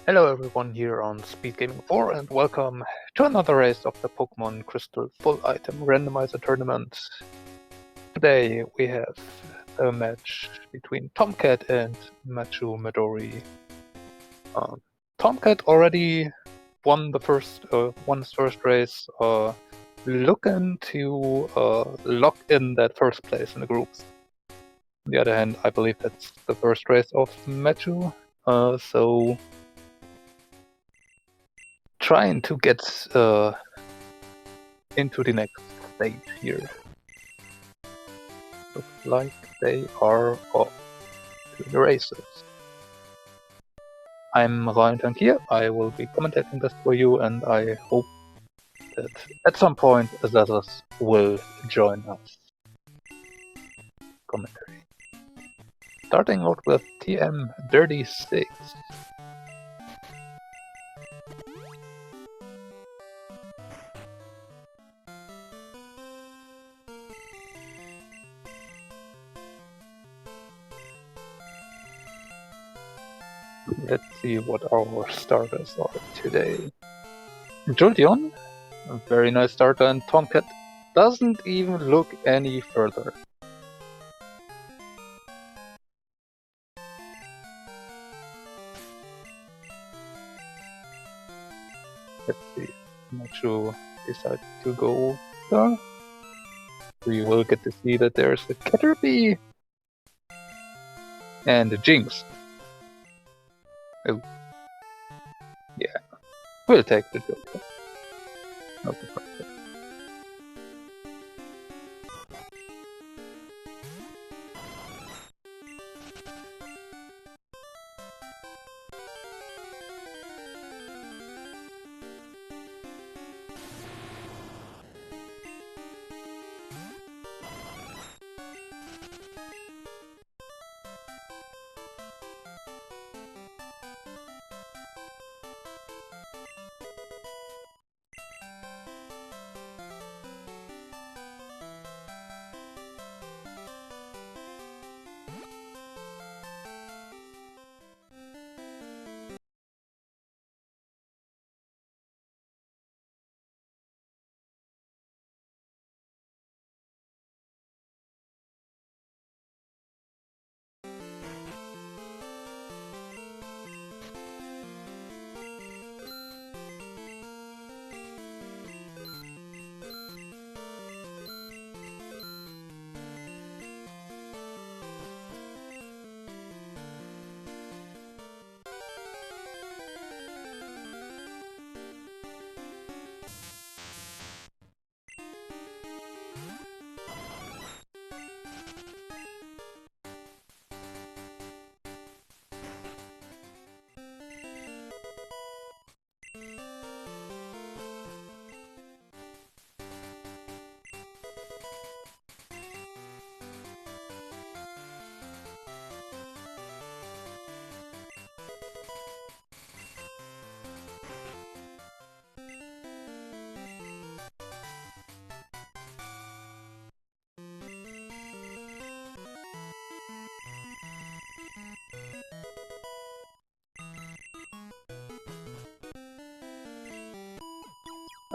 Hello everyone here on SpeedGaming 4 and welcome to another race of the Pokemon Crystal Full Item Randomizer tournament. Today we have a match between Tomcat and Matchu Madori. Tomcat already won the first race, looking to lock in that first place in the groups. On the other hand, I believe that's the first race of Matchu, so trying to get into the next stage here. Looks like they are off to the races. I'm Ryan here. I will be commentating this for you, and I hope that at some point others will join us. Commentary. Starting out with TM36. Let's see what our starters are today. Jolteon, a very nice starter, and Tomcat doesn't even look any further. Let's see, Matchu decides to go there. We will get to see that there's a Caterpie and a Jinx. Oh. Yeah, we'll take the Joker. No surprise.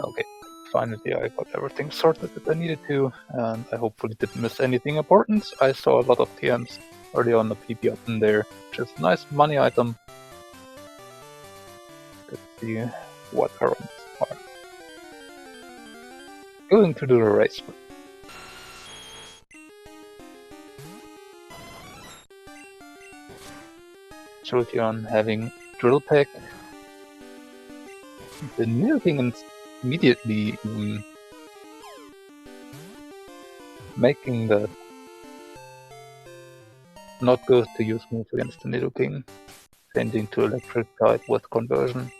Okay, finally I got everything sorted that I needed to, and I hopefully didn't miss anything important. I saw a lot of TMs early on the PP up in there, which is a nice money item. Let's see what our ones are. Going to do the race. Jolteon having Drill Peck. The new thing is immediately making the not good to use move against the Nidoking, changing to electric type with conversion.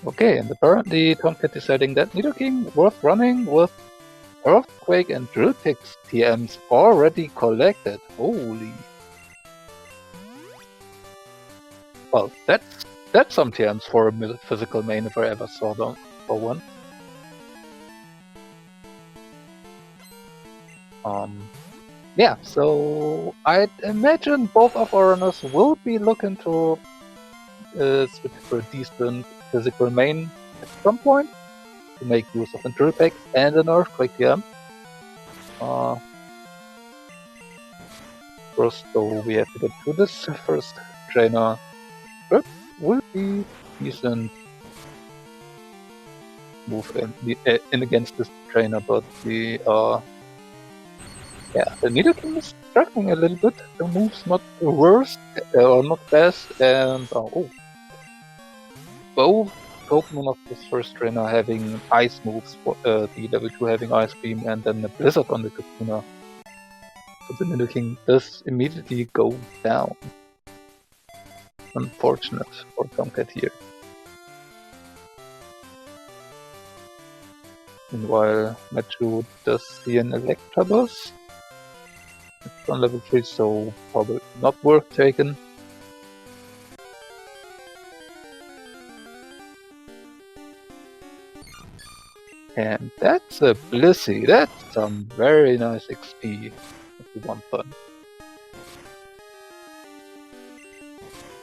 Okay, and apparently Tomcat deciding that Nidoking worth running with Earthquake and Drill Peck's TMs already collected. Holy. Well, that's some TMs for a physical main if I ever saw them for one. Yeah, so I'd imagine both of our runners will be looking to is for a decent physical main at some point to make use of a drill pack and an earthquake PM. First, though, we have to get through this first trainer. But will be decent move in against this trainer, but the Nidoking is struggling a little bit. The move's not the worst or not best, and both Pokemon of this first trainer having ice moves. The level 2 having Ice Beam, and then the Blizzard on the Kakuna. So the Nidoking does immediately go down. Unfortunate for Tomcat here. Meanwhile, Matchu does see an Electabuzz. It's on level 3, so probably not worth taking. And that's a Blissey. That's some very nice XP if you want fun.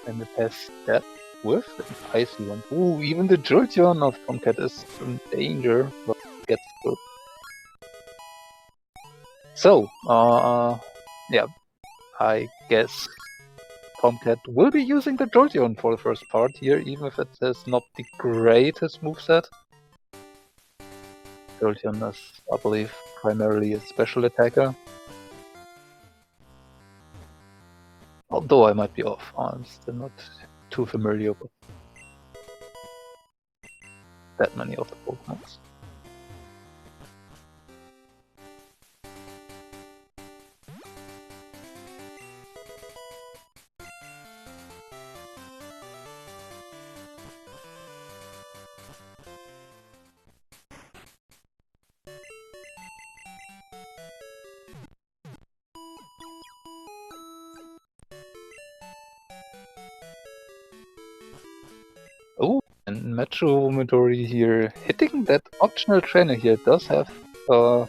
And it has that with an icy one. Ooh, even the Jolteon of Tomcat is in danger, but gets good. So, yeah, I guess Tomcat will be using the Jolteon for the first part here, even if it is not the greatest moveset. Jolteon is, I believe, primarily a special attacker. Although I might be off, I'm still not too familiar with that many of the Pokemon. Oh, and Matchu Madori here hitting that optional trainer here does have 4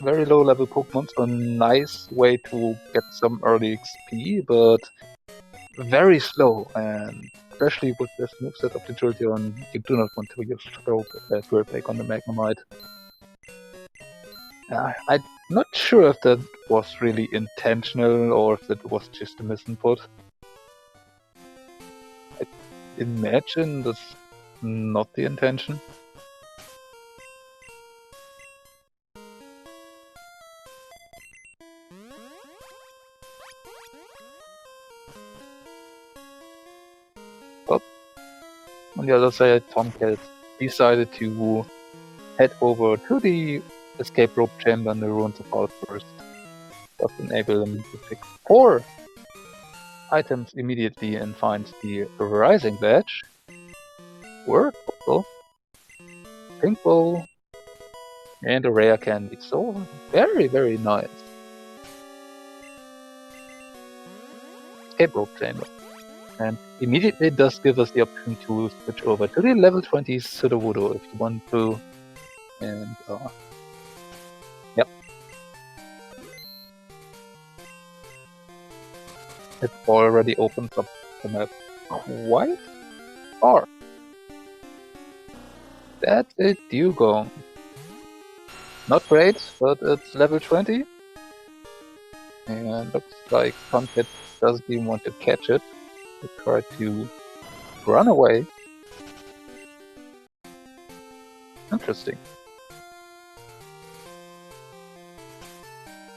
very low level Pokemon, so a nice way to get some early XP, but very slow, and especially with this moveset of the Jolteon, you do not want to use Drill Peck on the Magnemite. I'm not sure if that was really intentional or if that was just a misinput. I imagine that's not the intention. But on the other side, Tomcat decided to head over to the escape rope chamber in the ruins of Outburst. Does enable him to pick 4 items immediately and find the Rising Badge, Word Bottle, Pink Bowl, and a rare candy. So very, very nice. Escape rope chamber. And immediately it does give us the option to switch over to the level 20 Sudowoodo if you want to. And yep. It already opens up the map quite far. That's a Dugong. Not great, but it's level 20. And looks like Tomcat doesn't even want to catch it. He tried to run away. Interesting.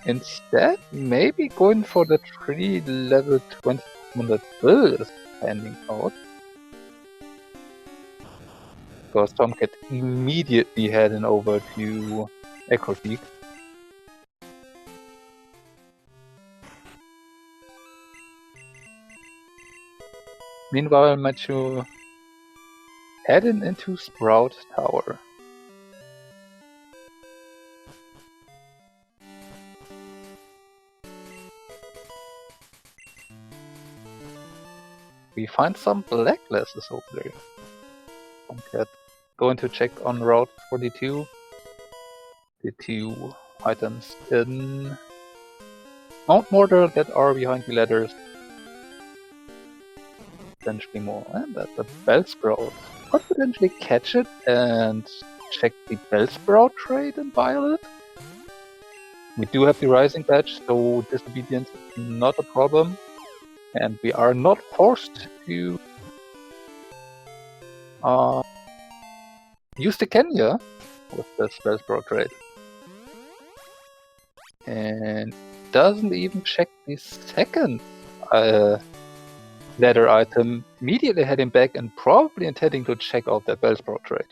Instead, maybe going for the 3 level 20 that Bill is standing out. Because Tomcat immediately heading over to Echo Peak. Meanwhile, Matchu heading into Sprout Tower. We find some black glasses over there. Tomcat going to check on Route 42. The 2 items in Mount Mortar that are behind the ladders. potentially more. And that's a Bellsprout. Could potentially catch it and check the Bellsprout trade in Violet. We do have the Rising Badge, so Disobedience is not a problem. And we are not forced to use the Kenya with the Bellsprout trade. And doesn't even check the second ladder item, immediately heading back and probably intending to check out that Bellsprout trade.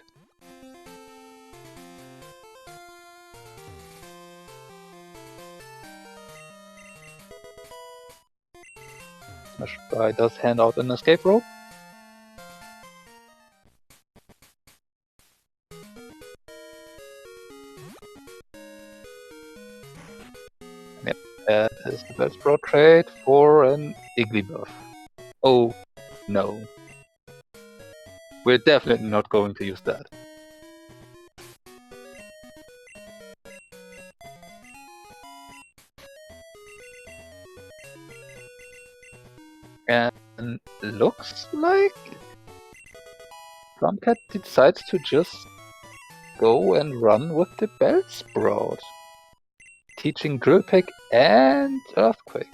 Smash Guy does hand out an escape rope. Yep, that is the Bellsprout trade for an Igglybuff. Oh no. We're definitely not going to use that. And looks like Tomcat decides to just go and run with the Bellsprout, teaching Drill Peck and Earthquake.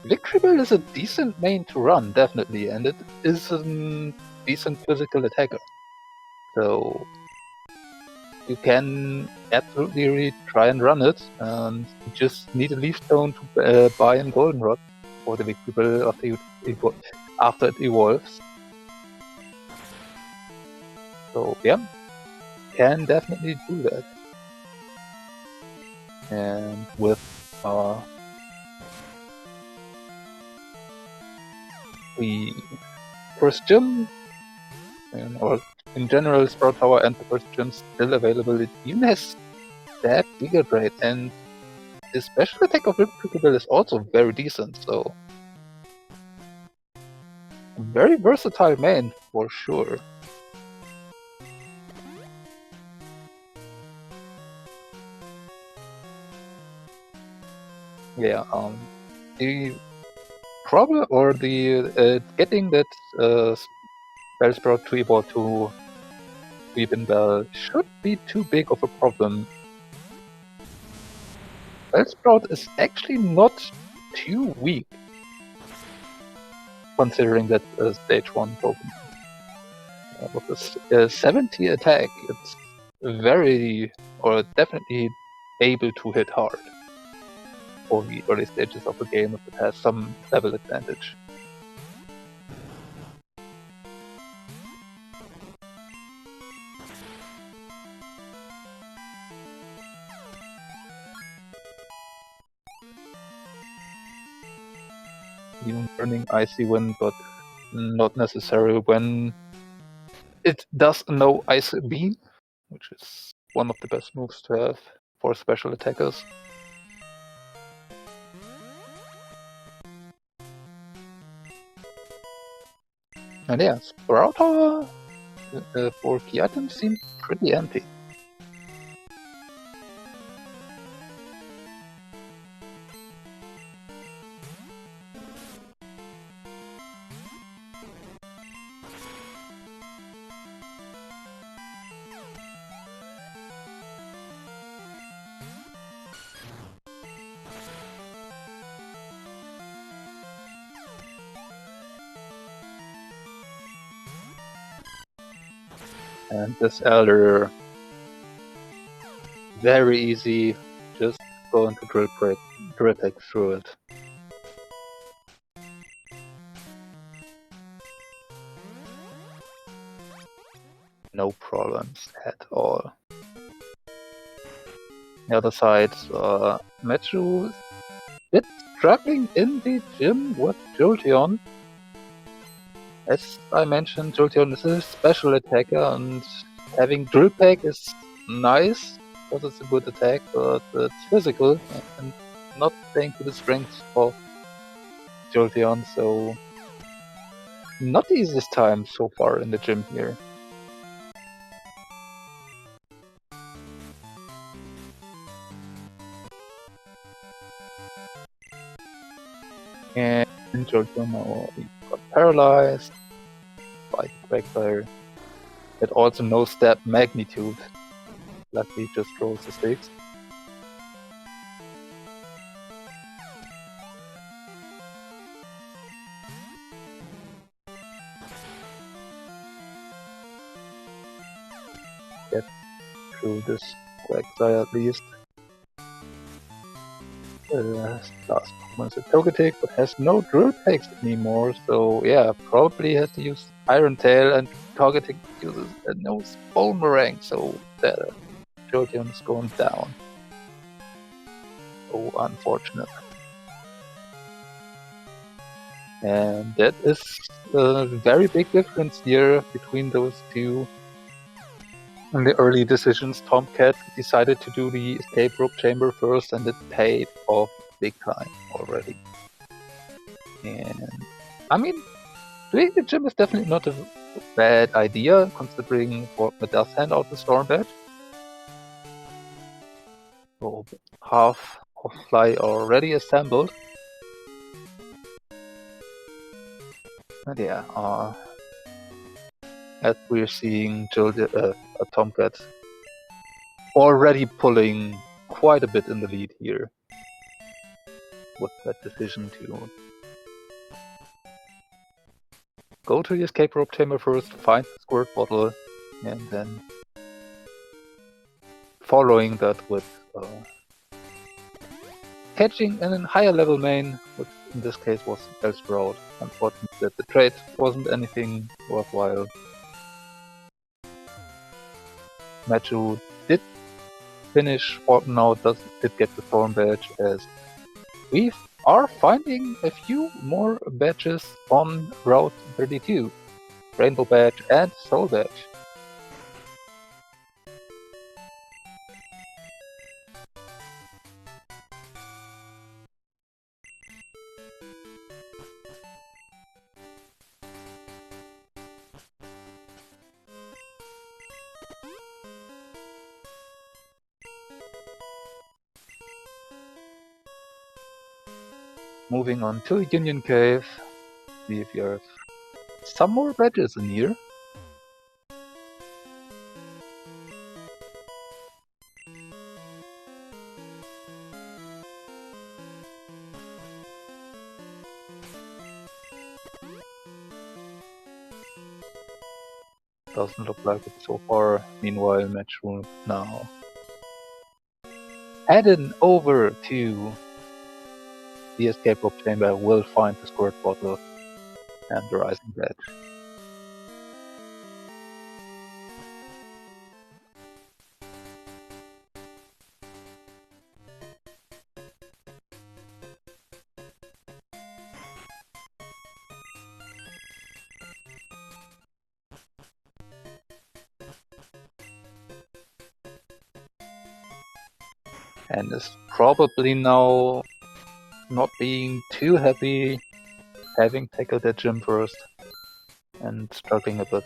Victreebel is a decent main to run, definitely, and it is a decent physical attacker. So you can absolutely try and run it, and you just need a Leaf Stone to buy in Goldenrod for the Victreebel after it evolves. So yeah, can definitely do that. And with the first gym, or in general Sprout Tower and the first gym still available, it even has that Giga Drain, and the special attack of Victreebel is also very decent, so very versatile main for sure. Yeah, the problem, or the getting that Bellsprout to evolve to Weepinbell should be too big of a problem. Bellsprout is actually not too weak, considering that stage 1 Pokemon. With a 70 attack, it's very, or definitely able to hit hard for the early stages of the game if it has some level advantage. Even burning Icy Wind, but not necessarily when it does no Ice Beam, which is one of the best moves to have for special attackers. And yeah, Sprout Tower for key items seemed pretty empty. And this Elder, very easy, just go into Drill Peck through it. No problems at all. The other side, Matchu is struggling in the gym with Jolteon. As I mentioned, Jolteon is a special attacker, and having Drill Peck is nice because it's a good attack, but it's physical and not playing to the strengths of Jolteon, so not the easiest time so far in the gym here. And Jolteon now got paralyzed by the Quagsire. It also knows that magnitude. Luckily just rolls the 6. Get through this Quagsire at least. Last one is a Togetic, but has no Drill Pegs anymore, so yeah, probably has to use Iron Tail, and Togetic uses a no Boomerang, so that Jolteon is going down. So unfortunate. And that is a very big difference here between those two. In the early decisions, Tomcat decided to do the escape rope chamber first, and it paid off big time already. And I mean, doing the gym is definitely not a bad idea, considering what it does hand out the Storm Badge. So half of Fly already assembled. And yeah, as we're seeing Tomcat already pulling quite a bit in the lead here with that decision to go to the escape rope chamber first, find the squirt bottle, and then following that with catching in a higher level main, which in this case was Bellsprout. Unfortunately that the trade wasn't anything worthwhile. Matchu did finish, or now did get the Thorn badge, as we are finding a few more badges on Route 32. Rainbow badge and Soul badge. Moving on to Union Cave, see if you have some more badges in here. Doesn't look like it so far. Meanwhile, Matchu now heading over to the escape rope chamber, will find the squirt bottle and the rising badge. And is probably now not being too happy having tackled that gym first and struggling a bit.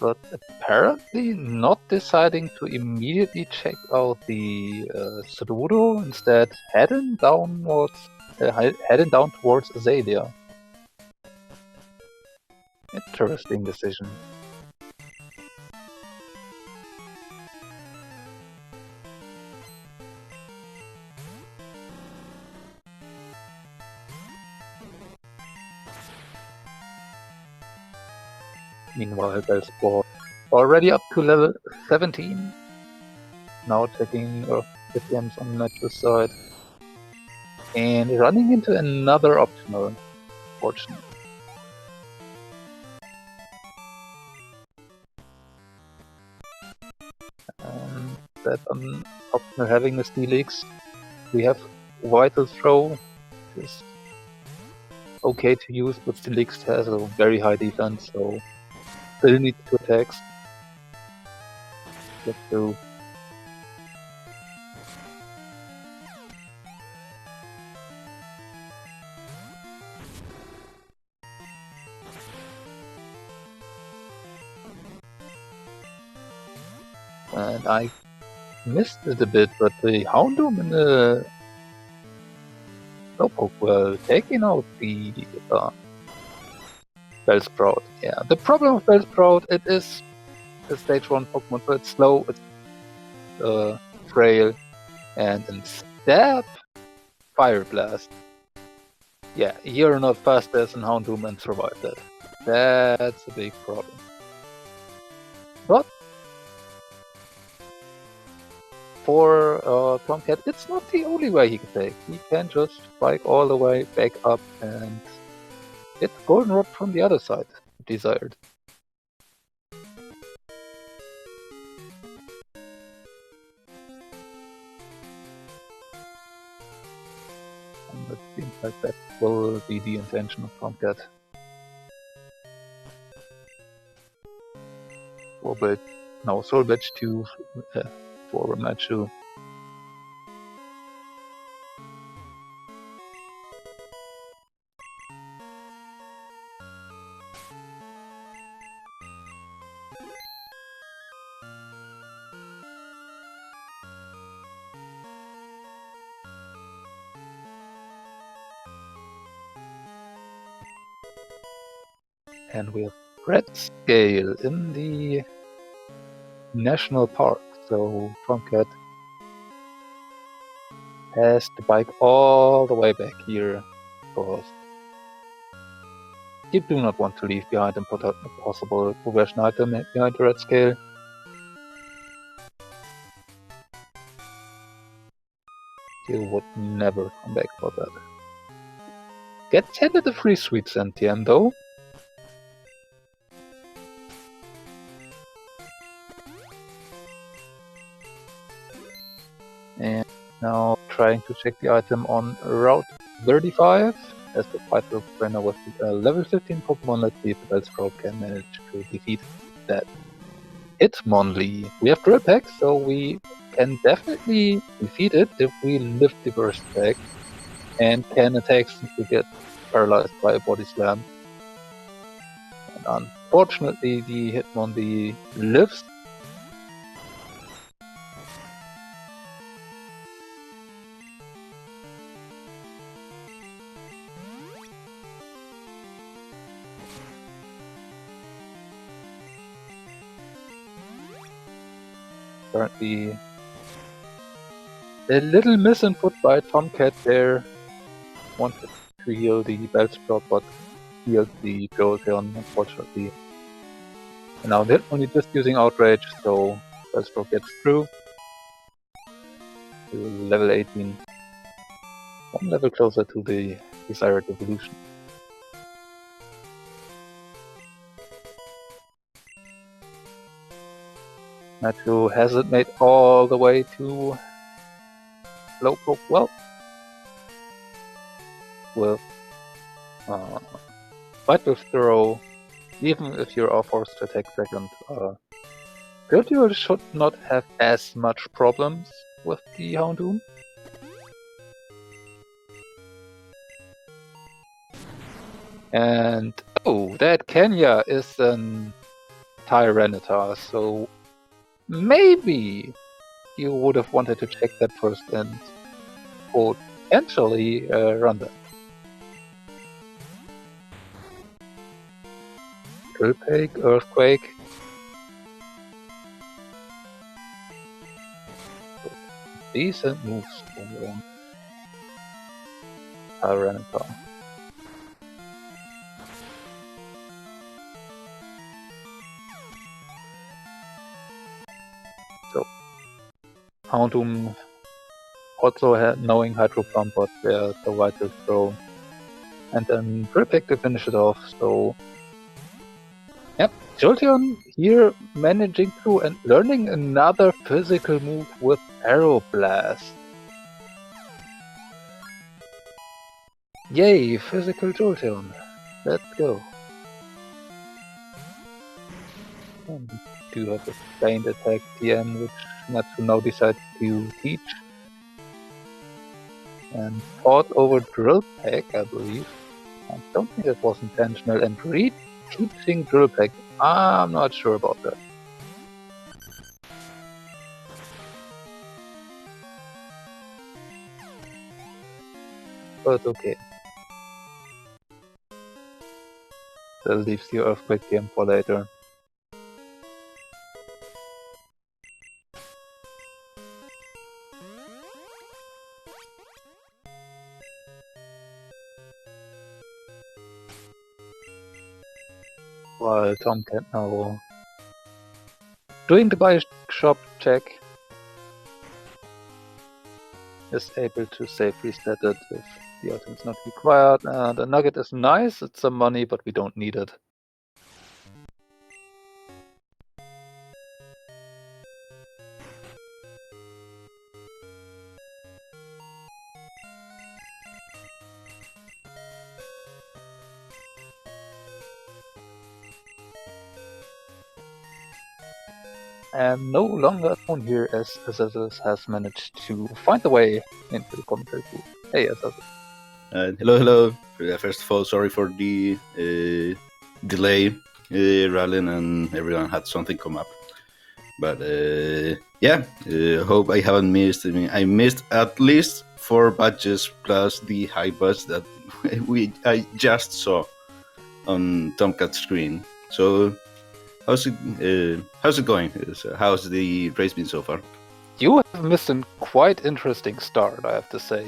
But apparently not deciding to immediately check out the Sudowoodo, instead heading down towards Azalea. Interesting decision. Meanwhile, Bellsprout already up to level 17. Now checking items on Matchu's side. And running into another optional, fortunately. That optional having a Steelix. We have Vital Throw, which is okay to use, but Steelix has a very high defense, so still needs 2 attacks. Get through. And I missed it a bit, but the Houndoom in the Slowpoke will taking out the Bellsprout. Yeah, the problem with Bellsprout, it is a stage 1 Pokemon, so it's slow, it's frail, and instead, Fire Blast. Yeah, you're not fast as an Houndoom and survive that. That's a big problem. But for Tomcat, it's not the only way he can take. He can just spike all the way back up and get Goldenrod from the other side, desired. And it seems like that will be the intention of Tomcat. Soul Badge 2 for Matchu. And we have Red Scale in the National Park, so Tomcat has to bike all the way back here because you do not want to leave behind a possible progression item behind the Red Scale. You would never come back for that. Gets handed a free Sweet Sentient though. And now trying to check the item on Route 35 as the fight with Brenner with level 15 Pokemon. Let's see if the Bellsprout can manage to defeat that Hitmonlee. We have Drill Peck, so we can definitely defeat it if we lift the Burst Peck and can attack since we get paralyzed by a Body Slam. And unfortunately, the Hitmonlee lives. Currently a little misinput by Tomcat there. Wanted to heal the Bellsprout, but healed the Jolteon, unfortunately. And now they're only just using Outrage, so Bellsprout gets through to level 18. One level closer to the desired evolution. Matchu hasn't made all the way to Slowpoke. Well, with Fight with Throw, even if you are forced to attack second, Jolteon should not have as much problems with the Houndoom. And oh, that Kenya is an Tyranitar, so maybe you would have wanted to check that first and potentially run that. Drillpig, Earthquake. Decent moves from Tyranitar. So, Houndoom also knowing Hydro Pump, but there's the Vital Throw. And then Drillpig to finish it off, so yep, Jolteon here managing to and learning another physical move with Aeroblast. Yay, physical Jolteon. Let's go. And we do have a Feigned Attack TN, which Matsu now decides to teach. And fought over Drill Peck, I believe. I don't think it was intentional. And re-teaching Drill Peck, I'm not sure about that. but okay. That leaves the Earthquake game for later. While Tomcat now doing the buy shop check is able to safely set it if the item is not required. The nugget is nice, it's some money, but we don't need it. And no longer alone here as Azazel has managed to find a way into the commentary booth. Hey Azazel. Hello. First of all, sorry for the delay. Rallin and everyone had something come up. But hope I haven't missed. I mean, I missed at least 4 badges plus the high badge that I just saw on Tomcat's screen. So how's it going? How's the race been so far? You have missed a quite interesting start, I have to say.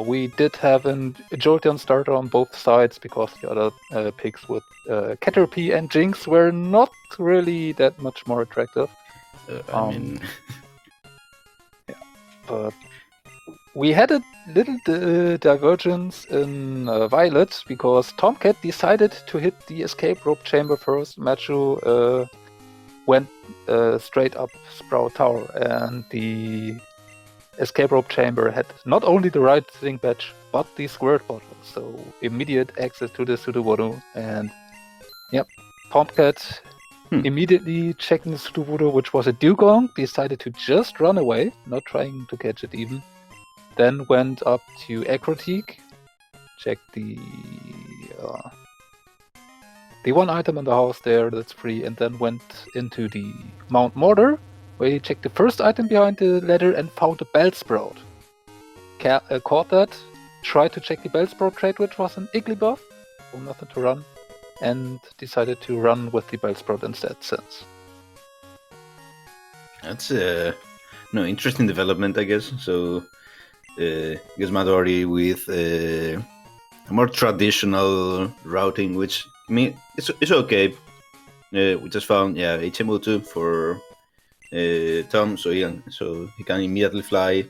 We did have a Jolteon starter on both sides because the other picks with Caterpie and Jinx were not really that much more attractive. But we had a little divergence in Violet because Tomcat decided to hit the escape rope chamber first. Matchu went straight up Sprout Tower, and the escape rope chamber had not only the rising badge but the squirt bottle, so immediate access to the Sudowoodo. And yep, Tomcat immediately checking the Sudowoodo, which was a dugong, decided to just run away, not trying to catch it even. Then went up to Acrotique, checked the one item in the house there that's free, and then went into the Mount Mortar, where he checked the first item behind the ladder and found a Bellsprout. Caught that, tried to check the Bellsprout trade, which was an Igglybuff, so nothing to run, and decided to run with the Bellsprout instead since. That's interesting development, I guess. So I guess Madori with a more traditional routing, which I mean it's okay. We just found HMO2 for Tom, so he can immediately fly.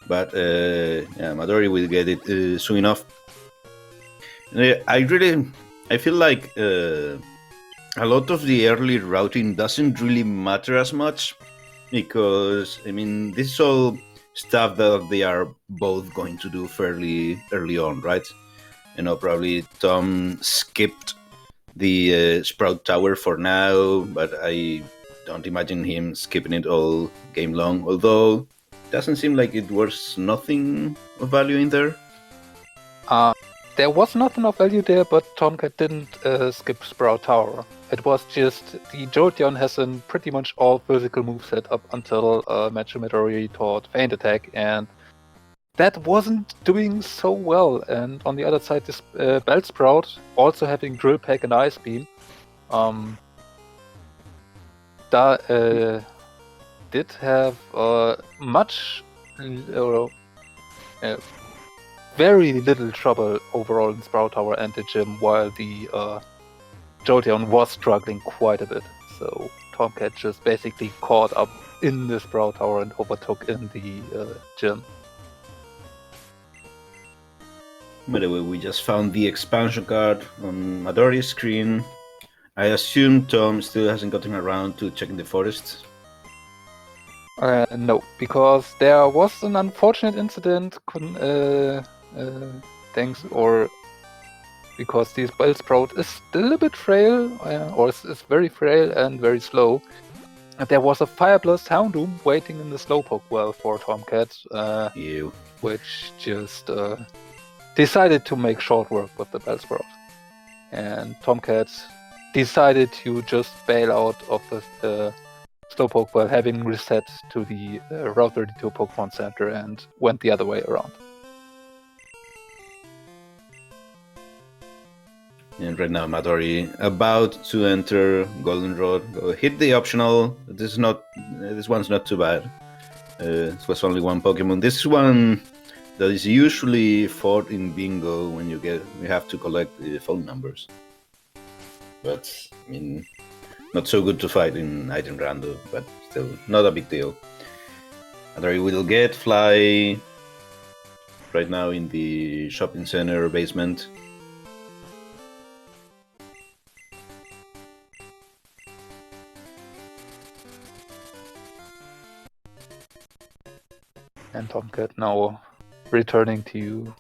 But Madori will get it soon enough. I feel like a lot of the early routing doesn't really matter as much because I mean this is all stuff that they are both going to do fairly early on, right? You know, probably Tom skipped the Sprout Tower for now, but I don't imagine him skipping it all game long, although it doesn't seem like it was nothing of value in there. There was nothing of value there, but Tomcat didn't skip Sprout Tower. It was just the Jolteon has a pretty much all physical moveset up until Matchu Madori taught Feint Attack, and that wasn't doing so well. And on the other side, this Bellsprout, also having Drill Peck and Ice Beam, did have very little trouble overall in Sprout Tower and the gym, while the Jolteon was struggling quite a bit. So Tomcat just basically caught up in the Sprout Tower and overtook in the gym. By the way, we just found the expansion card on Madori's screen. I assume Tom still hasn't gotten around to checking the forest. No, because there was an unfortunate incident. Because this Bellsprout is still a bit frail, or is very frail and very slow. And there was a Fire Blast Houndoom waiting in the Slowpoke well for Tomcat, which just decided to make short work with the Bellsprout. And Tomcat decided to just bail out of the Slowpoke while having reset to the Route 32 Pokemon Center and went the other way around. And right now, Madori about to enter Golden Road. Hit the optional. This one's not too bad. It was only one Pokemon. This is one that is usually fought in Bingo when you have to collect the phone numbers. But I mean, not so good to fight in Item Rando, but still not a big deal. Madori will get Fly right now in the shopping center basement. And Tomcat now returning to you,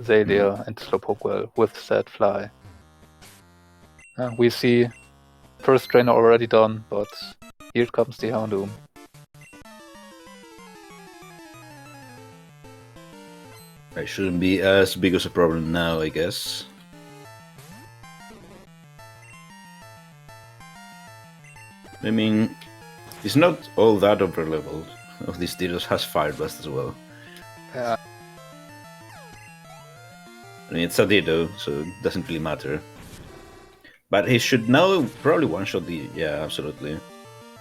Zalia and Slowpoke with said Fly. We see first trainer already done, but here comes the Houndoom. It shouldn't be as big as a problem now, I guess. I mean, it's not all that overleveled. Oh, this Didos has Fire Blast as well. Yeah. I mean, it's a Dido, so it doesn't really matter. But he should now probably one-shot the... Yeah, absolutely.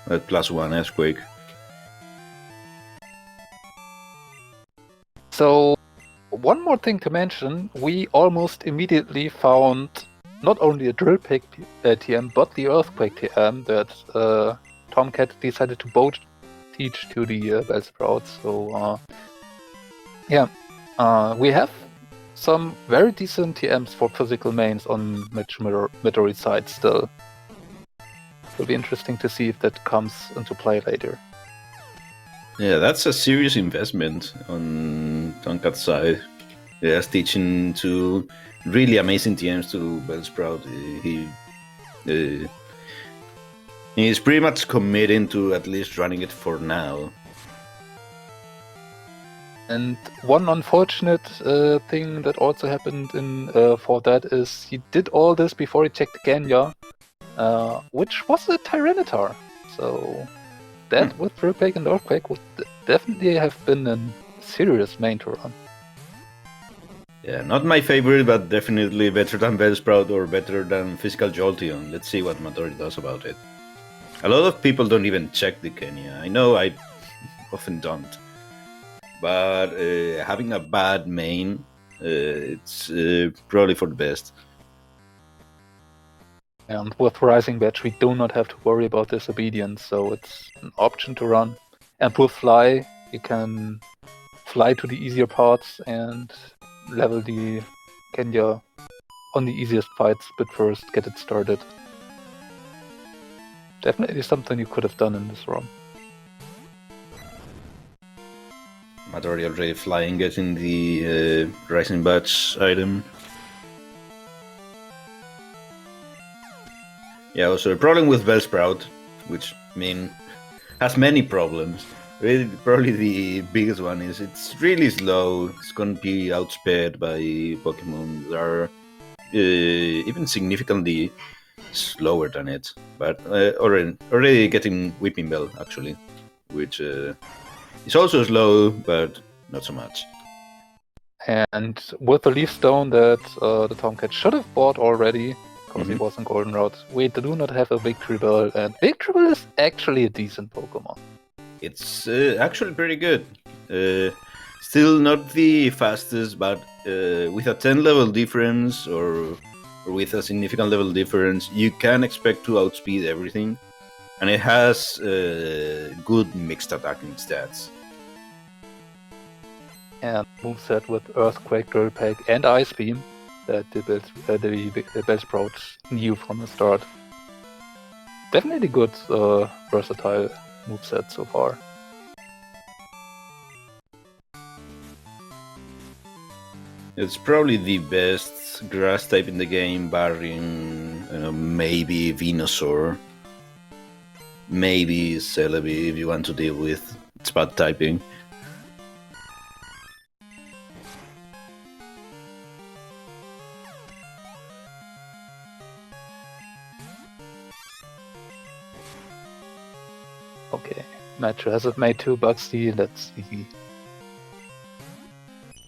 At +1 Earthquake. So, one more thing to mention, we almost immediately found not only a Drill Peck TM, but the Earthquake TM that Tomcat decided to both teach to the Bellsprouts. So, we have some very decent TMs for physical mains on Matchu Madori side still. It'll be interesting to see if that comes into play later. Yeah, that's a serious investment on Tomcat's side. Yeah, teaching to really amazing TMs to Bellsprout. He's pretty much committing to at least running it for now. And one unfortunate thing that also happened for that is he did all this before he checked Genya, which was a Tyranitar. So that with Drill Peck and Earthquake would definitely have been a serious main to run. Yeah, not my favorite, but definitely better than Bellsprout or better than Physical Jolteon. Let's see what Madori does about it. A lot of people don't even check the Kenya. I know I often don't. But having a bad main, it's probably for the best. And with Rising Badge, we do not have to worry about disobedience, so it's an option to run. And with Fly, you can fly to the easier parts and level the Kenya on the easiest fights bit first, get it started. Definitely something you could have done in this run. Madori already flying, getting the Rising Badge item. Yeah, also a problem with Bellsprout, which, I mean, has many problems. Really, probably the biggest one is it's really slow. It's going to be outsped by Pokemon that are even significantly slower than it. But already getting Whipping Bell, actually, which is also slow, but not so much. And with the Leaf Stone that the Tomcat should have bought already, because he was in Golden Road, we do not have a Victory Bell, and Victory Bell is actually a decent Pokemon. It's actually pretty good. Still not the fastest, but with a 10 level difference or with a significant level difference, you can expect to outspeed everything. And it has good mixed attacking stats. And moveset with Earthquake, Drill Peck, and Ice Beam that the Bellsprout knew from the start. Definitely good versatile moveset so far. It's probably the best grass type in the game, barring maybe Venusaur, maybe Celebi if you want to deal with spot typing. Okay, Matchu has it made 2 Bugsy. Let's see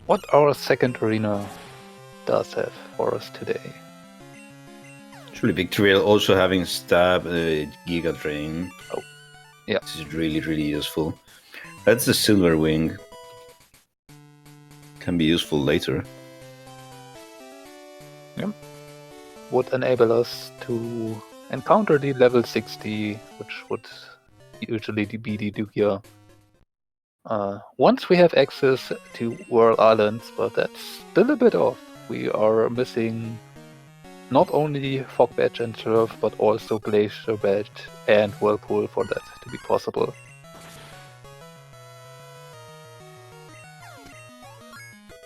what our second arena does have for us today. Actually, Victorial also having stab Giga Drain. Oh, yeah. This is really, really useful. That's the Silver Wing. Can be useful later. Yep. Would enable us to encounter the level 60, which would usually be the Dugia. Once we have access to Whirl Islands, but that's still a bit off. We are missing not only Fog Badge and Turf, but also Glacier Badge and Whirlpool for that to be possible.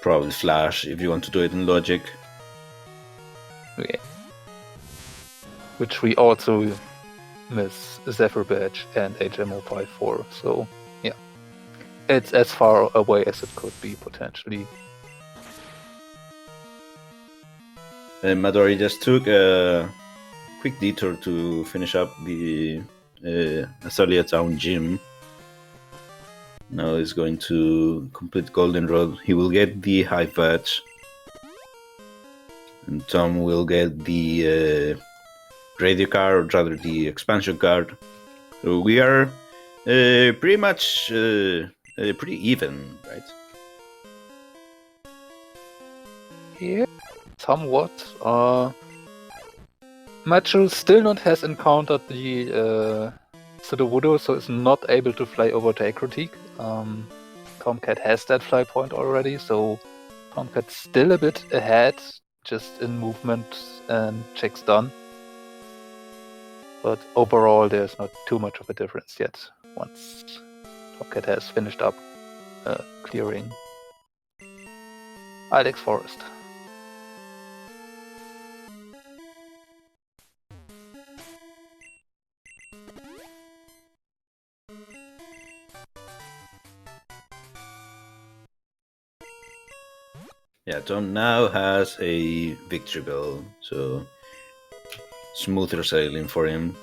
Probably Flash if you want to do it in Logic. Yeah. Which we also miss Zephyr Badge and HMO5 for, so yeah. It's as far away as it could be, potentially. Madori just took a quick detour to finish up the Azalea Town gym. Now he's going to complete Golden Road. He will get the High Badge. And Tom will get the radio card, or rather the expansion card. So we are pretty much pretty even, right? Yeah, somewhat. Matchu still not has encountered the Sudowoodo, so is not able to fly over to Critique. Tomcat has that fly point already, so Tomcat's still a bit ahead, just in movement and checks done. But overall, there's not too much of a difference yet, once Tomcat has finished up clearing Ilex Forest. Yeah, Tom now has a victory bell, so smoother sailing for him.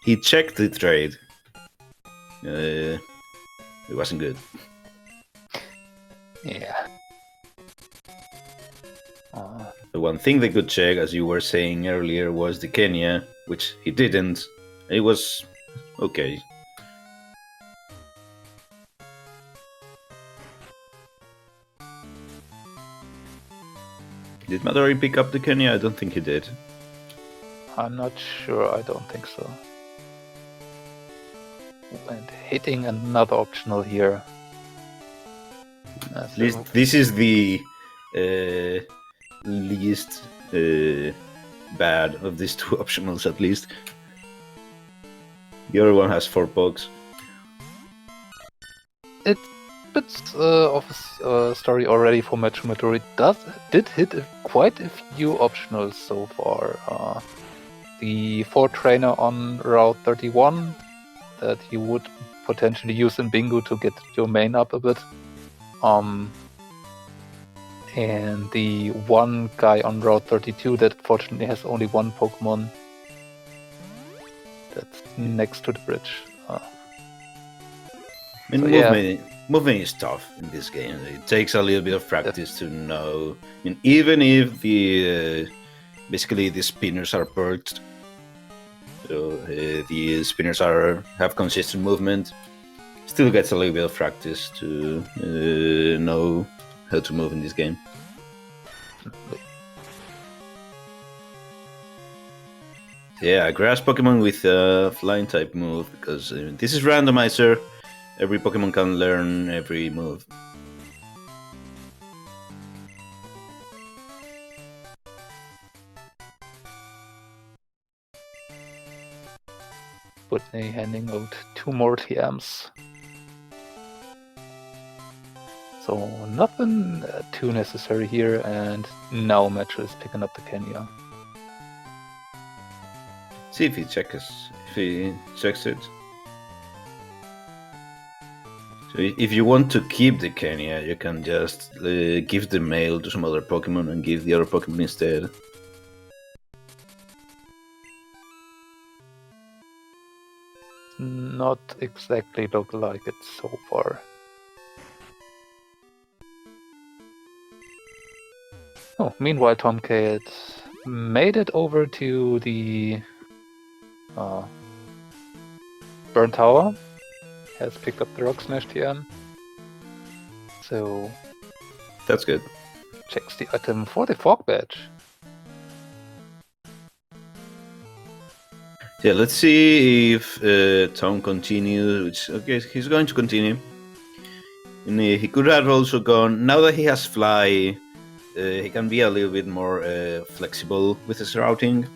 He checked the trade. It wasn't good. Yeah. The one thing they could check, as you were saying earlier, was the Kenya, which he didn't. It was okay. Did Madori pick up the Kenya? I don't think he did. I'm not sure, I don't think so. And hitting another optional here. This is the least bad of these two optionals, at least. The other one has 4 pokes. It's a bit of a story already for Matchu. Madori did hit quite a few optionals so far. The 4 trainer on Route 31 that you would potentially use in Bingo to get your main up a bit. And the one guy on Route 32 that fortunately has only one Pokemon that's next to the bridge. Movement is tough in this game. It takes a little bit of practice to know. I mean, even if the basically the spinners are perked, so the spinners have consistent movement, still gets a little bit of practice to know how to move in this game. Yeah, grass Pokemon with a flying type move, because this is Randomizer. Every Pokemon can learn every move. Whitney handing out 2 more TMs. So nothing too necessary here, and now Matchu is picking up the Kenya. See if he checks it. So So if you want to keep the Kenya, you can just give the male to some other Pokemon and give the other Pokemon instead. Not exactly look like it so far. Oh, meanwhile, Tomcat made it over to the Burn Tower. Has picked up the Rock Smash TM. So That's good. checks the item for the Fog Badge. Yeah, let's see if Tom continues. Which, okay, he's going to continue. And he could have also gone. Now that he has Fly, he can be a little bit more flexible with his routing.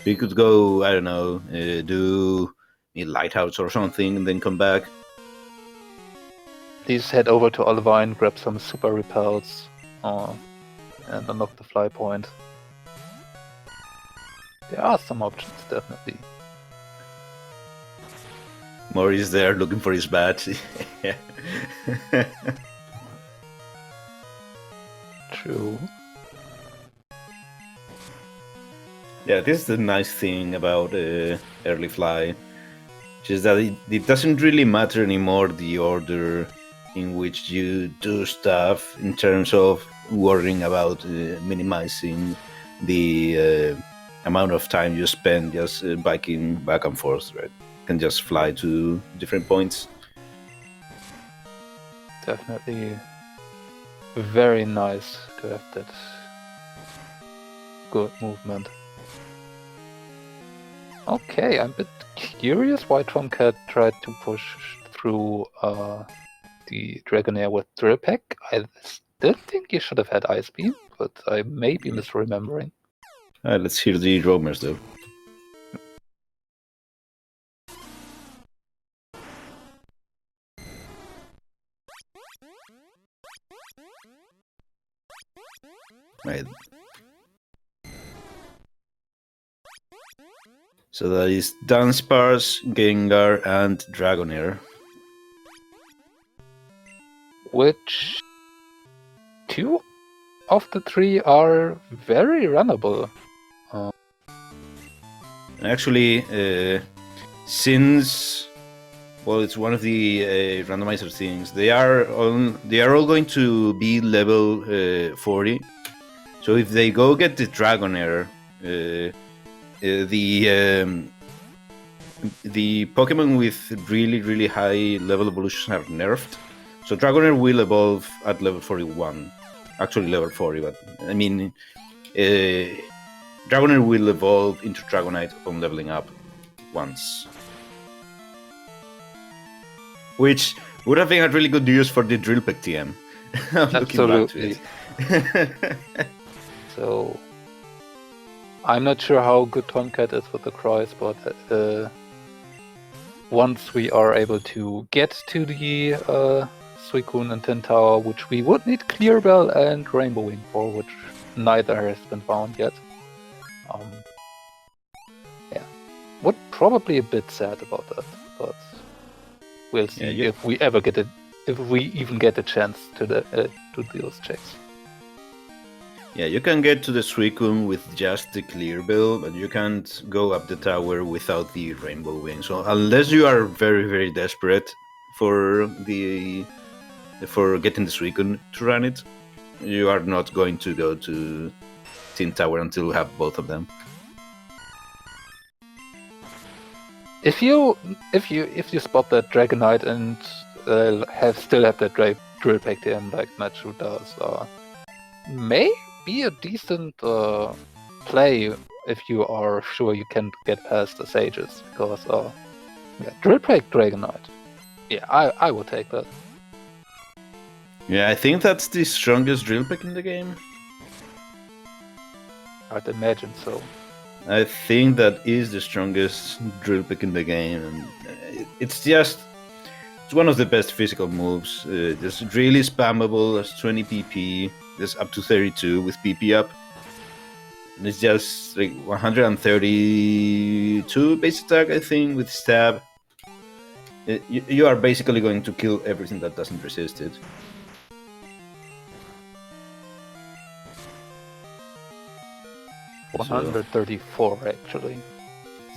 He could go, I don't know, do a Lighthouse or something, and then come back. Please head over to Olivine, grab some Super Repels, and unlock the Fly Point. There are some options, definitely. Maury is there looking for his badge. True. Yeah, this is the nice thing about early Fly, which is that it doesn't really matter anymore the order in which you do stuff in terms of worrying about minimizing the amount of time you spend just biking back and forth, right? You can just fly to different points. Definitely very nice to have that good movement. Okay, I'm a bit curious why Tomcat tried to push through the Dragonair with Drill Peck. I still think you should have had Ice Beam, but I may be misremembering. Let's hear the roamers though. Right. So that is Dunsparce, Gengar, and Dragonair. Which 2 of the 3 are very runnable. Actually, since it's one of the randomizer things, they are all going to be level 40. So if they go get the Dragonair, the Pokemon with really high level evolutions are nerfed. So Dragonair will evolve at level 41. Actually level 40, but I mean Dragonair will evolve into Dragonite upon leveling up once. Which would have been a really good use for the Drill Peck TM. Absolutely. So I'm not sure how good Tomcat is with the Croys, but once we are able to get to the Suicune and Tin Tower, which we would need Clear Bell and Rainbow Wing for, which neither has been found yet. Yeah, would probably a bit sad about that, but we'll see if we ever get it, if we even get a chance to do those checks. Yeah, you can get to the Suicune with just the Clear Bell, but you can't go up the tower without the Rainbow Wing. So unless you are very desperate for getting the Suicune to run it, you are not going to go to Tin Tower until you have both of them. If you spot that Dragonite and still have that Drill Peck TM like Matchu does, may be a decent play if you are sure you can get past the Sages, because Drill Peck Dragonite. Yeah, I would take that. Yeah, I think that's the strongest Drill Peck in the game. I'd imagine so. I think that is the strongest Drill Peck in the game, and it's one of the best physical moves. Just really spammable. There's 20 PP. There's up to 32 with PP up. And it's just like 132 base attack, I think, with stab. You are basically going to kill everything that doesn't resist it. So, 134 actually.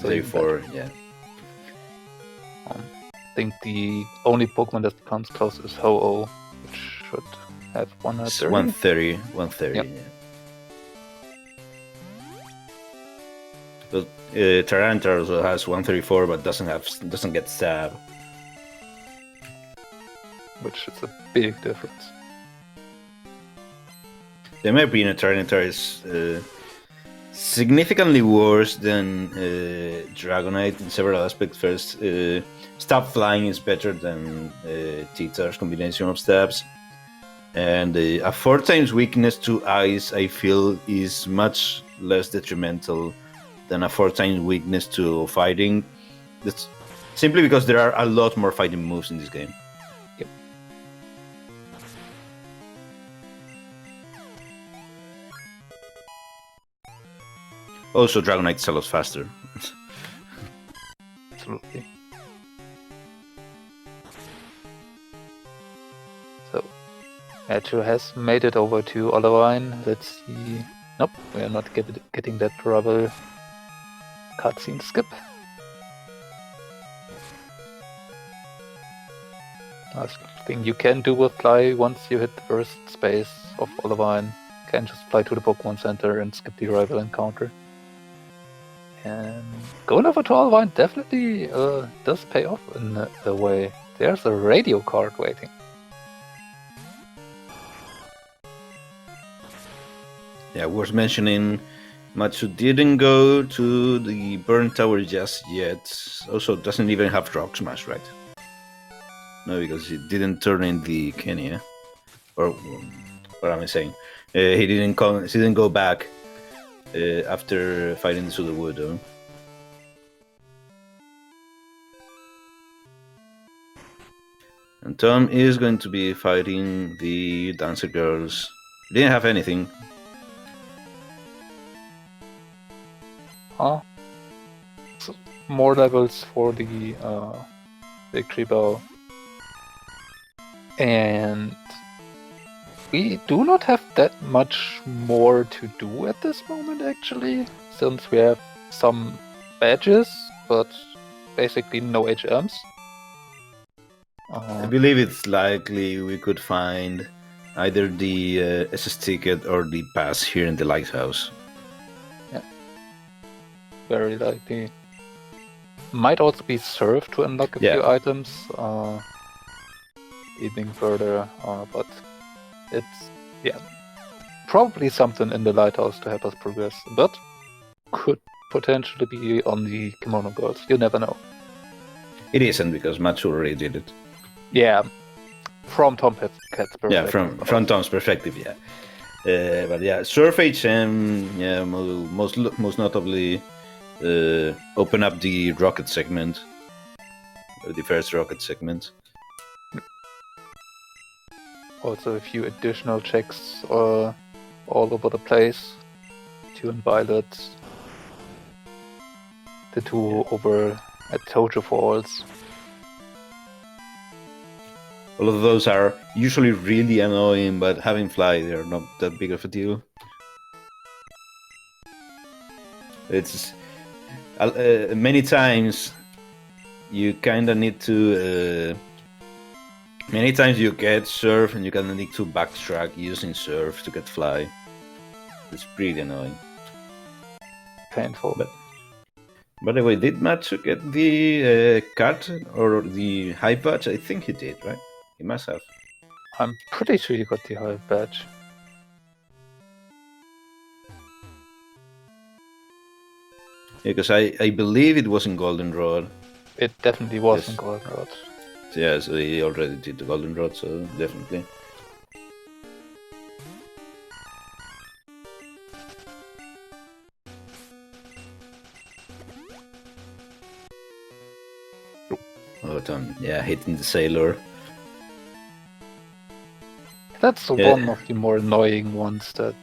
So 34, yeah. I think the only Pokemon that comes close is Ho-Oh, which should have 130. 130, yep. yeah. But Tyranitar also has 134, but doesn't get stab. Which is a big difference. In my opinion, Tyranitar is significantly worse than Dragonite in several aspects. First, stab flying is better than Titar's combination of stabs. And a 4 times weakness to ice, I feel, is much less detrimental than a 4 times weakness to fighting. That's simply because there are a lot more fighting moves in this game. Yep. Also, Dragonite's a lot faster. Absolutely. So, Matchu has made it over to Olivine. Let's see. Nope, we are not getting that trouble. Cutscene skip. Last thing you can do with Fly once you hit the first space of Olivine. You can just fly to the Pokemon Center and skip the rival encounter. And going over to Olivine definitely does pay off in a way. There's a radio card waiting. Yeah, worth mentioning, Matchu didn't go to the Burn Tower just yet. Also, doesn't even have Rock Smash, right? No, because he didn't turn in the Kenya. Or what am I saying? He didn't go back after fighting the Sudowoodo. Though. And Tom is going to be fighting the Dancer Girls. He didn't have anything. So more levels for the Victory Bow. And we do not have that much more to do at this moment, actually, since we have some badges, but basically no HMs. I believe it's likely we could find either the SS ticket or the pass here in the lighthouse. Yeah, very likely. Might also be served to unlock a few items, even further, but it's probably something in the lighthouse to help us progress, but could potentially be on the Kimono Girls. You never know. It isn't because Matchu already did it. Yeah, from Tomcat's perspective. Yeah, from Tom's perspective, yeah. But yeah, Surf HM, yeah, most notably open up the rocket segment, the first rocket segment. Also a few additional checks all over the place. 2 in Violet, the 2 over at Tojo Falls. All of those are usually really annoying, but having Fly, they're not that big of a deal. It's many times you kind of need to. Many times you get Surf and you kind of need to backtrack using Surf to get Fly. It's pretty annoying. Painful. But by the way, did Matchu get the card or the Hive badge? I think he did, right? He must have. I'm pretty sure you got the Hive badge. Yeah, because I believe it was in Goldenrod. It definitely was in Goldenrod. Yeah, so he already did the Goldenrod, so definitely. Oh, Tom, yeah, hitting the Sailor. That's one of the more annoying ones that,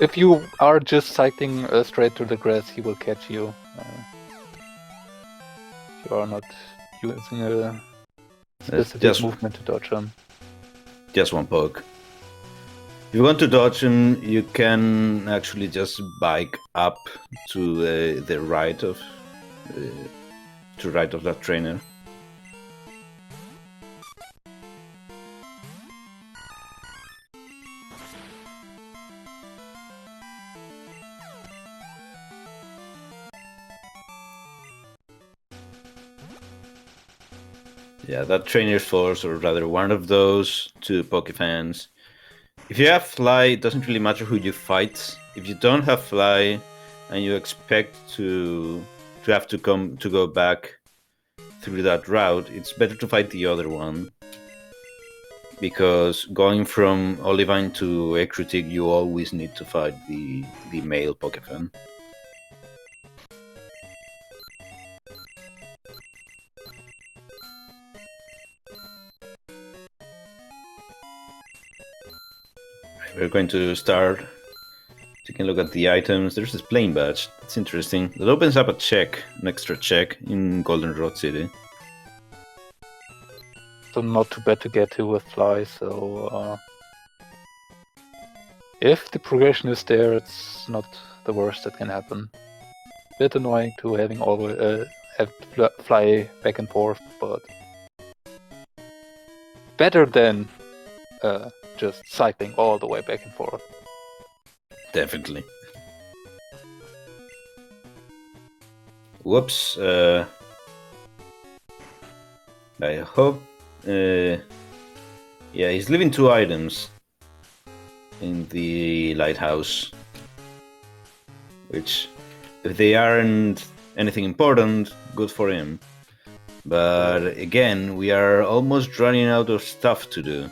if you are just cycling straight to the grass, he will catch you. If You are not using a That's specific movement to dodge him. Just one poke. If you want to dodge him, you can actually just bike up to the right of that trainer. Yeah, that trainer's force, or rather one of those two Pokefans. If you have Fly, it doesn't really matter who you fight. If you don't have Fly, and you expect to have to go back through that route, it's better to fight the other one. Because going from Olivine to Ecrutic, you always need to fight the male Pokefan. We're going to start taking a look at the items. There's this plane badge. That's interesting. That opens up an extra check in Goldenrod City. So not too bad to get to with Fly, so if the progression is there, it's not the worst that can happen. Bit annoying to having always have Fly back and forth, but better than just cycling all the way back and forth. Definitely. Whoops. I hope. Yeah, he's leaving 2 items in the lighthouse. Which, if they aren't anything important, good for him. But again, we are almost running out of stuff to do.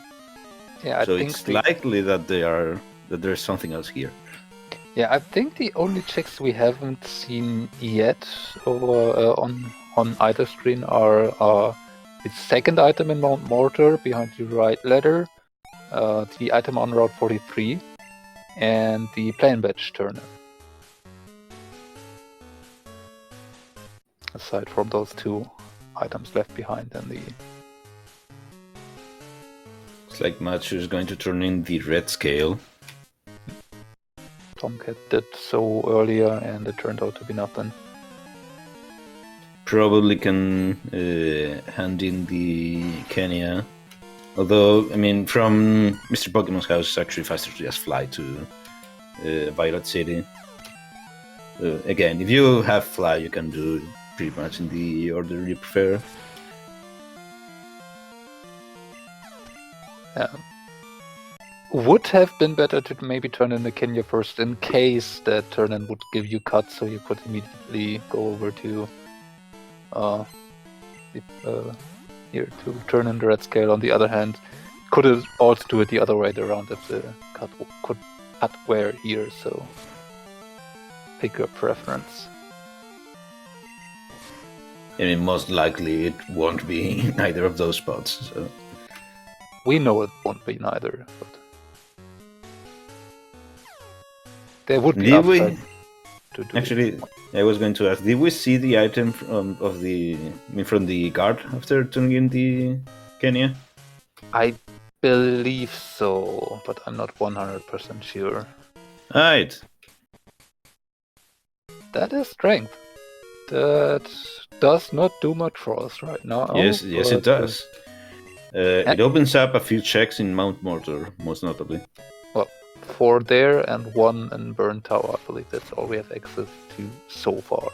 Yeah, so it's likely that there's something else here. Yeah, I think the only checks we haven't seen yet over on either screen are the second item in Mount Mortar behind the right ladder, the item on Route 43, and the plane badge turner. Aside from those 2 items left behind and the... It's like Matchu is going to turn in the red scale. Tomcat did so earlier and it turned out to be nothing. Probably can hand in the Kenya. Although, I mean, from Mr. Pokemon's house, it's actually faster to just fly to Violet City. Again, if you have Fly, you can do pretty much in the order you prefer. Yeah. Would have been better to maybe turn in the Kenya first in case that turn-in would give you cuts, so you could immediately go over to here to turn in the red scale. On the other hand, could also do it the other way around if the cut could cut where here, so pick your preference. I mean, most likely it won't be in either of those spots. So we know it won't be neither, but there would be upside to do. Actually, I was going to ask: did we see the item from the guard after turning in the Kenya? I believe so, but I'm not 100% sure. Right. That is strength. That does not do much for us right now. Yes, it does. It opens up a few checks in Mount Mortar, most notably. Well, 4 there and 1 in Burn Tower. I believe that's all we have access to so far.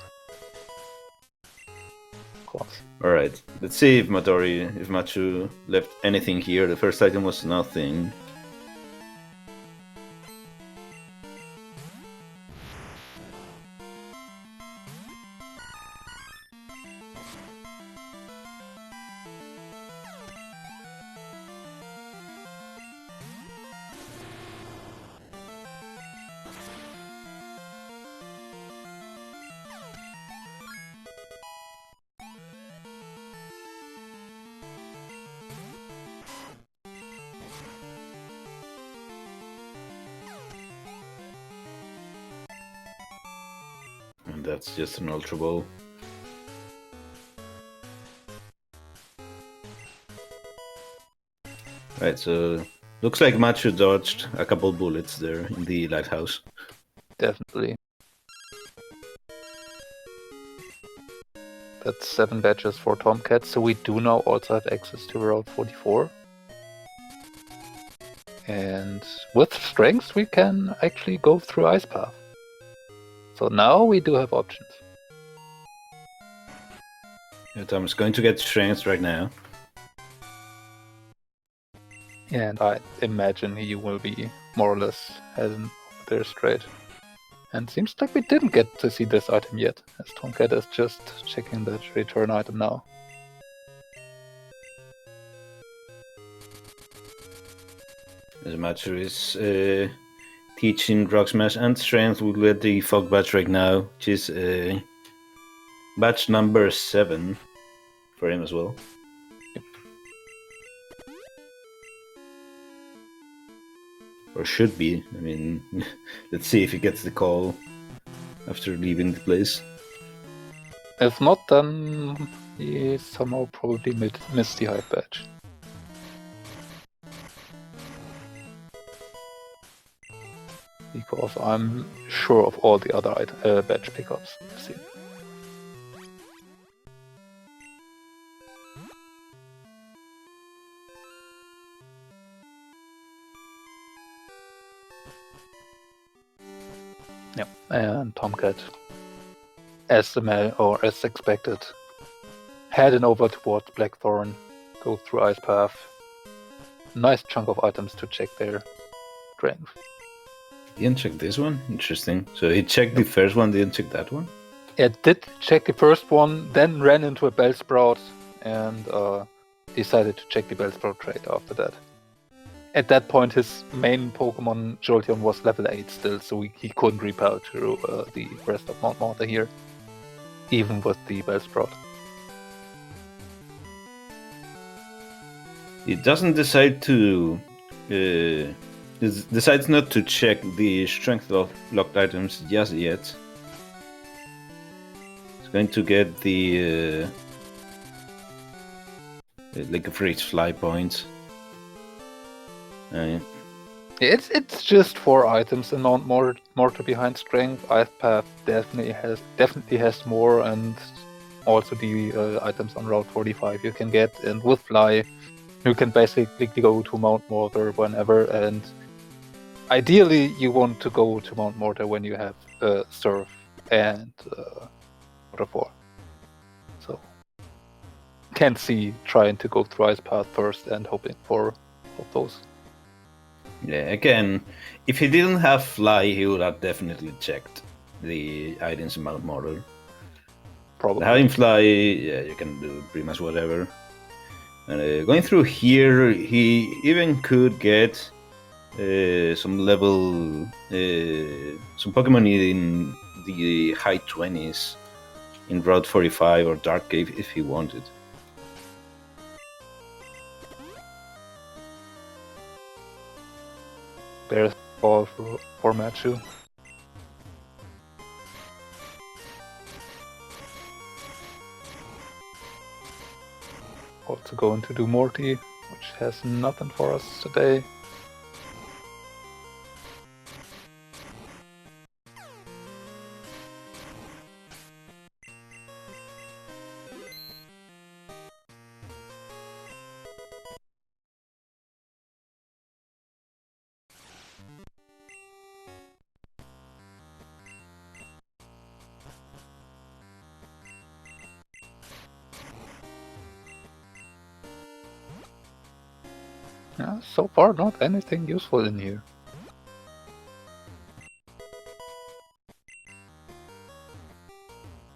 Of course. Alright, let's see if Matchu left anything here. The first item was nothing. And that's just an Ultra Ball. Right, so looks like Matchu dodged a couple bullets there in the lighthouse. Definitely. That's 7 badges for Tomcat, so we do now also have access to Route 44. And with strength, we can actually go through Ice Path. So now we do have options. Yeah, Tom's going to get strength right now. And I imagine he will be more or less heading over there straight. And seems like we didn't get to see this item yet, as Tomcat is just checking that return item now. As Matchu is teaching Rock Smash and Strength, we'll get the Fog Badge right now, which is badge number 7 for him as well. Yep. Or should be. I mean, let's see if he gets the call after leaving the place. If not, then he somehow probably missed the hype badge. Because I'm sure of all the other badge pickups we've seen. Yep, and Tomcat, as expected, heading over towards Blackthorn, go through Ice Path. Nice chunk of items to check there. Strength. He didn't check this one? Interesting. So he checked the first one, didn't check that one? Yeah, did check the first one, then ran into a Bellsprout and decided to check the Bellsprout trade after that. At that point, his main Pokemon, Jolteon, was level 8 still, so he couldn't repel to the rest of Mount Mortar here, even with the Bellsprout. He doesn't decide to... decides not to check the strength of locked items just yet. He's going to get the like a free fly point. It's just 4 items and Mount Mortar behind strength. Ice Path definitely has more, and also the items on Route 45 you can get, and with Fly you can basically go to Mount Mortar whenever, and ideally you want to go to Mount Mortar when you have Surf and Water 4. So can't see trying to go through Ice Path first and hoping for those. Yeah, again, if he didn't have Fly, he would have definitely checked the items in Mount Mortar. Probably. Having Fly, yeah, you can do pretty much whatever. And going through here, he even could get some level, some Pokemon in the high 20s in Route 45 or Dark Cave if he wanted. There's all for Matchu. Also going to do Morty, which has nothing for us today. Yeah, so far not anything useful in here.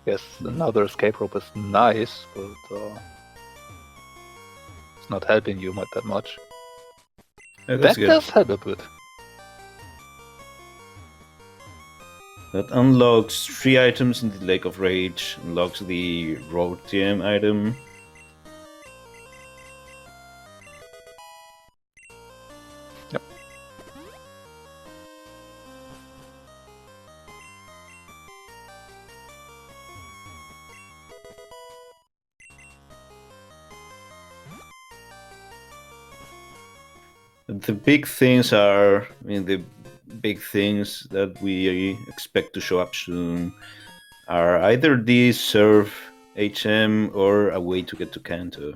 Yes, another escape rope is nice, but it's not helping you that much. Yeah, That good. does help a bit. That unlocks 3 items in the Lake of Rage, unlocks the Road TM item. Yep. The big things are, I mean, the big things that we expect to show up soon are either the serve HM or a way to get to Kanto.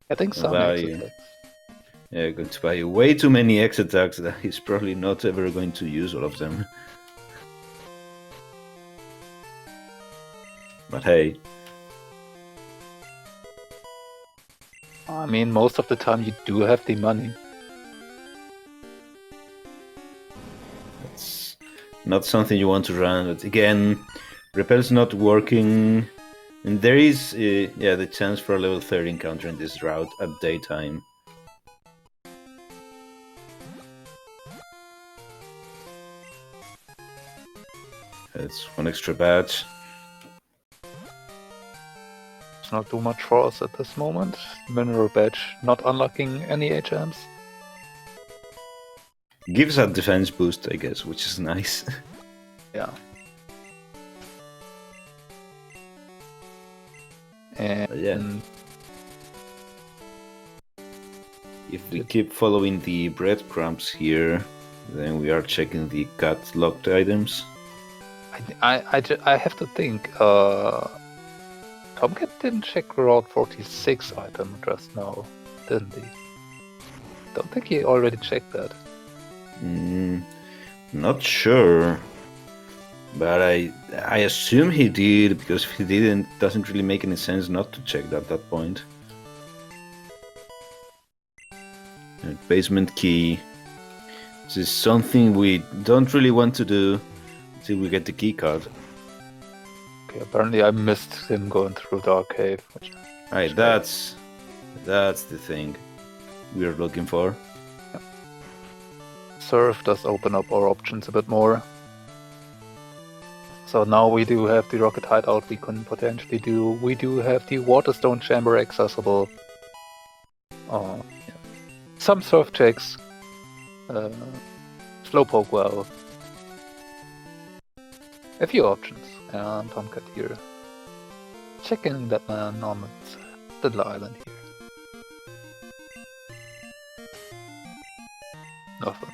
I think some Value. exit. Yeah, going to buy way too many X attacks that he's probably not ever going to use all of them. But hey. I mean, most of the time you do have the money. That's not something you want to run, but again, Repel's not working. And there is, the chance for a level 30 encounter in this route at daytime. It's one extra badge. It's not too much for us at this moment. Mineral badge not unlocking any HMs. Gives a defense boost, I guess, which is nice. Yeah. And yeah. If we keep following the breadcrumbs here, then we are checking the cut locked items. I have to think. Tomcat didn't check Route 46 item just now, didn't he? Don't think he already checked that. Not sure, but I assume he did, because if he didn't, it doesn't really make any sense not to check that at that point. Basement key. This is something we don't really want to do until we get the key card. Okay, apparently I missed him going through Dark Cave. Right, that's the thing we're looking for. Yep. Surf does open up our options a bit more. So now we do have the rocket hideout we can potentially do. We do have the Waterstone chamber accessible. Yeah. Some surf checks. Slowpoke well. A few options. And Tomcat here. Checking that man on its little island here. Nothing.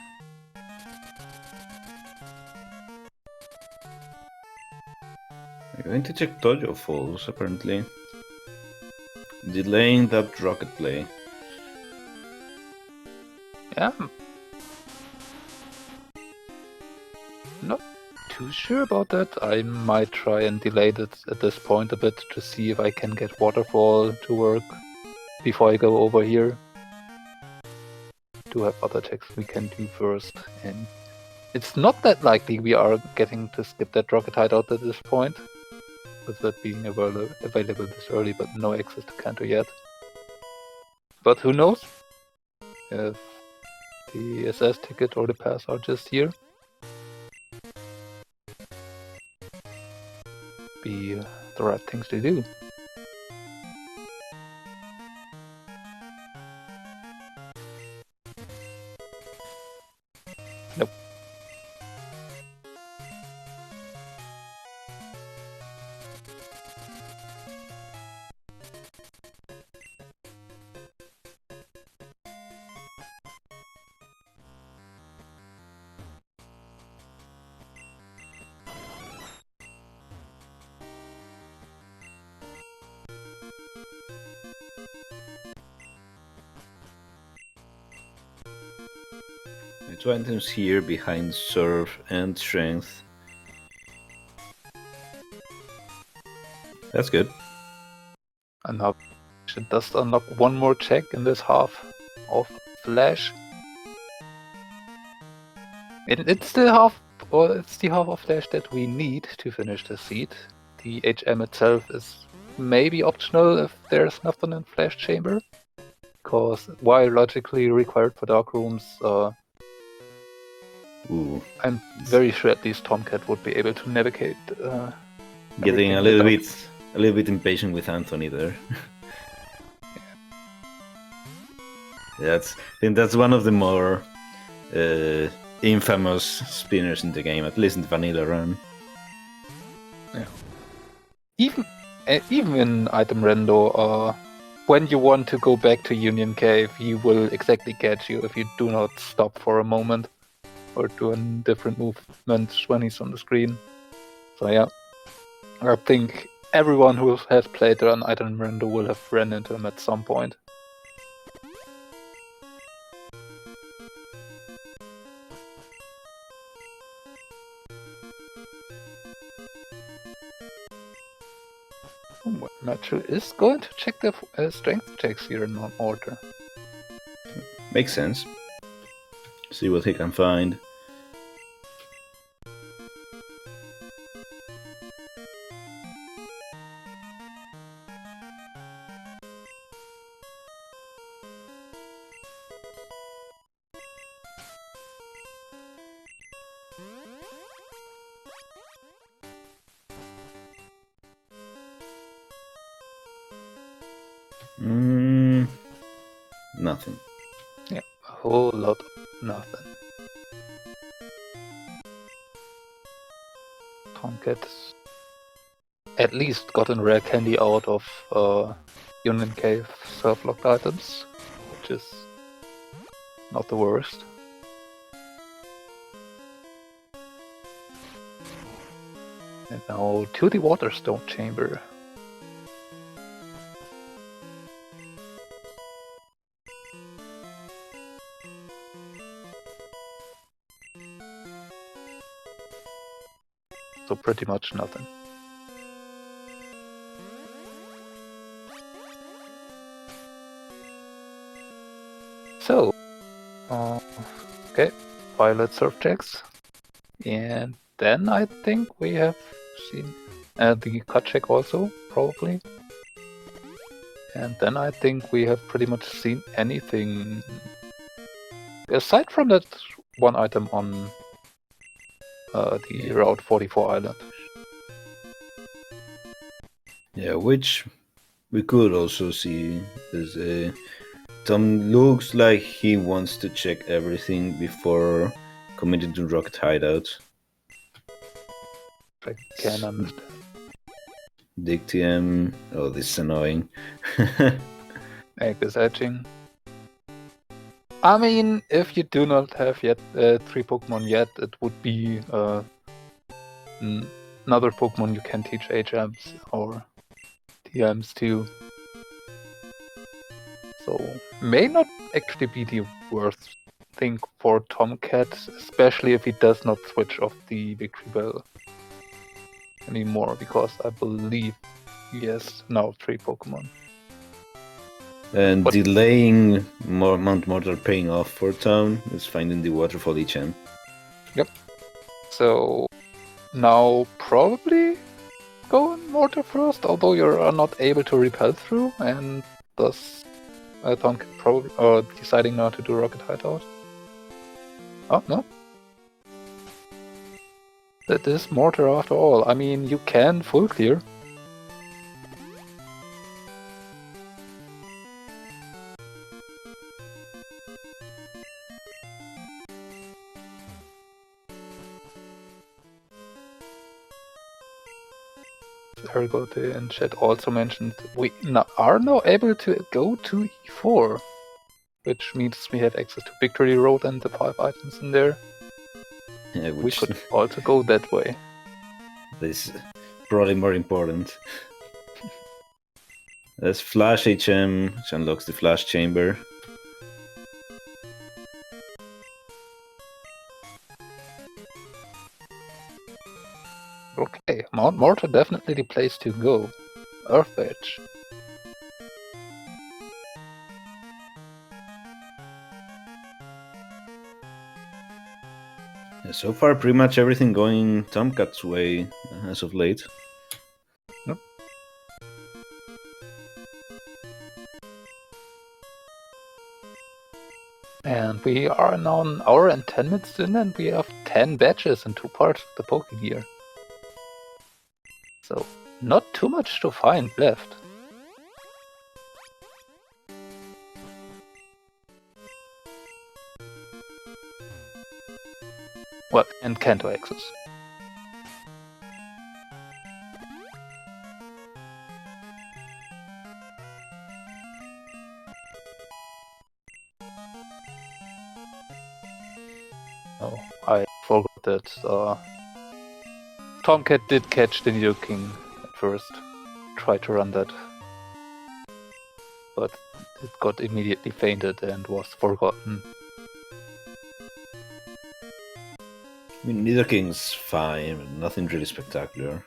We're going to check Tojo Falls, apparently. Delaying that rocket play. Yeah. Not too sure about that. I might try and delay it at this point a bit to see if I can get Waterfall to work before I go over here. Do have other checks we can do first, and it's not that likely we are getting to skip that rocket hideout at this point, with that being available this early, but no access to Kanto yet. But who knows if the SS ticket or the pass are just here. Be the right things to do. Nope. Two items here behind Surf and Strength. That's good. And now it does unlock one more check in this half of Flash. It's the half of Flash that we need to finish the seed. The HM itself is maybe optional if there's nothing in Flash Chamber, because while logically required for Dark Rooms, I'm very sure at least Tomcat would be able to navigate. Getting a little bit impatient with Anthony there. I think that's one of the more infamous spinners in the game, at least in the vanilla run. Yeah. Even in Item Rando, when you want to go back to Union Cave, he will exactly catch you if you do not stop for a moment or do a different movement when he's on the screen. So yeah, I think everyone who has played on Item Rando will have ran into him at some point. Matchu is going to check the strength checks here in order. Makes sense. See what he can find. Nothing. Yeah, a whole lot of nothing. Tomcat's at least gotten rare candy out of Union Cave surf-locked items, which is not the worst. And now to the Waterstone Chamber. So pretty much nothing. So, okay, pilot surf checks, and then I think we have seen the cut check also, probably. And then I think we have pretty much seen anything aside from that one item on the Route 44 island. Yeah, which we could also see is Tom looks like he wants to check everything before committing to Rocket Hideout. I can understand. Dig TM. Oh, this is annoying. Egg is hatching. I mean, if you do not have yet 3 Pokemon yet, it would be another Pokemon you can teach HMs or TMs to. So, may not actually be the worst thing for Tomcat, especially if he does not switch off the Victory Bell anymore, because I believe he has now 3 Pokemon. And delaying Mount Mortar paying off for Town is finding the Waterfall HM. Yep. So now probably go in Mortar first, although you are not able to repel through, and thus Tomcat probably deciding not to do Rocket Hideout. Oh no. That is Mortar after all. I mean, you can full clear. Ergo in chat also mentioned we are now able to go to E4, which means we have access to Victory Road and the 5 items in there. Yeah, We could also go that way. This is probably more important. There's Flash HM, which unlocks the Flash Chamber. Okay, Mount Mortar definitely the place to go. Earth Edge. Yeah, so far, pretty much everything going Tomcat's way as of late. Yep. And we are now an hour and 10 minutes in, and we have 10 badges in 2 parts of the Poke Gear. So, not too much to find left. And Kanto axes. Oh, I forgot that Tomcat did catch the Nidoking at first. Tried to run that. But it got immediately fainted and was forgotten. I mean, Nidoking's fine, nothing really spectacular.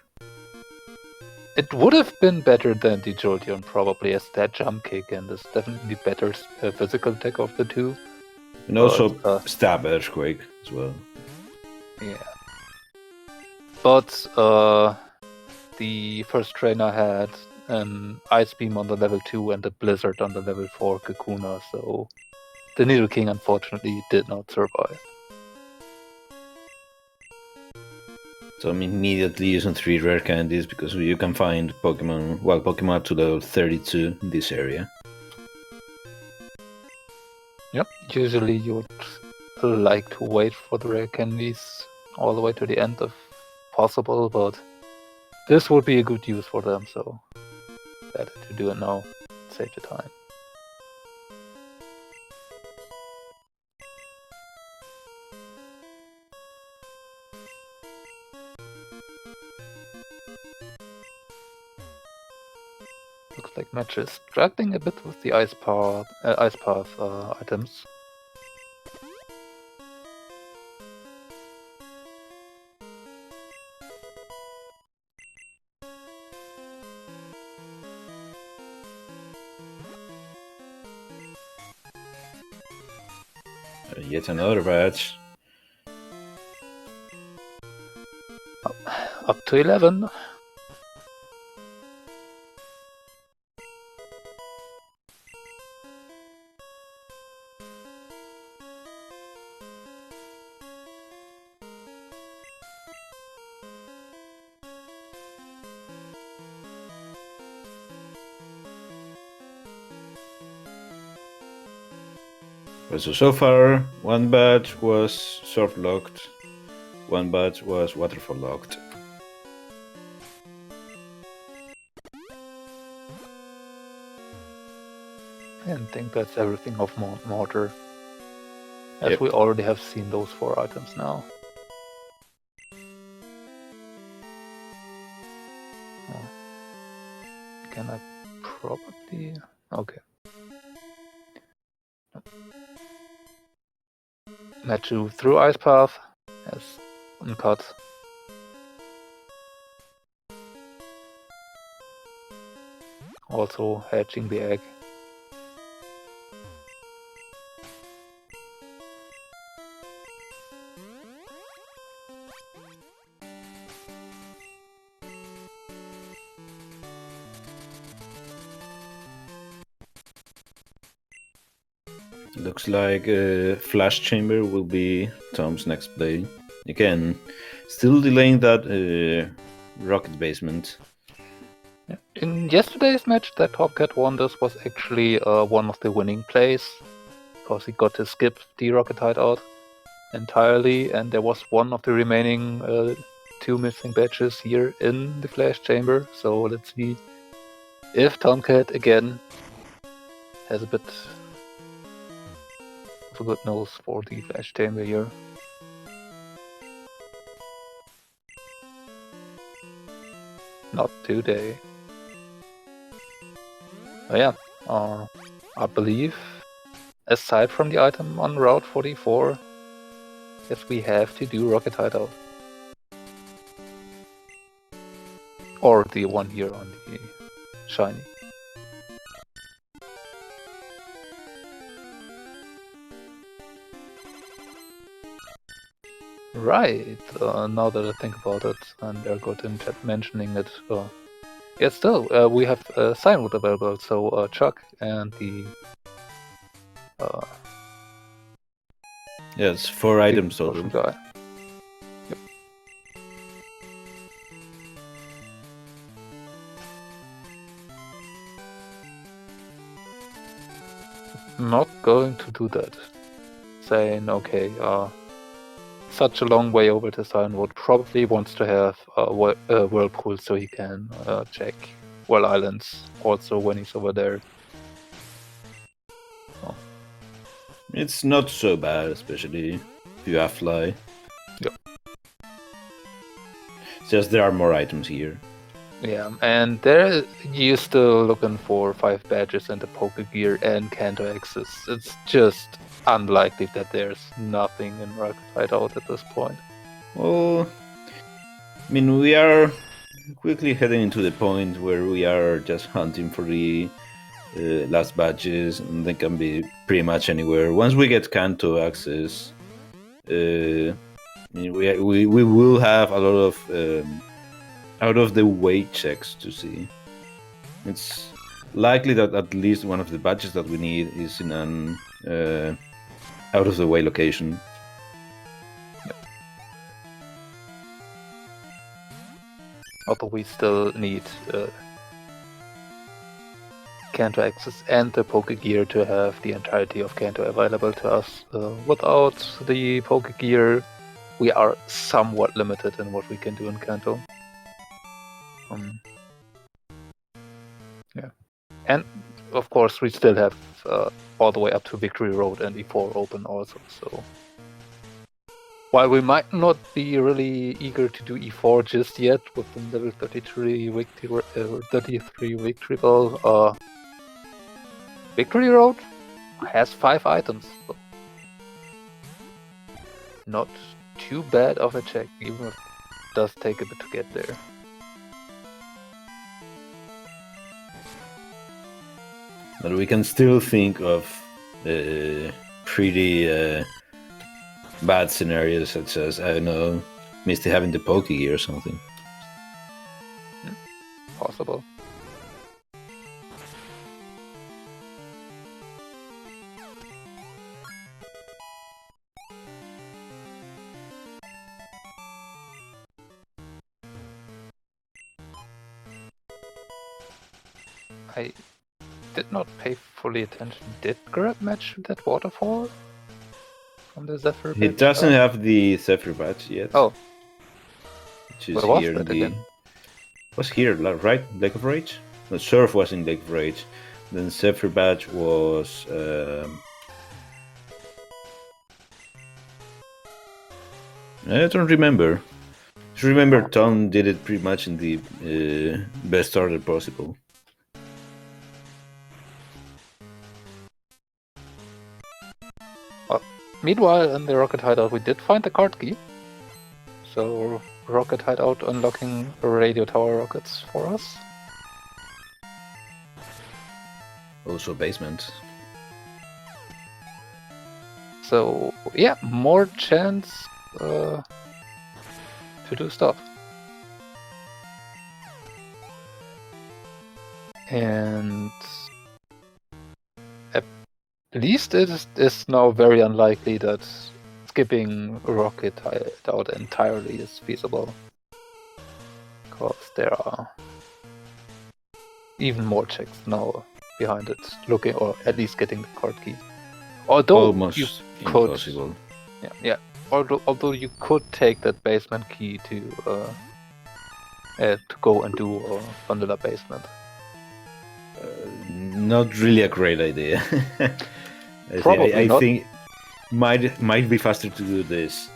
It would have been better than the Jolteon probably, as that jump kick and is definitely better physical attack of the two. And also Stab Earthquake as well. Yeah. But the first trainer had an Ice Beam on the level 2 and a Blizzard on the level 4 Kakuna, so the Nidoking unfortunately did not survive. So I'm immediately using 3 rare candies because you can find Pokemon to level 32 in this area. Yep, usually you'd like to wait for the rare candies all the way to the end if possible, but this would be a good use for them, so better to do it now, save the time. Looks like Matchu is struggling a bit with the Ice Path items. Yet another badge. Up to 11. So far, one badge was surf locked, one badge was waterfall locked. I think that's everything of Mortar. As Yep. we already have seen those 4 items now. Oh. Can I probably... Okay. Matchu through Ice Path as uncut. Also hatching the egg. Looks like Flash Chamber will be Tom's next play. Again, still delaying that Rocket Basement. In yesterday's match, that Tomcat won this was actually one of the winning plays, because he got to skip the Rocket Hideout entirely, and there was one of the remaining 2 missing badges here in the Flash Chamber. So let's see if Tomcat again has a bit of a good nose for the Flash Chamber here. Not today. Oh yeah, I believe, aside from the item on Route 44, yes, we have to do Rocket Hideout. Or the one here on the Shiny. Right, now that I think about it, and they're good in chat mentioning it, yeah, still, we have Sign Root available, so Chuck and the... Yes, 4 items total. Guy. Yep. Not going to do that. Saying, okay, such a long way over to Cyanwood probably wants to have a whirlpool so he can check Well Islands also when he's over there. Oh. It's not so bad, especially if you have fly. Yep. Just there are more items here. Yeah, and there you're still looking for 5 badges and the poke gear and Kanto access. It's just unlikely that there's nothing in Rocket Hideout at this point. Well, I mean, we are quickly heading into the point where we are just hunting for the last badges, and they can be pretty much anywhere. Once we get Kanto access, we will have a lot of out of the way checks to see. It's likely that at least one of the badges that we need is in an out of the way location. Although we still need Kanto access and the poke gear to have the entirety of Kanto available to us. Without the poke gear, we are somewhat limited in what we can do in Kanto. Yeah, and of course we still have all the way up to Victory Road and E4 open also. So while we might not be really eager to do E4 just yet with the level 33 victory goal, Victory Road has 5 items. So not too bad of a check, even if it does take a bit to get there. But we can still think of pretty bad scenarios, such as, I don't know, Misty having the poke gear or something. Possible. I did not pay fully attention. Did Grab match that waterfall from the Zephyr? He doesn't have the Zephyr badge yet. Oh. Which is Where was here that in the... again? Was here, right? Lake of Rage? No, Surf was in Lake of Rage. Then Zephyr badge was... I don't remember. Just remember Tom did it pretty much in the best order possible. Meanwhile, in the Rocket Hideout, we did find the card key. So, Rocket Hideout unlocking radio tower rockets for us. Also basement. So, yeah, more chance to do stuff. And at least it is now very unlikely that skipping Rocket Hideout entirely is feasible. Because there are even more checks now behind it, looking or at least getting the card key. Although almost you impossible. Yeah. Although you could take that basement key to go and do a vanilla basement. Not really a great idea. I think might be faster to do this.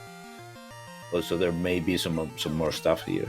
Also, there may be some more stuff here.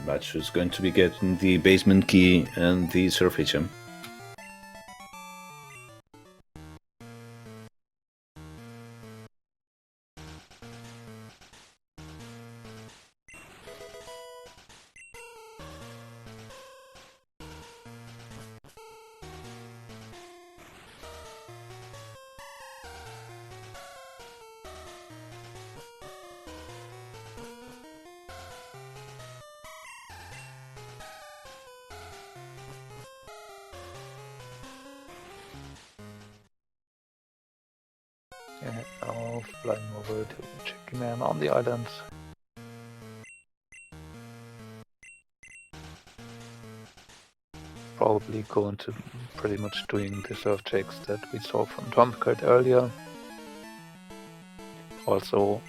Matchu is going to be getting the basement key and the surf HM. And now flying over to PKMN on the island. Probably going to pretty much doing the surf checks that we saw from Tomcat earlier. Also,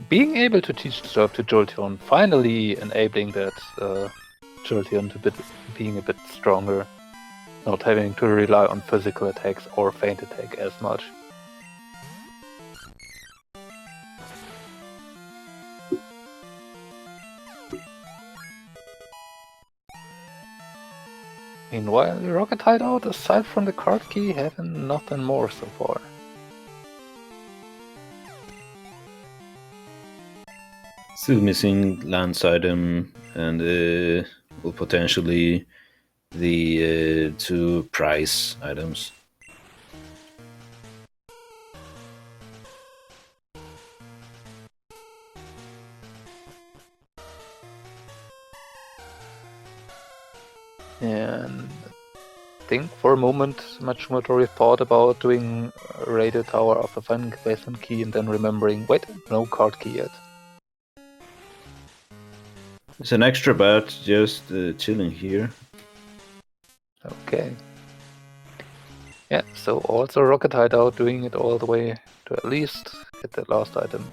being able to teach surf to Jolteon, finally enabling that Jolteon to being a bit stronger, not having to rely on physical attacks or feint attack as much. Meanwhile, Rocket Hideout, aside from the card key, having nothing more so far. Still missing Lance item and well, potentially the 2 prize items. And I think for a moment Madori thought about doing a radio tower after finding the basement key and then remembering, wait, no card key yet. It's an extra bat just chilling here. Okay. Yeah, so also Rocket Hideout doing it all the way to at least get that last item.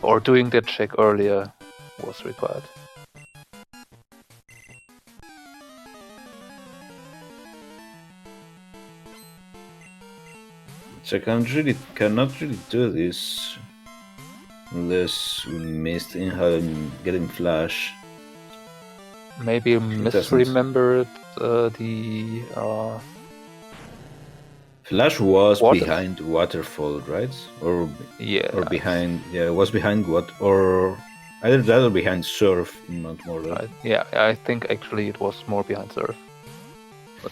Or doing that check earlier was required. So I cannot really do this unless we missed in getting flash. Maybe misremembered the Flash was behind waterfall, right? Or behind? Yeah, it was behind what? Or either that or behind surf in Mount Morla. Yeah, I think actually it was more behind surf.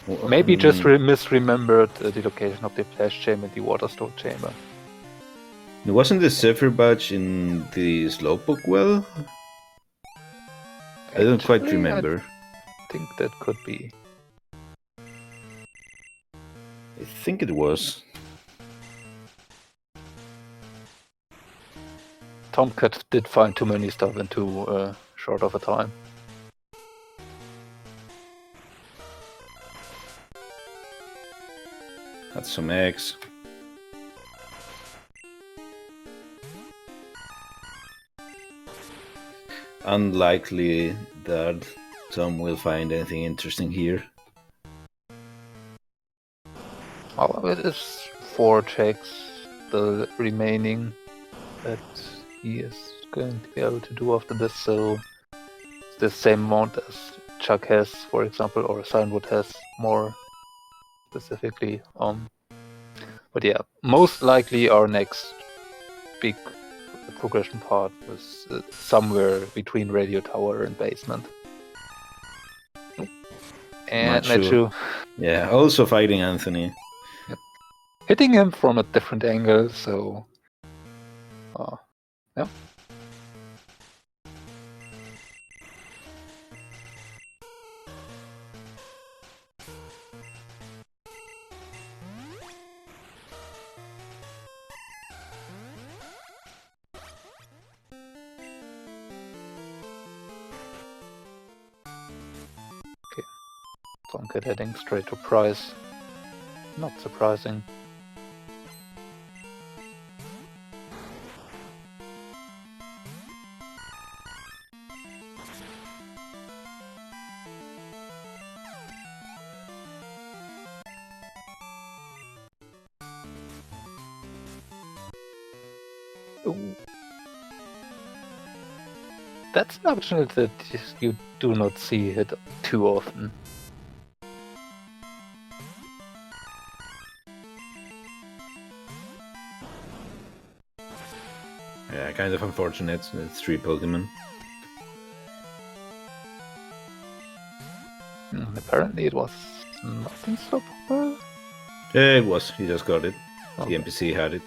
But maybe just misremembered the location of the flash chamber and the water store chamber. It wasn't the Zephyr badge in the Slowpoke well? I don't quite remember. I think that could be. I think it was. Tomcat did find too many stuff in too short of a time. Had some eggs. Unlikely that Tom will find anything interesting here. Oh, it is 4 checks, the remaining that he is going to be able to do after this, so it's the same amount as Chuck has, for example, or Signwood has more specifically. But yeah, most likely our next big progression part was somewhere between Radio Tower and Basement. And Matchu. Yeah, also fighting Anthony. Yep. Hitting him from a different angle, so... yeah. Tomcat heading straight to prize. Not surprising. Ooh. That's an option that you do not see it too often. Yeah, kind of unfortunate. It's 3 Pokemon. Apparently it was nothing stoppable. Yeah, it was. He just got it. Okay. The NPC had it.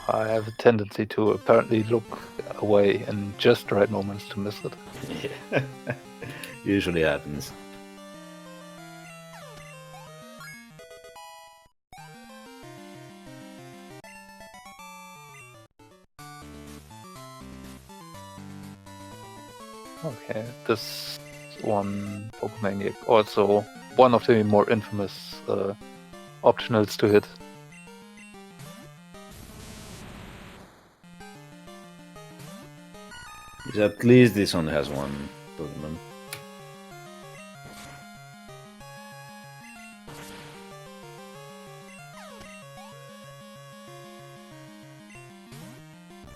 I have a tendency to apparently look away in just the right moments to miss it. Yeah. Usually happens. Okay, this one Pokemaniac, also one of the more infamous optionals to hit. At least this one has one Pokemon.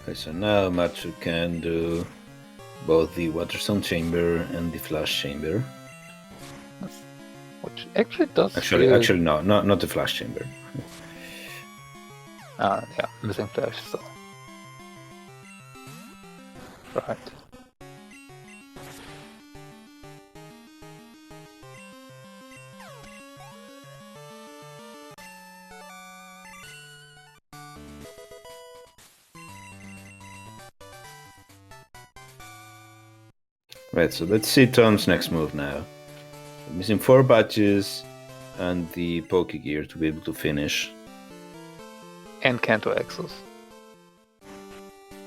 Okay, so now Matchu can do both the Waterstone Chamber and the Flash Chamber. Which actually does Actually, no, not the Flash Chamber. yeah, missing Flash, so. Right. Right, so let's see Tom's next move now. I'm missing 4 badges and the Pokegear to be able to finish. And Kanto Axis.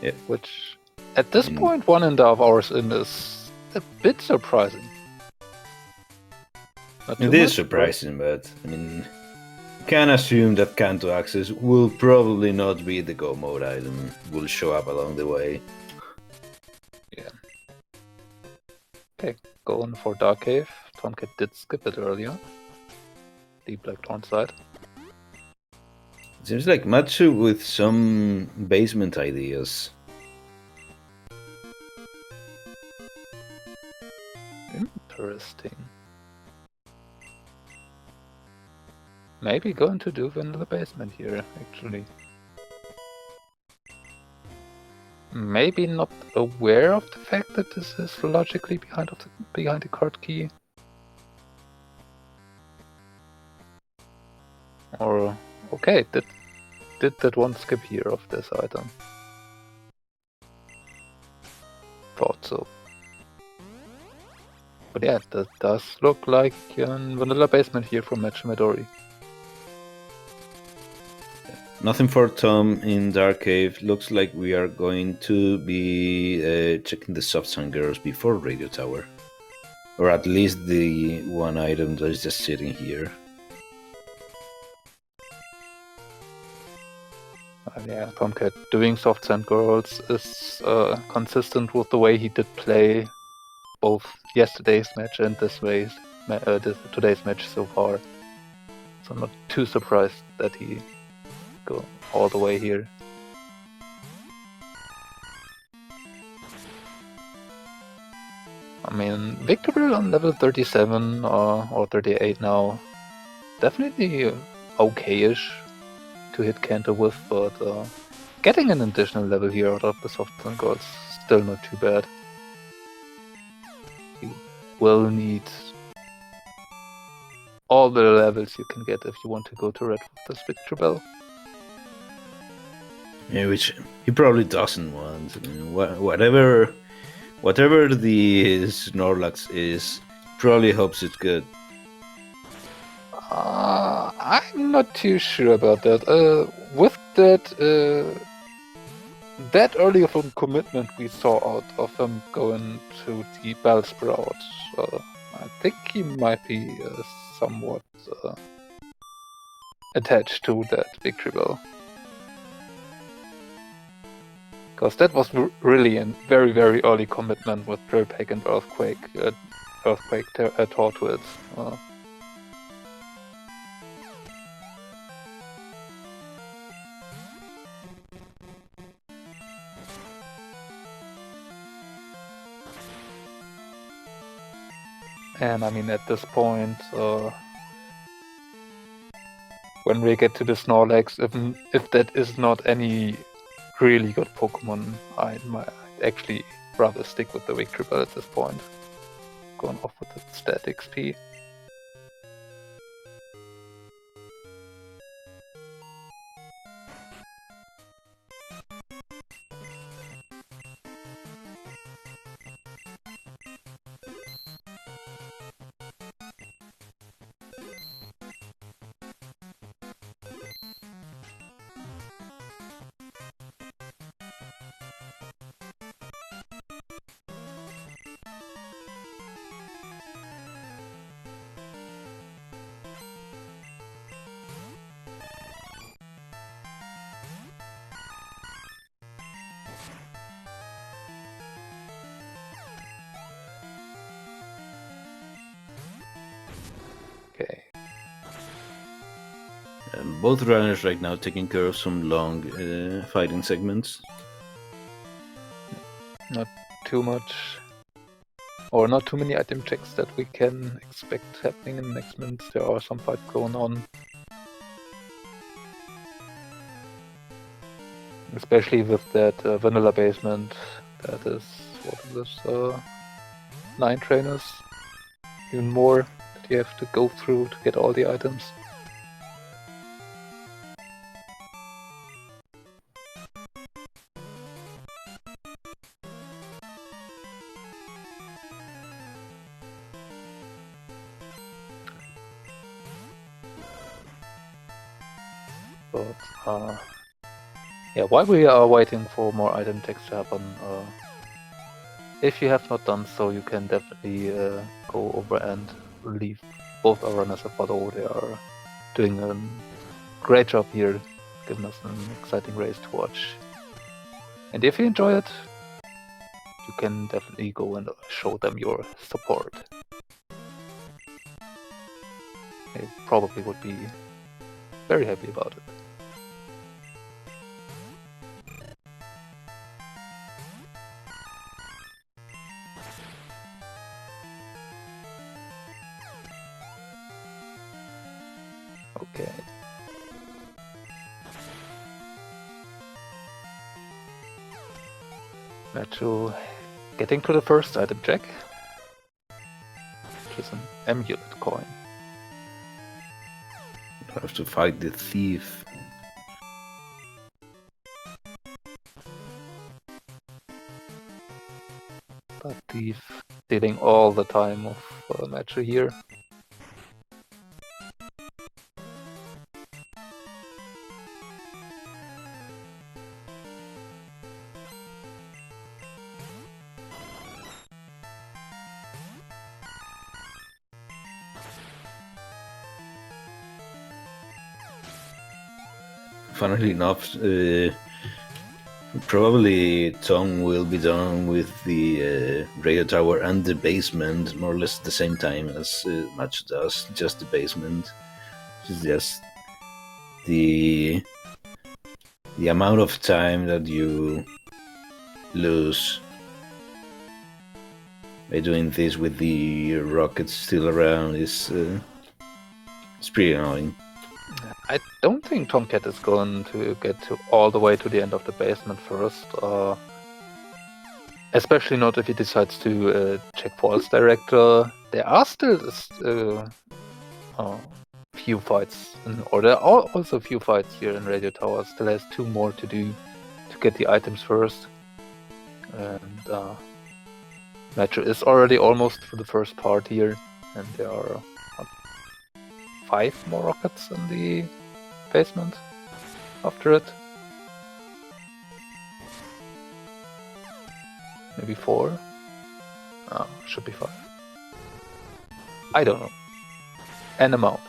Yeah. Which, at this point, 1.5 hours in is a bit surprising. It is surprising, but I mean, you can assume that Kanto Axis will probably not be the go mode item, will show up along the way. Yeah. Okay, going for Dark Cave. Tomcat did skip it earlier. The Blackthorn side. It seems like Matchu with some basement ideas. Interesting. Maybe going to do Vanilla Basement here, actually. Maybe not aware of the fact that this is logically behind the card key. Or okay, did that one skip here of this item? Thought so. But yeah, that does look like a Vanilla Basement here from Matchu Madori. Nothing for Tom in Dark Cave. Looks like we are going to be checking the Substance Girls before Radio Tower. Or at least the one item that is just sitting here. Yeah, Tomcat doing Soft Sand Girls is consistent with the way he did play both yesterday's match and today's match so far. So I'm not too surprised that he go all the way here. I mean, Victorville on level 37 or 38 now, definitely okay-ish to hit Kanto with, but getting an additional level here out of the Soft Sand Girls still not too bad. You will need all the levels you can get if you want to go to Red with this Victorville. Yeah, which he probably doesn't want. I mean, whatever the Snorlax is, probably hopes it's good. I'm not too sure about that. With that early of a commitment we saw out of him going to the Bellsprout, I think he might be somewhat attached to that Victory Bell. Because that was really a very, very early commitment with Drill Peck and Earthquake Tortoise. And I mean, at this point, when we get to the Snorlax, if that is not any really good Pokemon, I'd actually rather stick with the Victory Bell at this point. Going off with the stat XP. both runners right now taking care of some long fighting segments. Not too much, or not too many item checks that we can expect happening in the next minutes. There are some fights going on. Especially with that vanilla basement. That is, what is this, 9 trainers. Even more that you have to go through to get all the items. But yeah, while we are waiting for more item checks to happen, if you have not done so, you can definitely go over and leave both our runners a follow. They are doing a great job here, giving us an exciting race to watch. And if you enjoy it, you can definitely go and show them your support. They probably would be very happy about it. Okay. Matchu getting to the first item check, which is an amulet coin. You have to fight the thief. But thief stealing all the time of Matchu here. Funnily enough, probably Tom will be done with the radio tower and the basement more or less at the same time as Match does. Just the basement. It's just the amount of time that you lose by doing this with the rockets still around is it's pretty annoying. I don't think Tomcat is going to get to all the way to the end of the basement first. Especially not if he decides to check False Director. There are still few fights, or there are also few fights here in Radio Tower. Still has 2 more to do to get the items first. And Matchu is already almost through the first part here, and there are 5 more rockets in the basement after it. Maybe 4? Should be 5. I don't know. An amount.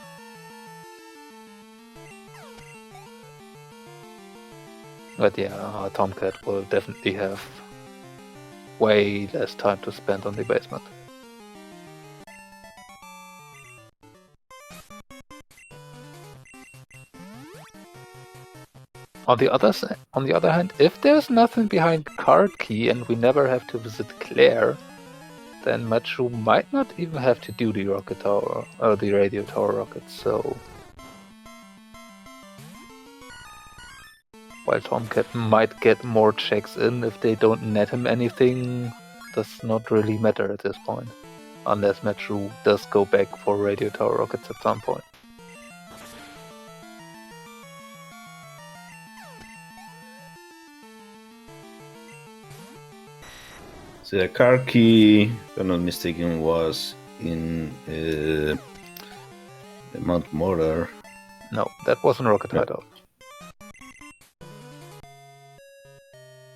But yeah, Tomcat will definitely have way less time to spend on the basement. On the other hand, if there's nothing behind card key and we never have to visit Claire, then Matchu might not even have to do the rocket tower or the radio tower rockets. So while Tomcat might get more checks in if they don't net him anything, does not really matter at this point, unless Matchu does go back for radio tower rockets at some point. The car key, if I'm not mistaken, was in Mount Mortar. No, that wasn't Rocket Hideout.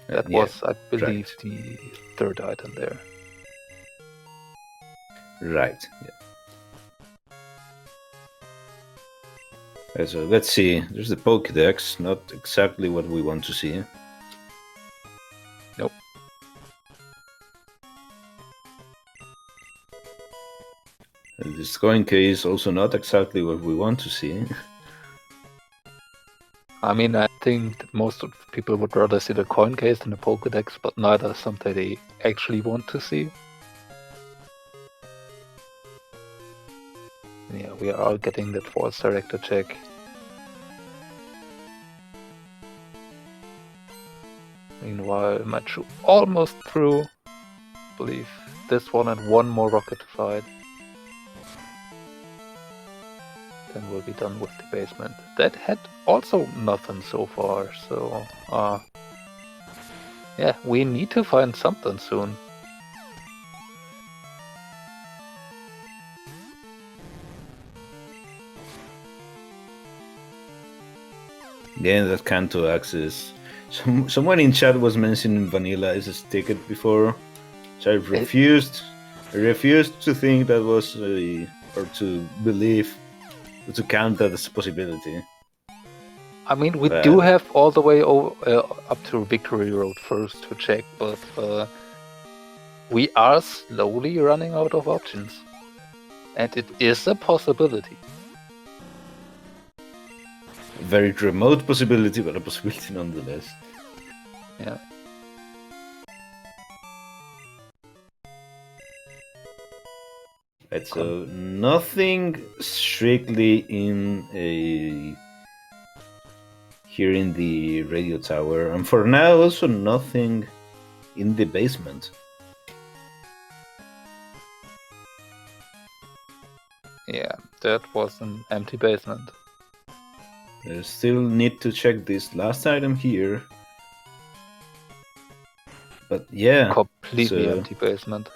That was, I believe, right, the 3rd item there. Right, yeah. Okay, so let's see. There's the Pokédex, not exactly what we want to see. Nope. And this coin case, also not exactly what we want to see. I mean, I think that most of people would rather see the coin case than the Pokédex, but neither is something they actually want to see. Yeah, we are all getting that force director check. Meanwhile, Matchu almost through. I believe this one and one more rocket to fight. Then we'll be done with the basement. That had also nothing so far, so yeah, we need to find something soon. Yeah, that Kanto access. Someone in chat was mentioning vanilla as a ticket before, so I refused. I refused to think that was or to believe, or to count that as a possibility. I mean, we do have all the way up to Victory Road first to check, but we are slowly running out of options. And it is a possibility. A very remote possibility, but a possibility nonetheless. Yeah. Right, so nothing strictly in a here in the radio tower, and for now also nothing in the basement. Yeah, that was an empty basement. I still need to check this last item here. But yeah. Completely empty basement.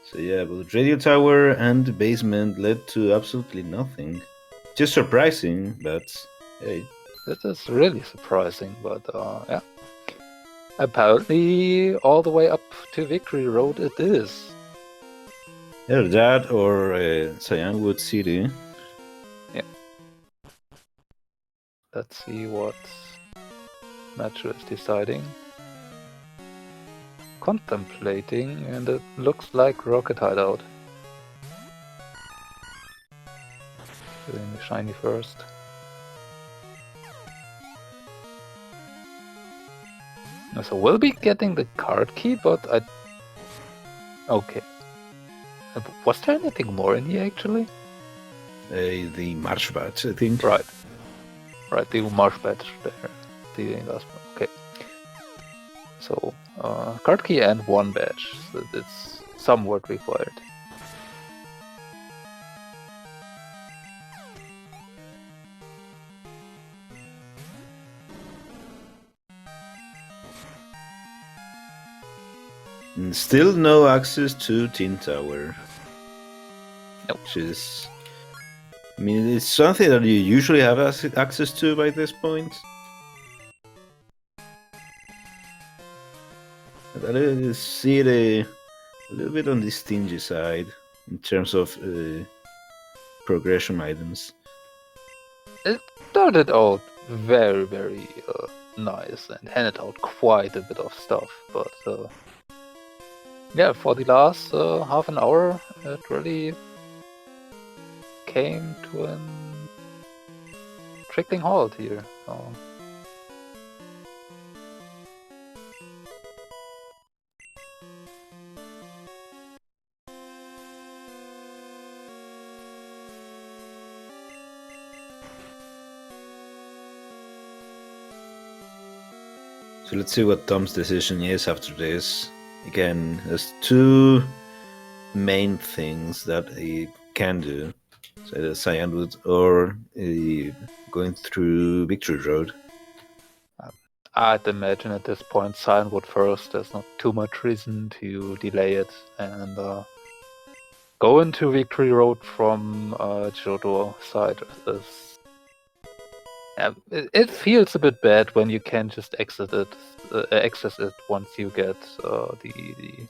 So yeah, but radio tower and the basement led to absolutely nothing. Just surprising, but hey. This is really surprising, but yeah. Apparently all the way up to Victory Road it is. Either that or Cyanwood City. Yeah. Let's see what Matchu is deciding. Contemplating, and it looks like Rocket Hideout. Doing the shiny first. So we'll be getting the card key, but I... Okay. Was there anything more in here, actually? The Marsh Badge, I think. Right. Right, the Marsh Badge there. The last one. Okay. So, card key and one badge. So it's somewhat required. And still no access to Tin Tower. Nope. Which is... I mean, it's something that you usually have access to by this point. But I see it a little bit on the stingy side in terms of progression items. It started out very, very nice and handed out quite a bit of stuff, but yeah, for the last half an hour, it really came to a trickling halt here. So let's see what Tom's decision is after this. Again, there's two main things that he can do. So either Cyanwood or going through Victory Road. I'd imagine at this point Cyanwood first. There's not too much reason to delay it, and go into Victory Road from Johto side is... it feels a bit bad when you can just access it once you get the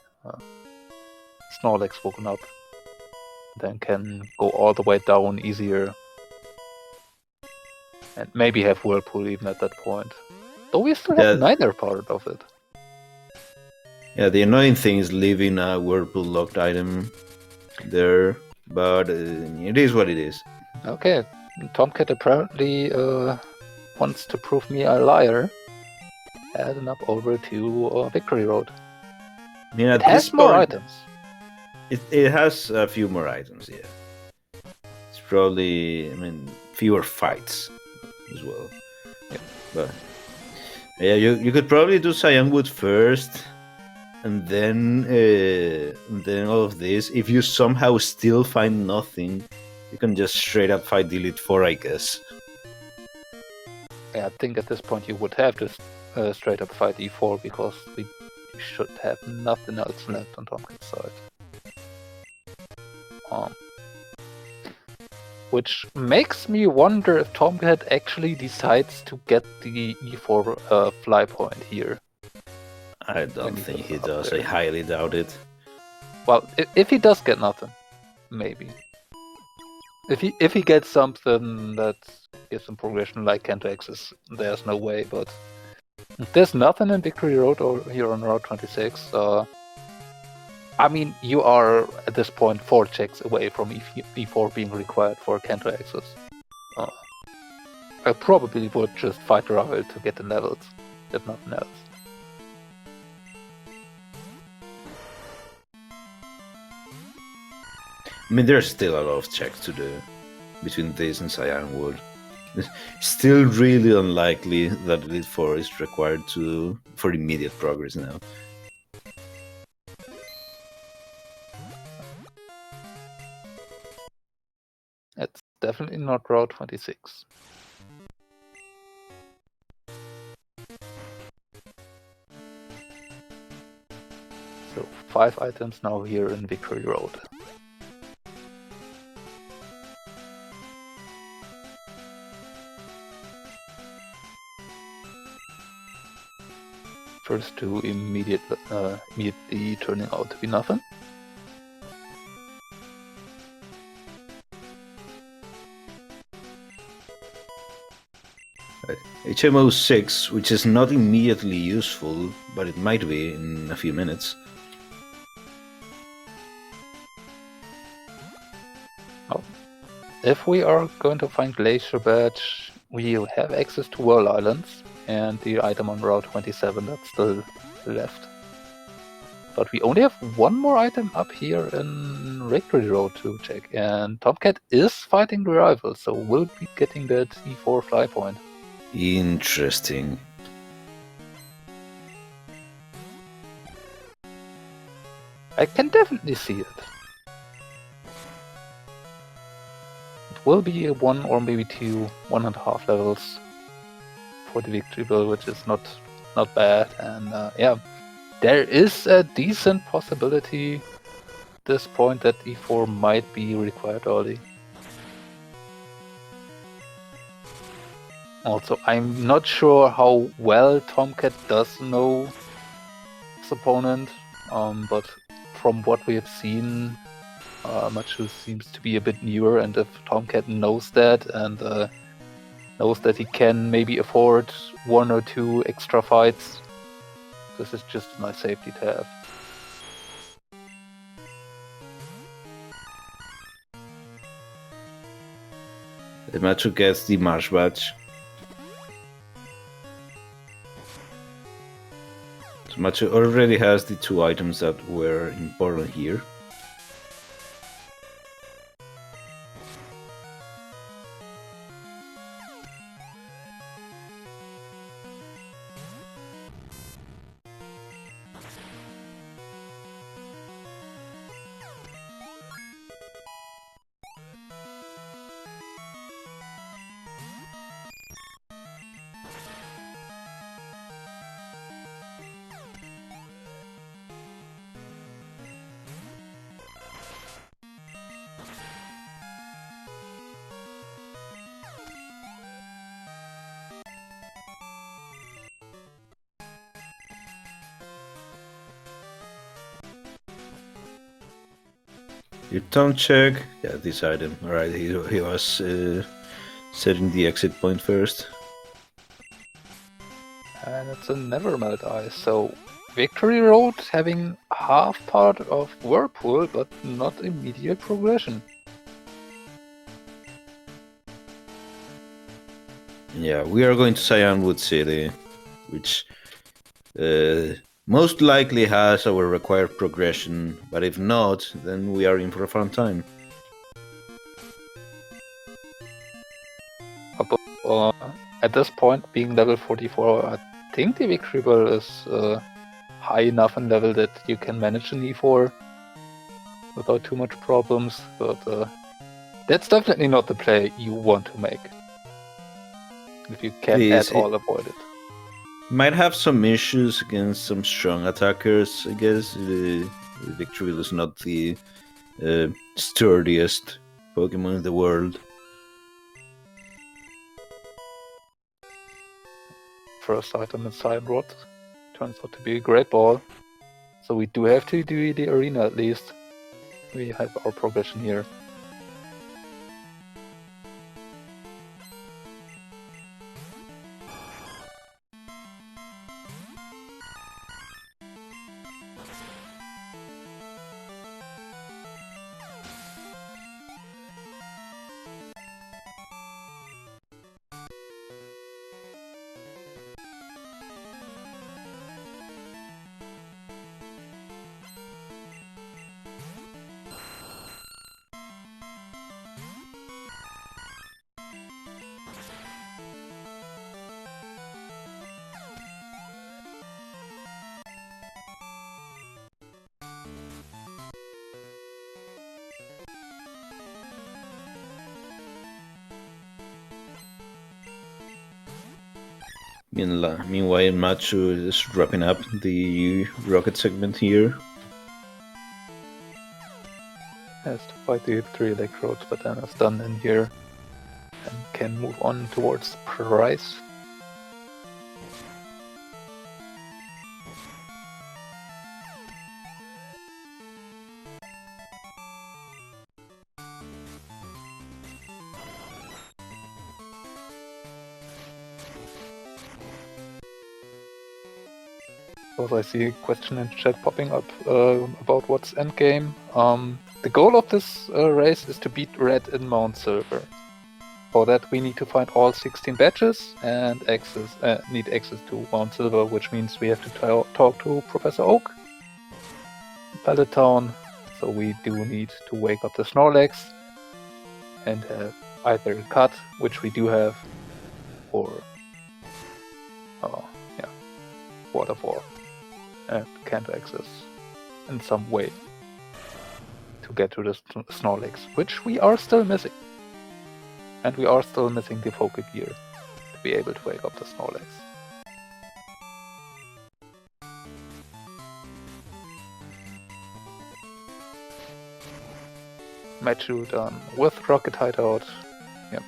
Snorlax woken up. Then can go all the way down easier. And maybe have Whirlpool even at that point. Though we still have neither part of it. Yeah, the annoying thing is leaving a Whirlpool locked item there, but it is what it is. Okay, Tomcat apparently wants to prove me a liar, heading up over to Victory Road. I mean, at It has this more point, items. it has a few more items, yeah. It's probably, I mean, fewer fights as well. Yeah. But yeah, you could probably do Cyanwood first, and then all of this. If you somehow still find nothing, you can just straight up fight Delete 4, I guess. I think at this point you would have to straight up fight E4 because we should have nothing else left on Tomcat's side. Which makes me wonder if Tomcat actually decides to get the E4 fly point here. I don't think he does. I highly doubt it. Well, if he does get nothing, maybe. If he gets something that gives him progression like Kanto Axis, there's no way. But if there's nothing in Victory Road or here on Route 26. I mean, you are at this point 4 checks away from E4 being required for Kanto Axis. I probably would just fight the rival to get the levels, if nothing else. I mean, there's still a lot of checks to do between this and Cyanwood. It's still really unlikely that Elite 4 is required for immediate progress now. It's definitely not Route 26. So 5 items now here in Victory Road. First 2 immediately turning out to be nothing. HMO 6, which is not immediately useful, but it might be in a few minutes. Oh. If we are going to find Glacier Badge, we have access to Whirl Islands and the item on Route 27 that's still left. But we only have one more item up here in Victory Road to check, and Tomcat is fighting the rival, so we'll be getting that E4 fly point. Interesting. I can definitely see it. It will be a 1 or maybe 2, 1.5 levels for the victory bill, which is not bad. And yeah, there is a decent possibility at this point that E4 might be required early. Also, I'm not sure how well Tomcat does know his opponent, but from what we have seen, Matchu seems to be a bit newer, and if Tomcat knows that and knows that he can maybe afford 1 or 2 extra fights, this is just a nice safety to have. The Matchu gets the Marsh Badge. So Matchu already has the 2 items that were important here. Your tongue check. Yeah, this item. Alright, he was setting the exit point first. And it's a Never Melt Ice, so Victory Road having half part of Whirlpool, but not immediate progression. Yeah, we are going to Cyanwood City, which most likely has our required progression, but if not, then we are in for a fun time. At this point, being level 44, I think the victory bell is high enough in level that you can manage an E4 without too much problems, but that's definitely not the play you want to make if you can at all avoid it. Might have some issues against some strong attackers, I guess. The Victreebel is not the sturdiest Pokemon in the world. First item is Cyan Rod. Turns out to be a great ball. So we do have to do the arena at least. We have our progression here. Meanwhile, Matchu is wrapping up the rocket segment here. Has to fight the 3 electrodes, but then is done in here and can move on towards prize. Also, I see a question in chat popping up about what's endgame. The goal of this race is to beat Red in Mount Silver. For that, we need to find all 16 badges and need access to Mount Silver, which means we have to talk to Professor Oak in Pallet Town. So we do need to wake up the Snorlax and have either a cut, which we do have, or Waterfall. And can't access in some way to get to the Snorlax, which we are still missing. And we are still missing the Focus Gear to be able to wake up the Snorlax. Matchu done with Rocket Hideout. Yep.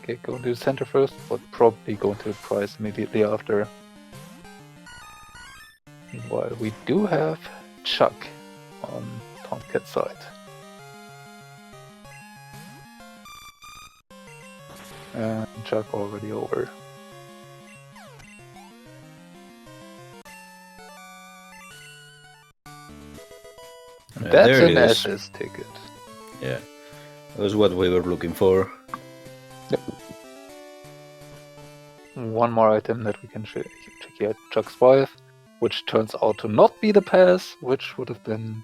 Okay, going to the center first, but probably going to the prize immediately after. Meanwhile, we do have Chuck on Tomcat side. And Chuck already over. That's an SS ticket. Yeah, that was what we were looking for. Yep. One more item that we can check here, Chuck's wife, which turns out to not be the pass, which would have been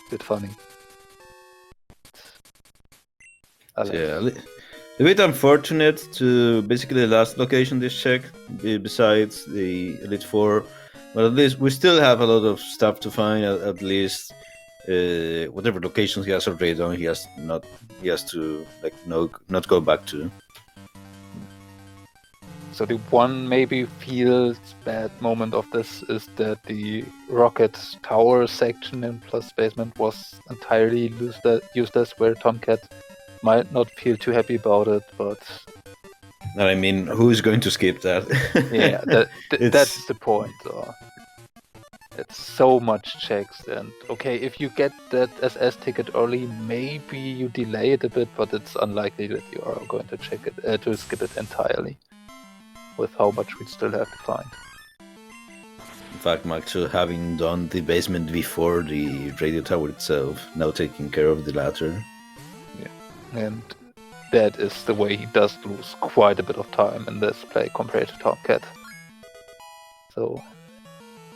a bit funny. Yeah, a bit unfortunate to basically the last location this check, besides the Elite Four. But at least we still have a lot of stuff to find. At least whatever locations he has already done, he has to not go back to. So the one maybe feels bad moment of this is that the rocket tower section in Plus Basement was entirely useless, where Tomcat might not feel too happy about it, but... I mean, who is going to skip that? Yeah, that's the point. It's so much checks, and okay, if you get that SS ticket early, maybe you delay it a bit, but it's unlikely that you are going to to skip it entirely, with how much we still have to find. In fact, Matchu, having done the basement before the radio tower itself, now taking care of the latter. Yeah, and that is the way he does lose quite a bit of time in this play compared to Tomcat. So,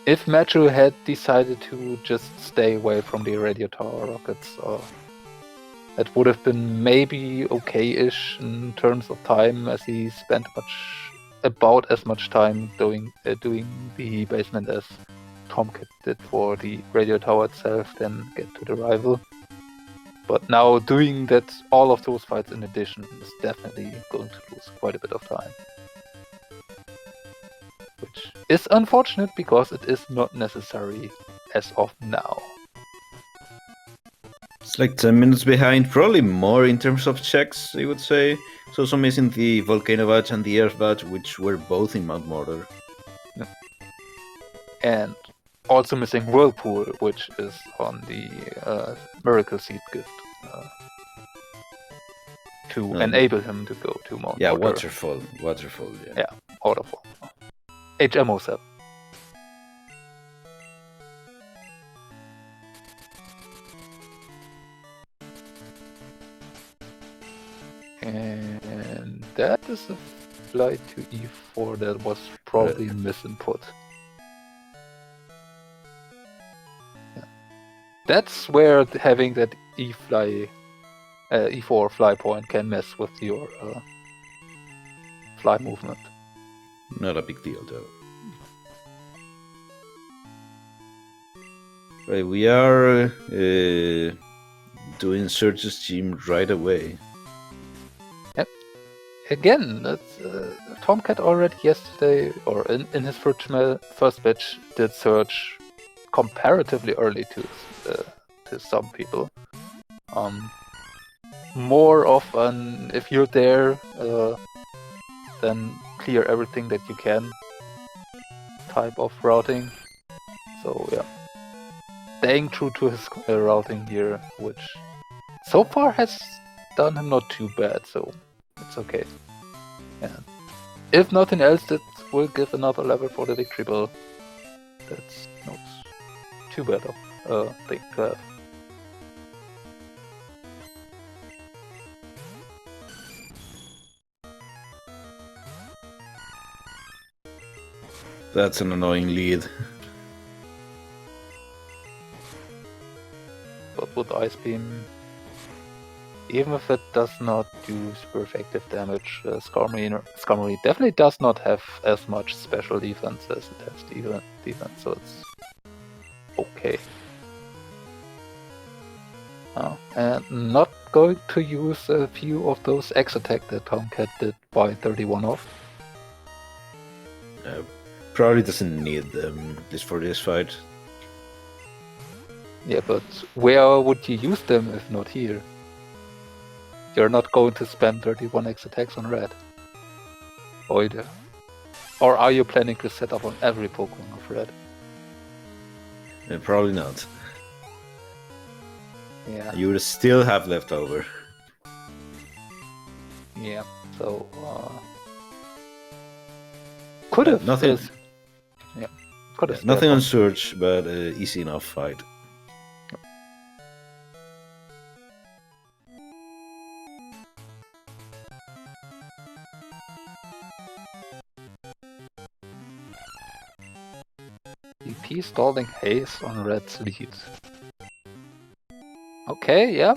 if Matchu had decided to just stay away from the radio tower rockets, that would have been maybe okay-ish in terms of time, as he spent about as much time doing the basement as Tomcat did for the radio tower itself, then get to the rival. But now doing that, all of those fights in addition, is definitely going to lose quite a bit of time. Which is unfortunate because it is not necessary as of now. It's like 10 minutes behind, probably more in terms of checks, I would say. It's also missing the Volcano Badge and the Earth Badge, which were both in Mount Mordor. Yeah. And also missing Whirlpool, which is on the Miracle Seed gift. To enable him to go to Mount Mordor. Waterfall, yeah. Yeah, Waterfall. HMO7. And that is a flight to E4 that was probably misinput. Yeah. That's where having that E4 fly point can mess with your fly movement. Not a big deal, though. Right, we are doing Surge's team right away. Yep. Again, that's, Tomcat already yesterday, or in his first match, did Surge comparatively early to some people. More of an, if you're there, then clear everything that you can type of routing. So yeah, staying true to his routing here, which so far has done him not too bad, so it's okay. And if nothing else, that will give another level for the victory bell. That's not too bad of a thing to have. That's an annoying lead. But with Ice Beam, even if it does not do super effective damage, Skarmory definitely does not have as much special defense as it has defense, so it's okay. And not going to use a few of those X attack that Tomcat did by 31 off. Probably doesn't need them just for this fight. Yeah, but where would you use them if not here? You're not going to spend 31 X attacks on red. Or are you planning to set up on every Pokemon of red? Probably not. Yeah. You would still have leftover. Yeah, so could have nothing. Could have nothing on Surge, but easy enough fight. EP stalling haze on red's lead. Okay, yeah.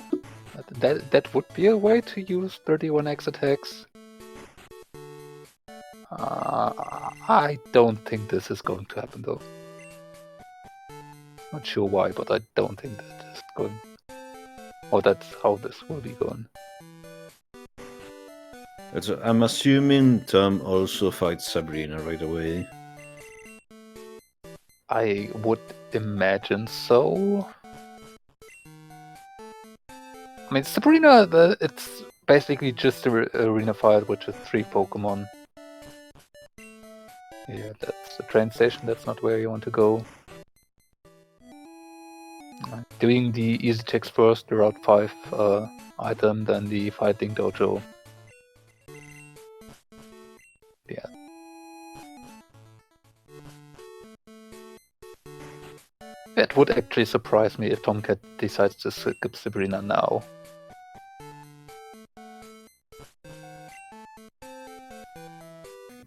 That would be a way to use 31 X attacks. I don't think this is going to happen though. Not sure why, but I don't think that is going. Or that's how this will be going. So I'm assuming Tom also fights Sabrina right away. I would imagine so. I mean, Sabrina, it's basically just an arena fight with just 3 Pokemon. Yeah, that's the train station, that's not where you want to go. Doing the easy checks first, the Route 5 item, then the Fighting Dojo. Yeah. It would actually surprise me if Tomcat decides to skip Sabrina now.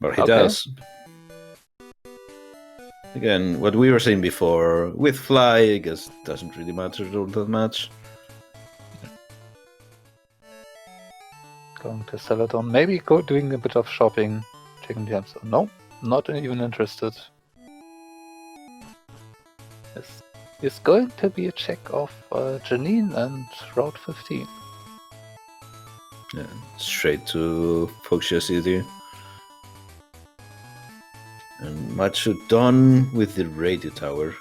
Or he Okay. does. Again, what we were saying before, with Fly, I guess it doesn't really matter all that much. Going to Celadon. Maybe doing a bit of shopping. Checking the episode. No, not even interested. It's going to be a check of Janine and Route 15. Yeah, straight to Fuchsia City. And Matchu done with the radio tower.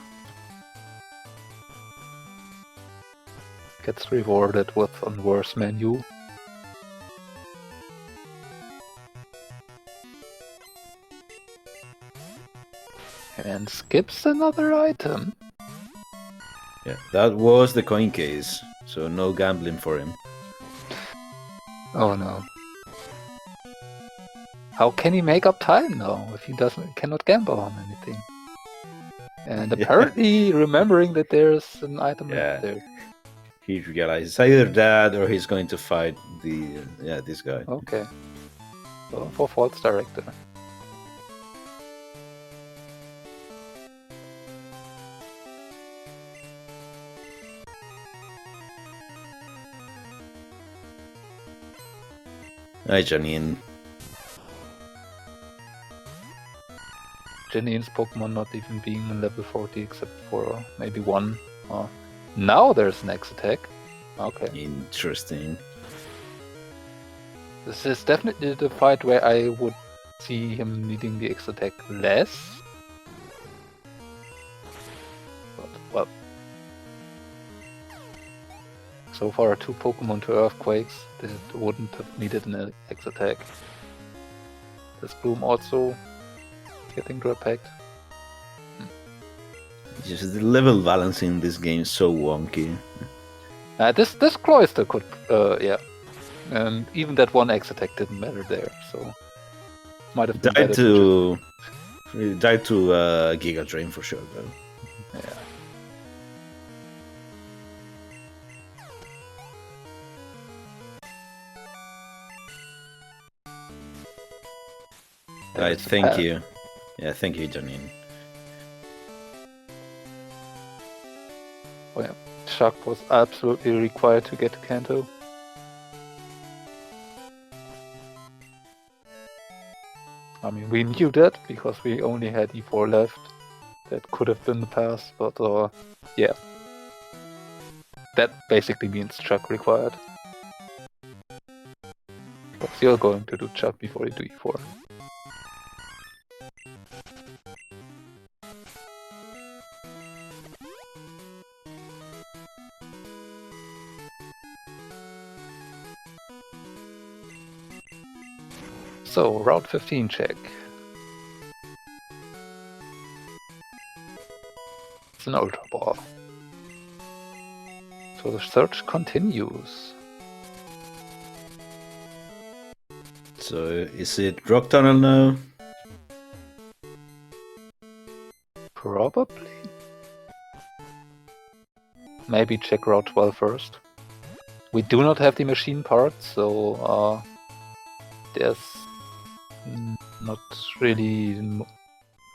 Gets rewarded with a worse menu. And skips another item. Yeah, that was the coin case, so no gambling for him. Oh no. How can he make up time now if he cannot gamble on anything? And apparently remembering that there's an item there. He realizes either that or he's going to fight this guy. Okay. So for false director. Hi, Janine. Janine's Pokemon not even being in level 40 except for maybe one. Now there's an X attack. Okay. Interesting. This is definitely the fight where I would see him needing the X attack less. But, well. So far, 2 Pokemon to Earthquakes that wouldn't have needed an X attack. This Bloom also getting Repacked. Just the level balancing in this game is so wonky. This Cloyster could, yeah. And even that one X attack didn't matter there, so might have been died to Giga Drain for sure, though. Yeah. Thank you. Yeah, thank you, Janine. Oh yeah, Chuck was absolutely required to get to Kanto. I mean, we knew that because we only had E4 left. That could have been the pass, but yeah. That basically means Chuck required. Because you're going to do Chuck before you do E4. So, Route 15 check. It's an Ultra Ball. So the search continues. So, is it Rock Tunnel now? Probably. Maybe check Route 12 first. We do not have the machine parts, so there's not really,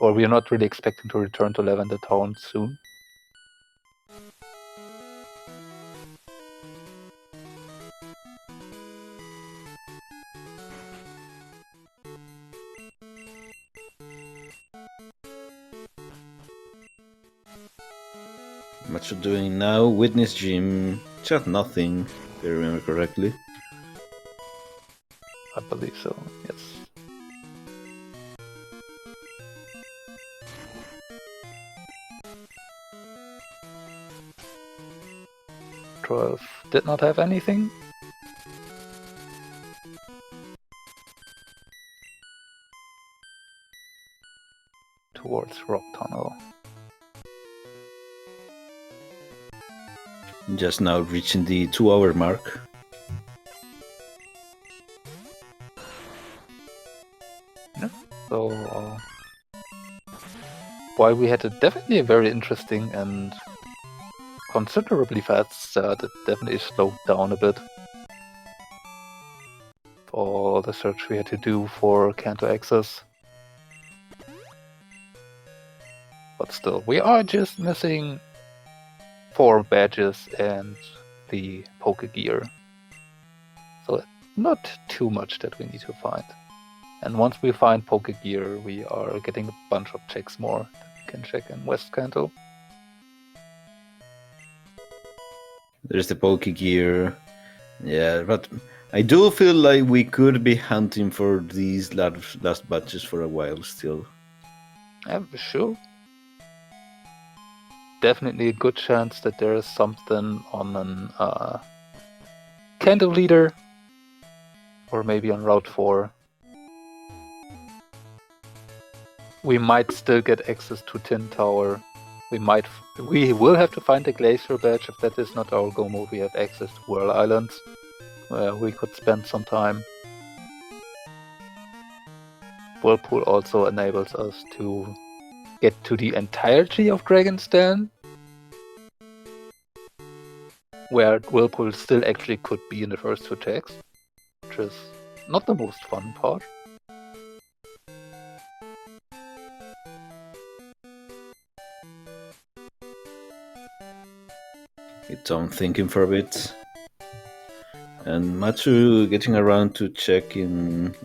or we are not really expecting to return to Lavender Town soon. What you're doing now? Witness Gym. Just nothing, if I remember correctly. I believe so, yes. Did not have anything. Towards Rock Tunnel. Just now reaching the 2-hour mark. Yeah. So, while we had definitely a very interesting and considerably fast start, it definitely slowed down a bit for the search we had to do for Kanto access. but still, we are just missing 4 badges and the poke gear. So it's not too much that we need to find. And once we find poke gear, we are getting a bunch of checks more that we can check in West Kanto. There's the poke gear. Yeah, but I do feel like we could be hunting for these last batches for a while still. Yeah, sure. Definitely a good chance that there is something on an Kanto leader, or maybe on Route 4. We might still get access to Tin Tower. We will have to find the Glacier badge. If that is not our go mode, we have access to Whirl Islands, where we could spend some time. Whirlpool also enables us to get to the entirety of Dragon's Den, where Whirlpool still actually could be in the first 2 checks, which is not the most fun part. It's on thinking for a bit. And Matchu getting around to check in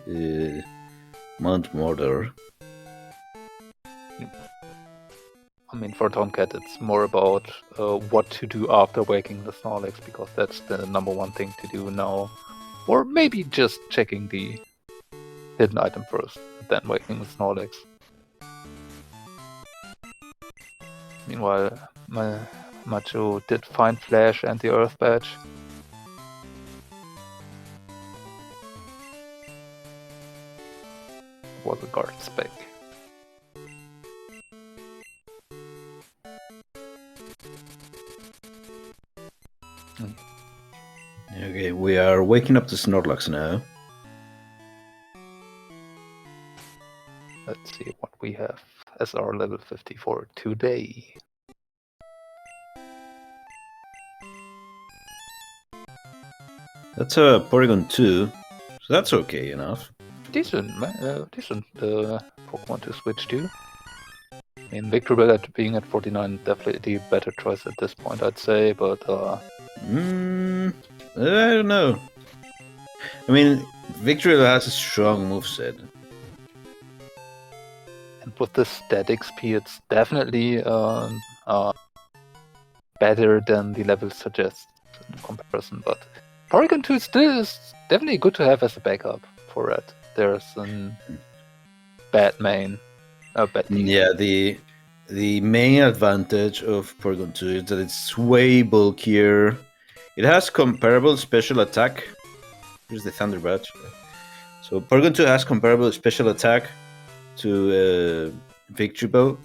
Mount Mordor. I mean, for Tomcat, it's more about what to do after waking the Snorlax, because that's the number one thing to do now. Or maybe just checking the hidden item first, then waking the Snorlax. Meanwhile, Matchu did find Flash and the Earth Badge. Was a guard spec. Okay, we are waking up the Snorlax now. Let's see what we have as our level 54 today. That's a Porygon 2, so that's okay enough. Decent Pokemon to switch to. I mean, Victreebel being at 49 definitely the better choice at this point, I'd say, but I don't know. I mean, Victreebel has a strong moveset. and with the stat XP, it's definitely better than the level suggests in comparison. But Porygon 2 still is definitely good to have as a backup for Red. There's a bad main, bad team. Yeah, the main advantage of Porygon 2 is that it's way bulkier. It has comparable special attack. Here's the Thunder Badge. So Porygon 2 has comparable special attack to Victreebel.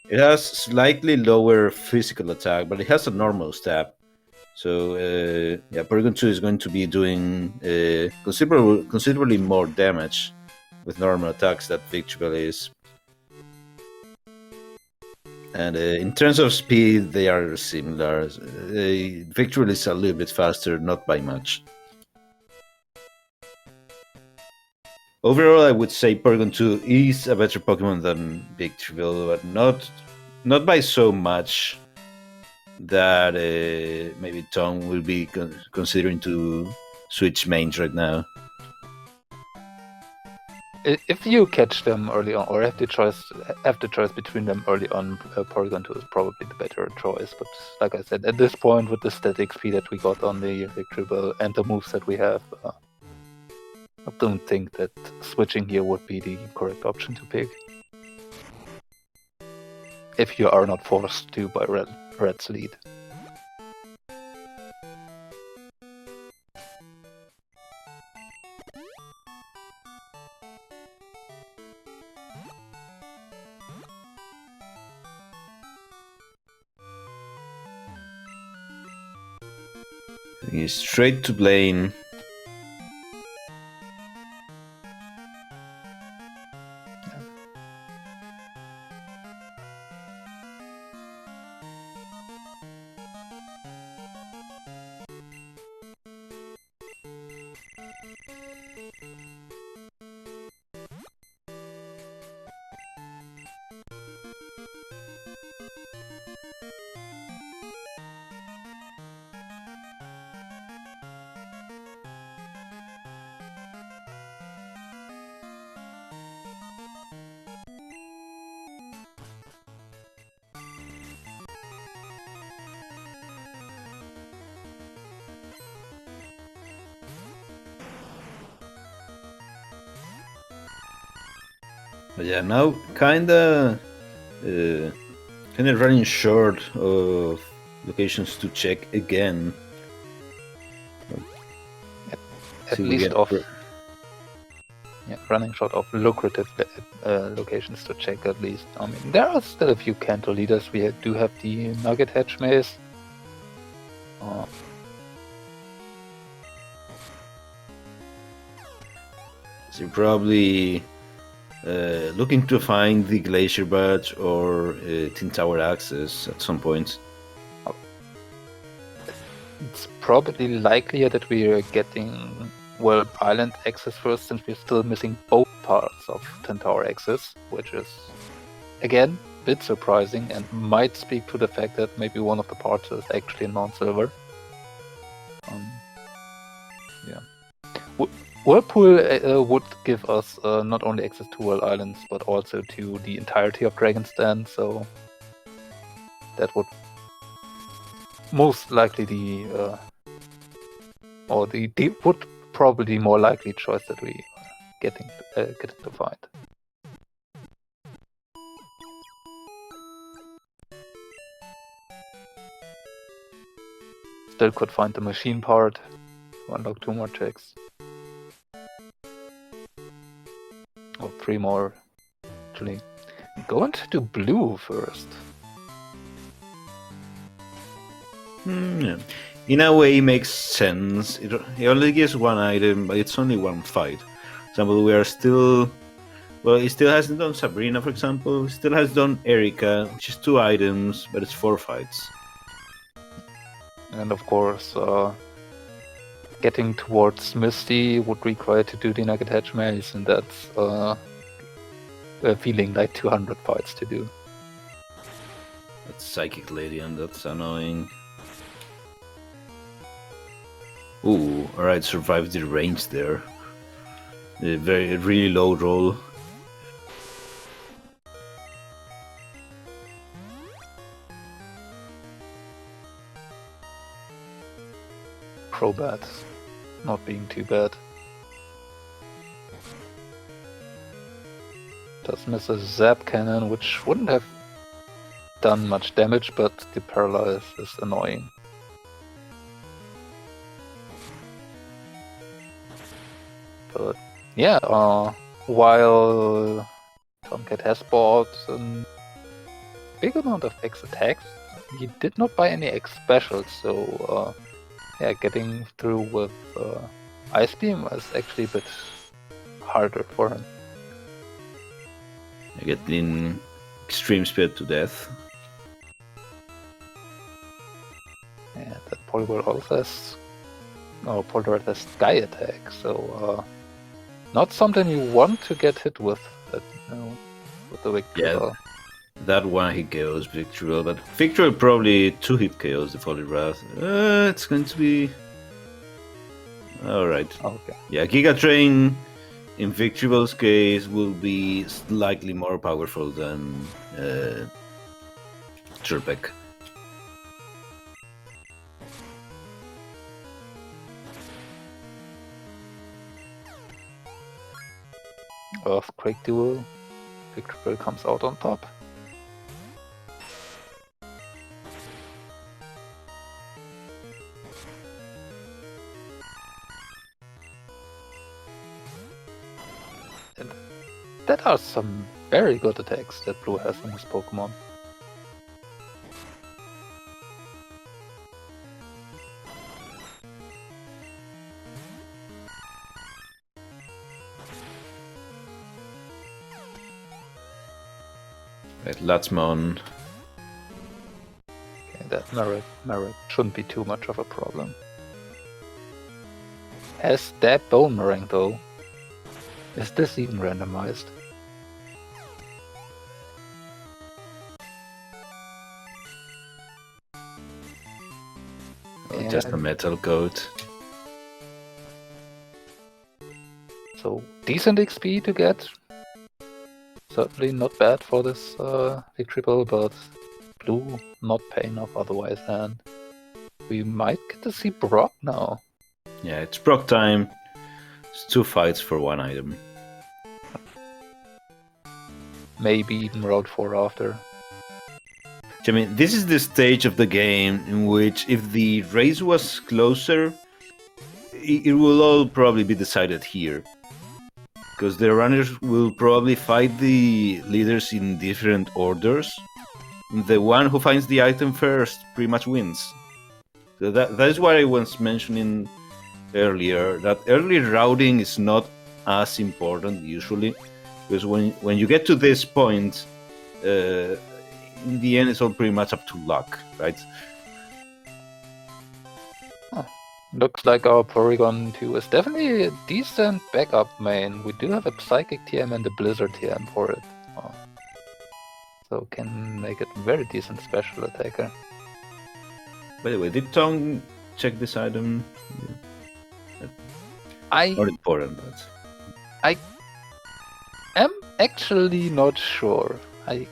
It has slightly lower physical attack, but it has a normal stab. So yeah, Porygon 2 is going to be doing considerably more damage with normal attacks that Victreebel is. And in terms of speed, they are similar. Victreebel is a little bit faster, not by much. Overall, I would say Porygon 2 is a better Pokemon than Victreebel, but not by so much that maybe Tom will be considering to switch mains right now. If you catch them early on, or have the choice between them early on, Porygon 2 is probably the better choice. But like I said, at this point, with the static speed that we got on the Victreebel and the moves that we have, I don't think that switching here would be the correct option to pick. If you are not forced to by Red's lead. He's straight to Blaine. But yeah, now kinda running short of locations to check again. At least of running short of lucrative locations to check at least. I mean, there are still a few Kanto leaders. We do have the Nugget Hedge Maze. So you're probably looking to find the Glacier Badge or Tin Tower Access at some point. It's probably likelier that we are getting World Island access first, since we're still missing both parts of Tin Tower access, which is, again, a bit surprising and might speak to the fact that maybe one of the parts is actually in Mount Silver. Yeah. Whirlpool would give us not only access to World Islands, but also to the entirety of Dragon's Den, so that would most likely would probably the more likely choice that we getting to find. Still could find the machine part to unlock 2 more checks. Or 3 more, actually. Go into blue first. Yeah. In a way, it makes sense. It only gives 1 item, but it's only 1 fight. For example, we are still... Well, it still hasn't done Sabrina, for example. It still has done Erika, which is 2 items, but it's 4 fights. And of course, getting towards Misty would require to do the Nugget Hedge Maze, and that's feeling like 200 fights to do. That's Psychic Lady, and that's annoying. Ooh, alright, survived the range there. A really low roll. Crobat not being too bad. Does miss a Zap Cannon, which wouldn't have done much damage, but the Paralyze is annoying. But yeah, while Tomcat has bought a big amount of X attacks, he did not buy any X specials, so yeah, getting through with Ice Beam was actually a bit harder for him. I get in Extreme Speed to death. Yeah, that Poliwhirl also has... No, Poliwhirl has Sky Attack, so not something you want to get hit with, with the Victory Ball. Yeah, that one hit KOs Victory, but Victory probably 2 hit KOs the Folly Wrath. It's going to be... Alright. Okay. Yeah, Giga Train in Victor's case will be slightly more powerful than Turpek. Earthquake Duel. Victory comes out on top. And that are some very good attacks that Blue has in his Pokemon. Right, Latsmon. Okay, that merit shouldn't be too much of a problem. Has that Boomerang though? Is this even randomized? Oh, just a metal coat. So decent XP to get. Certainly not bad for this Victory Ball, but Blue not pay enough otherwise, and we might get to see Brock now. Yeah, it's Brock time. It's 2 fights for 1 item. maybe even Route 4 after. I mean, this is the stage of the game in which if the race was closer, it will all probably be decided here. Because the runners will probably fight the leaders in different orders. The one who finds the item first pretty much wins. So that is what I was mentioning earlier, that early routing is not as important usually, because when you get to this point, in the end it's all pretty much up to luck, right? Looks like our Porygon 2 is definitely a decent backup main. We do have a Psychic TM and a Blizzard TM for it. So can make it a very decent special attacker. By the way, did Tom check this item? Not important, but... I am actually not sure. I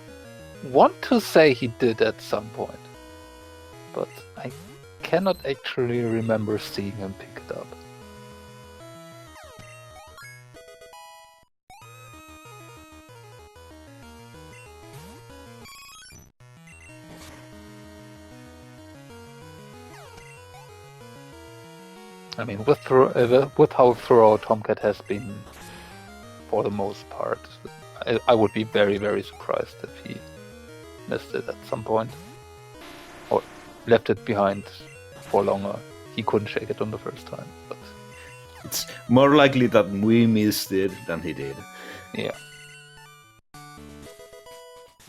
want to say he did at some point, but I cannot actually remember seeing him pick it up. I mean, with how thorough Tomcat has been, for the most part, I would be very, very surprised if he missed it at some point. Or left it behind for longer. He couldn't shake it on the first time. But it's more likely that we missed it than he did. Yeah.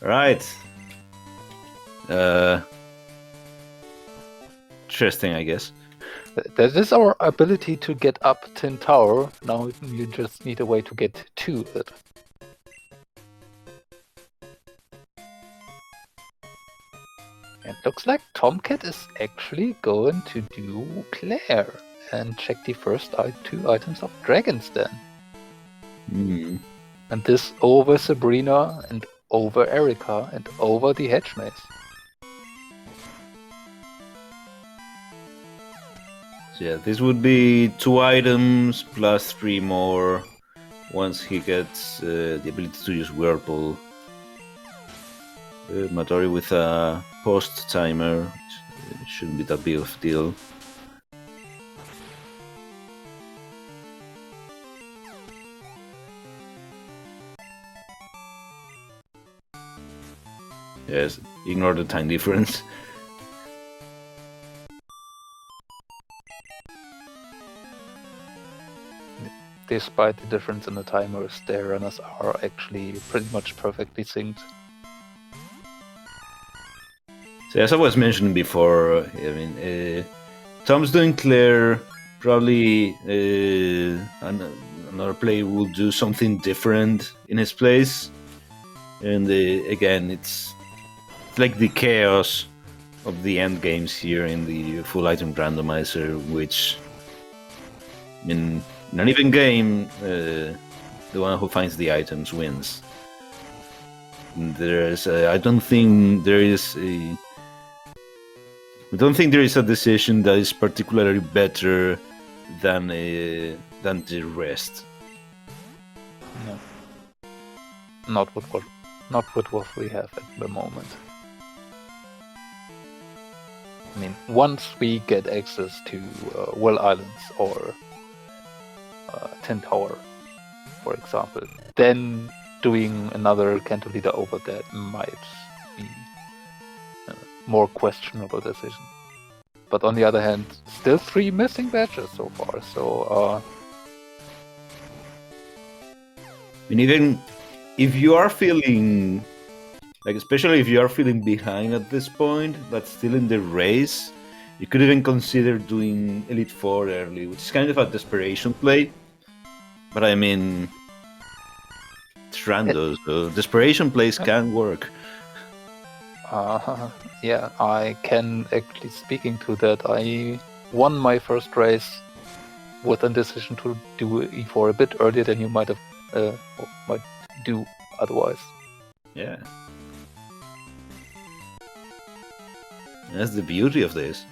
Right. Interesting, I guess. That is our ability to get up Tin Tower. Now you just need a way to get to it. It looks like Tomcat is actually going to do Claire and check the first 2 items of Dragon's Den. And this over Sabrina and over Erika and over the Hedge Maze. So yeah, this would be 2 items plus 3 more once he gets the ability to use Whirlpool. Madori with a post timer, which shouldn't be that big of a deal. Yes, ignore the time difference. Despite the difference in the timers, their runners are actually pretty much perfectly synced. So as I was mentioning before, I mean, Tom's doing Claire. Probably another player will do something different in his place. And again, it's like the chaos of the end games here in the full item randomizer, which in an even game, the one who finds the items wins. I don't think there is a decision that is particularly better than the rest. No, not with what we have at the moment. I mean, once we get access to Well Islands or Tin Tower, for example, then doing another Canto Leader over that might be a more questionable decision. But on the other hand, still 3 missing badges so far, so... And even if you are feeling... like, especially if you are feeling behind at this point, but still in the race, you could even consider doing Elite 4 early, which is kind of a desperation play. But I mean, it's random, so desperation plays can work. Yeah, I can actually, speaking to that, I won my first race with a decision to do E4 a bit earlier than you might do otherwise. Yeah. That's the beauty of this.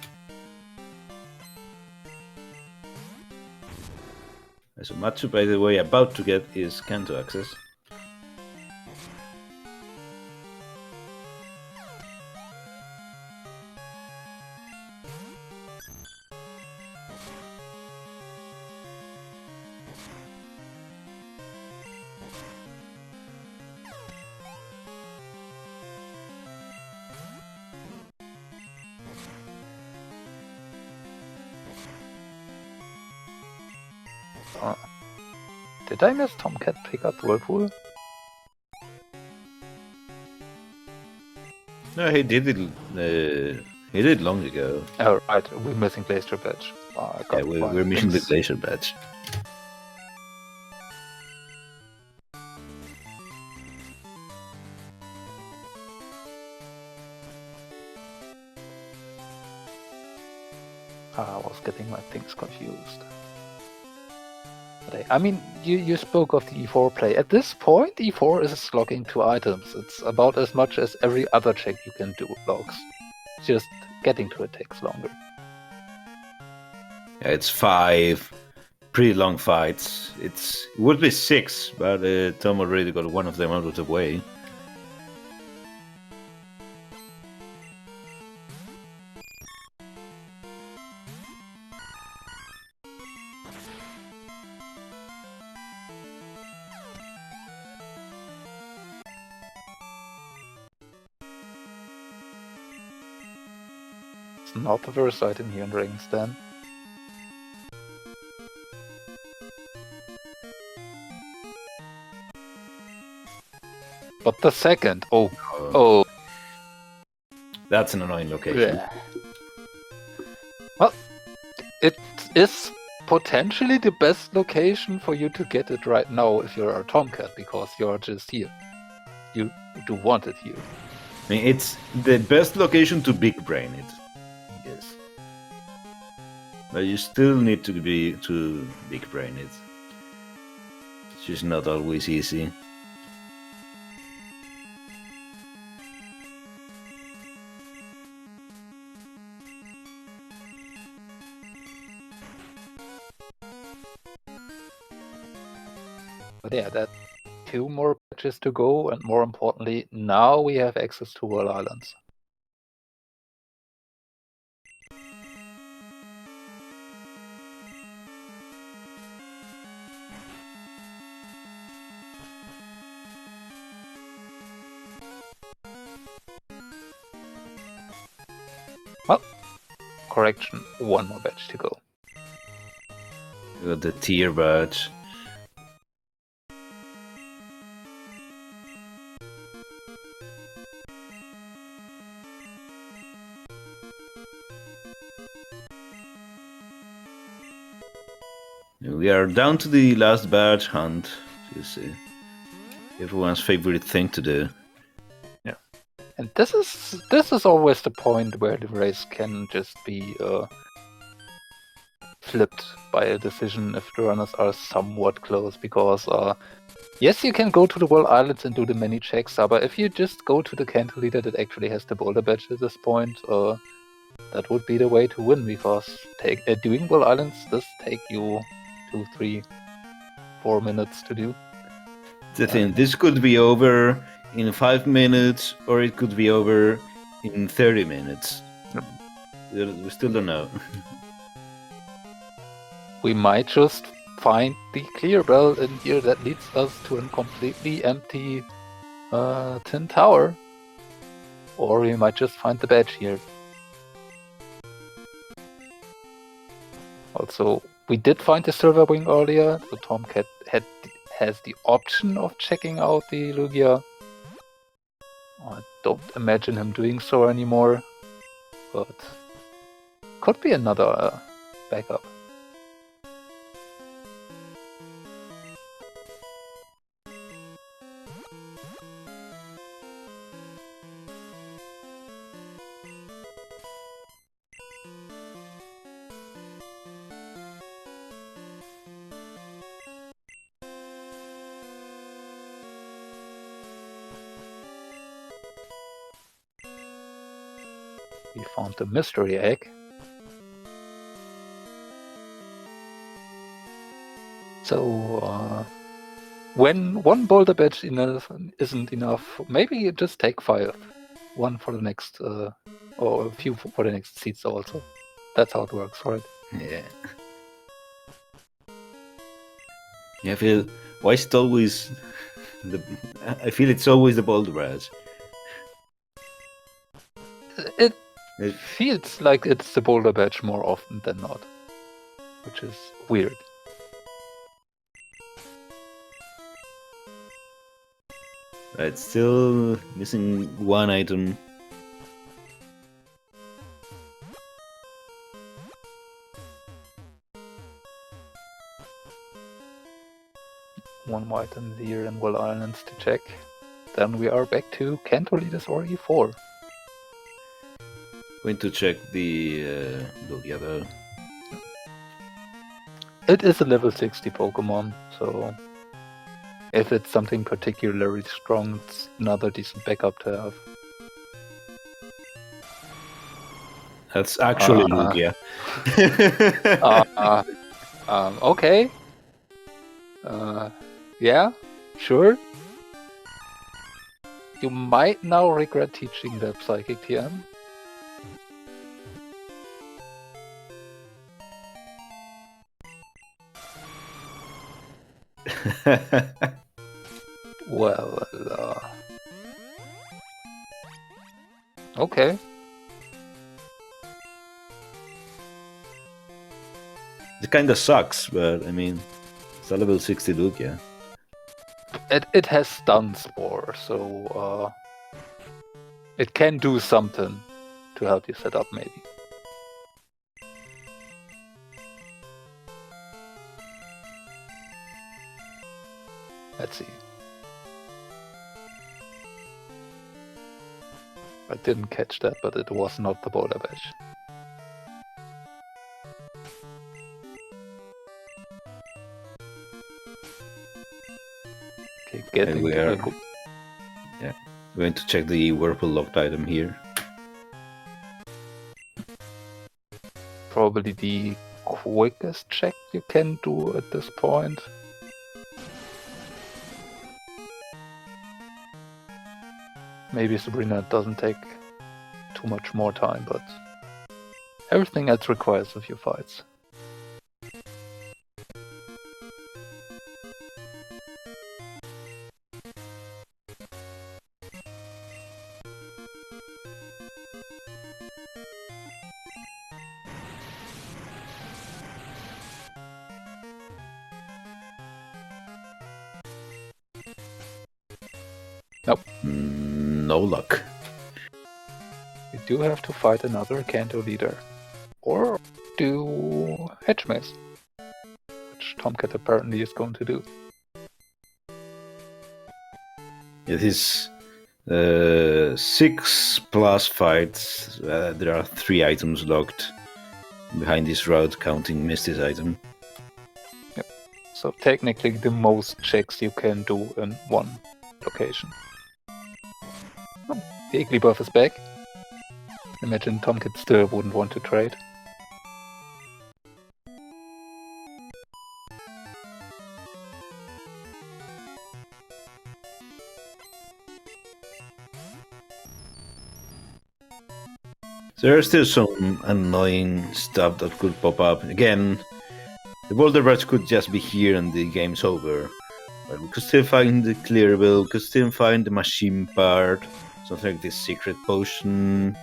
So Matchu, by the way, about to get his Kanto access. Did I miss Tomcat pick up Whirlpool? No, he did it. He did long ago. Oh, right, we're missing Glacier Badge. I got Yeah, we're missing the things. glacier badge. I was getting my things confused. I mean, you spoke of the E4 play. At this point, E4 is logging 2 items. It's about as much as every other check you can do logs. Just getting to it takes longer. Yeah, it's 5 pretty long fights. It would be 6, but Tom already got one of them out of the way. It's not the first item here in Rings then. But the second, oh. That's an annoying location. Yeah. Well, it is potentially the best location for you to get it right now if you're a Tomcat, because you're just here. You do want it here. I mean, it's the best location to big brain it. Yes. But you still need to big brain it. It's just not always easy. But yeah, that 2 more patches to go, and more importantly, now we have access to World Islands. Well, correction, 1 more badge to go. You got the tier badge. We are down to the last badge hunt. Just everyone's favorite thing to do. Yeah, and this is always the point where the race can just be flipped by a decision if the runners are somewhat close, because yes, you can go to the World Islands and do the many checks, but if you just go to the canto leader that actually has the boulder badge at this point, that would be the way to win, because doing World Islands does take you 2, 3, 4 minutes to do. The thing, this could be over in 5 minutes, or it could be over in 30 minutes. Yep. We still don't know. We might just find the clear bell in here that leads us to a completely empty tin tower. Or we might just find the badge here. Also, we did find the silver wing earlier, so Tomcat has the option of checking out the Lugia. I don't imagine him doing so anymore, but could be another backup. We found the mystery egg. So, when 1 boulder badge isn't enough, maybe you just take 5. 1 for the next, or a few for the next seats also. That's how it works, right? Yeah. Yeah, I feel, why is it always I feel it's always the boulder badge. It feels like it's the boulder badge more often than not, which is weird. Right, still missing one item. One more item here in Will Islands to check. Then we are back to Cantolides or E4. Going to check the other. It is a level 60 Pokemon, so if it's something particularly strong, it's another decent backup to have. That's actually Lugia. Okay. Yeah, sure. You might now regret teaching the Psychic TM. Well, okay. It kind of sucks, but I mean, it's a level 60 Lugia. It has Stun Spore, so it can do something to help you set up, maybe. Let's see. I didn't catch that, but it was not the Boulder Badge. Okay, getting we to are. the Yeah, we're going to check the Whirlpool locked item here. probably the quickest check you can do at this point. Maybe Sabrina doesn't take too much more time, but everything else requires a few fights. Nope. No luck. You do have to fight another Kanto leader. Or do Hedge Maze, which Tomcat apparently is going to do. It is 6+ fights. There are 3 items locked behind this route, counting Misty's item. Yep. So technically the most checks you can do in one location. Oh, the Igglybuff is back. Imagine Tomcat still wouldn't want to trade. There's still some annoying stuff that could pop up. Again, the Boulder Badge could just be here and the game's over. But we could still find the clearable, we could still find the machine part, something like this secret potion.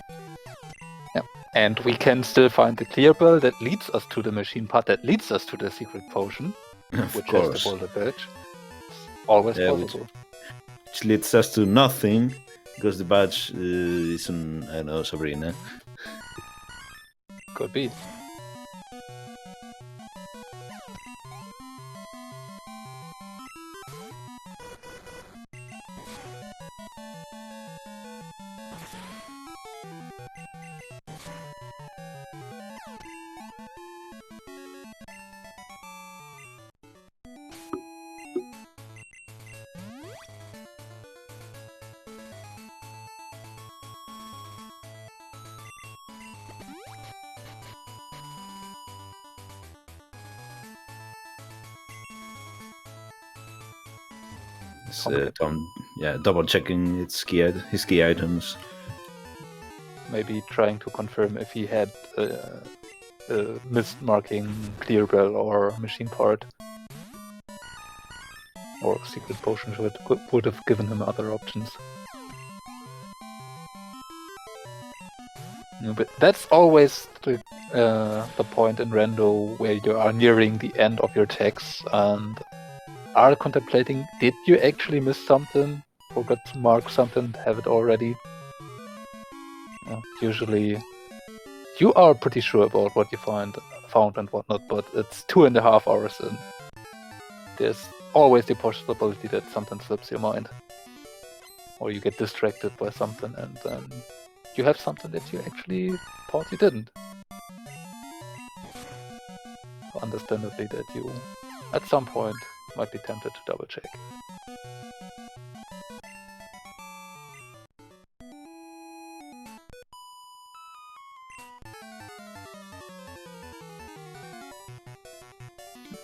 Yeah. And we can still find the clear bell that leads us to the machine part that leads us to the secret potion, Of which course. is the Boulder Badge. It's always possible. Which leads us to nothing, because the badge is on, I don't know, Sabrina. Could be. Tom, double checking his key items. Maybe trying to confirm if he had missed marking clear bell or machine part. Or secret potion would have given him other options. No, but that's always the point in Rando where you are nearing the end of your text and are contemplating, did you actually miss something? forgot to mark something, have it already. Usually, you are pretty sure about what you found and whatnot, but it's 2.5 hours in. There's always the possibility that something slips your mind. Or you get distracted by something and then you have something that you actually thought you didn't. Understandably that you, at some point, might be tempted to double check.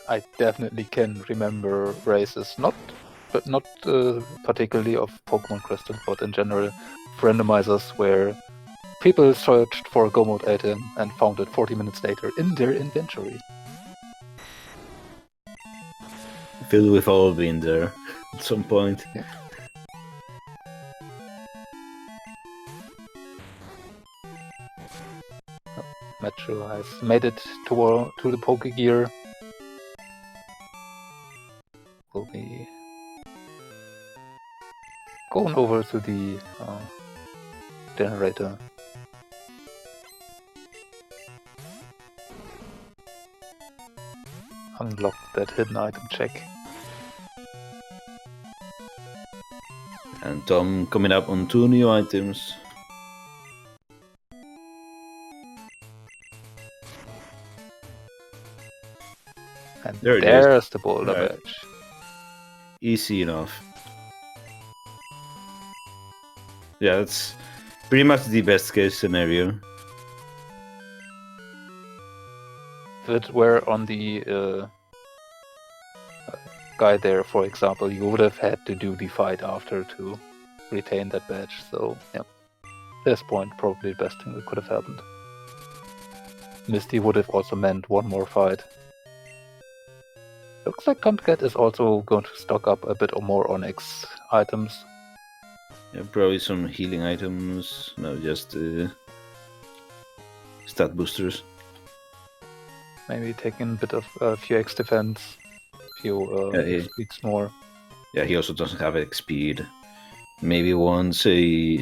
I definitely can remember races, not particularly of Pokemon Crystal, but in general, randomizers where people searched for a Go Mode item and found it 40 minutes later in their inventory. I feel we've all been there at some point. Yeah. Matchu has made it to the Pokegear. Will be going over to the generator. Unlock that hidden item check. And Tom coming up on 2 new items. And There it there's the boulder Right. badge. Easy enough. Yeah, that's pretty much the best case scenario. If it were on the guy there, for example, you would have had to do the fight after to retain that badge. So, yeah, at this point, probably the best thing that could have happened. Misty would have also meant one more fight. Looks like Tomcat is also going to stock up a bit or more Onyx items. Yeah, probably some healing items, no, just stat boosters. Maybe taking a bit of a few X defense, a few speeds more. Yeah, he also doesn't have X speed. Maybe once a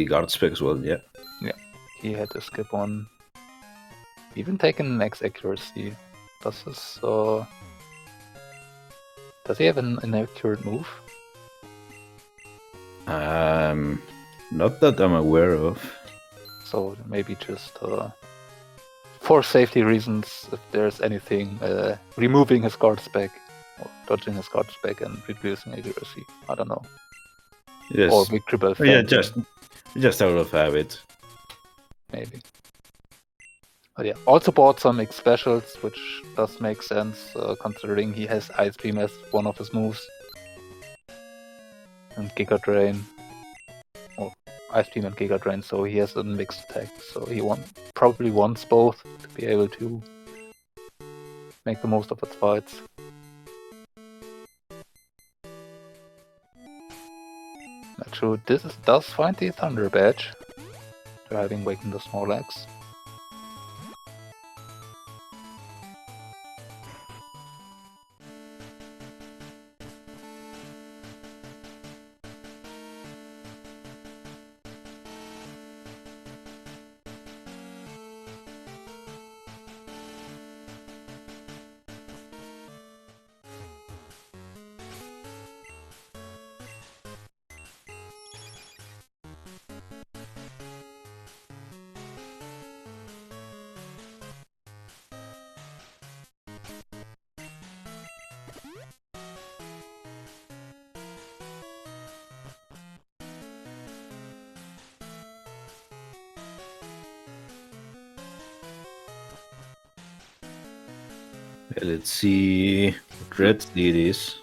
guard spec as well. Yeah. Yeah, he had to skip one. Even taking an X accuracy. Does he have an inaccurate move? Not that I'm aware of. So maybe just for safety reasons, if there's anything, removing his guard spec or dodging his guard spec and reducing accuracy. I don't know. Yes. Or victory bell. Yeah, just out of habit. Maybe. But yeah, also bought some X specials, which does make sense considering he has Ice Beam as one of his moves. And Giga Drain. Or Ice Beam and Giga Drain, so he has a mixed attack. So he probably wants both to be able to make the most of its fights. Matchu does find the Thunder Badge, after having wakened the Snorlax. Let's see what red it is.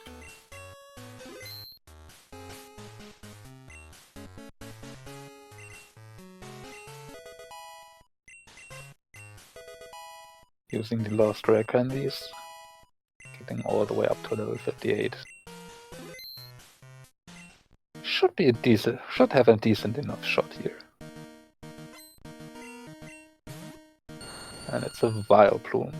Using the last rare candies, getting all the way up to level 58. Should have a decent enough shot here. And it's a Vileplume.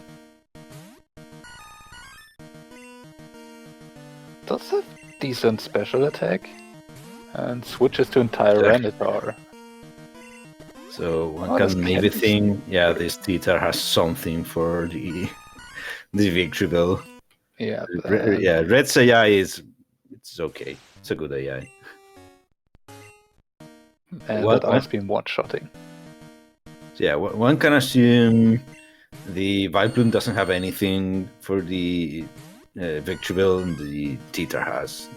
does have decent special attack and switches to entire Tyranitar. So one this can maybe can be think, yeah, this Titar has something for the victory bell. Yeah, Red's AI it's okay. It's a good AI. And without being one-shotting. Yeah, one can assume the Vileplume doesn't have anything for the victory bell, and the Titar has.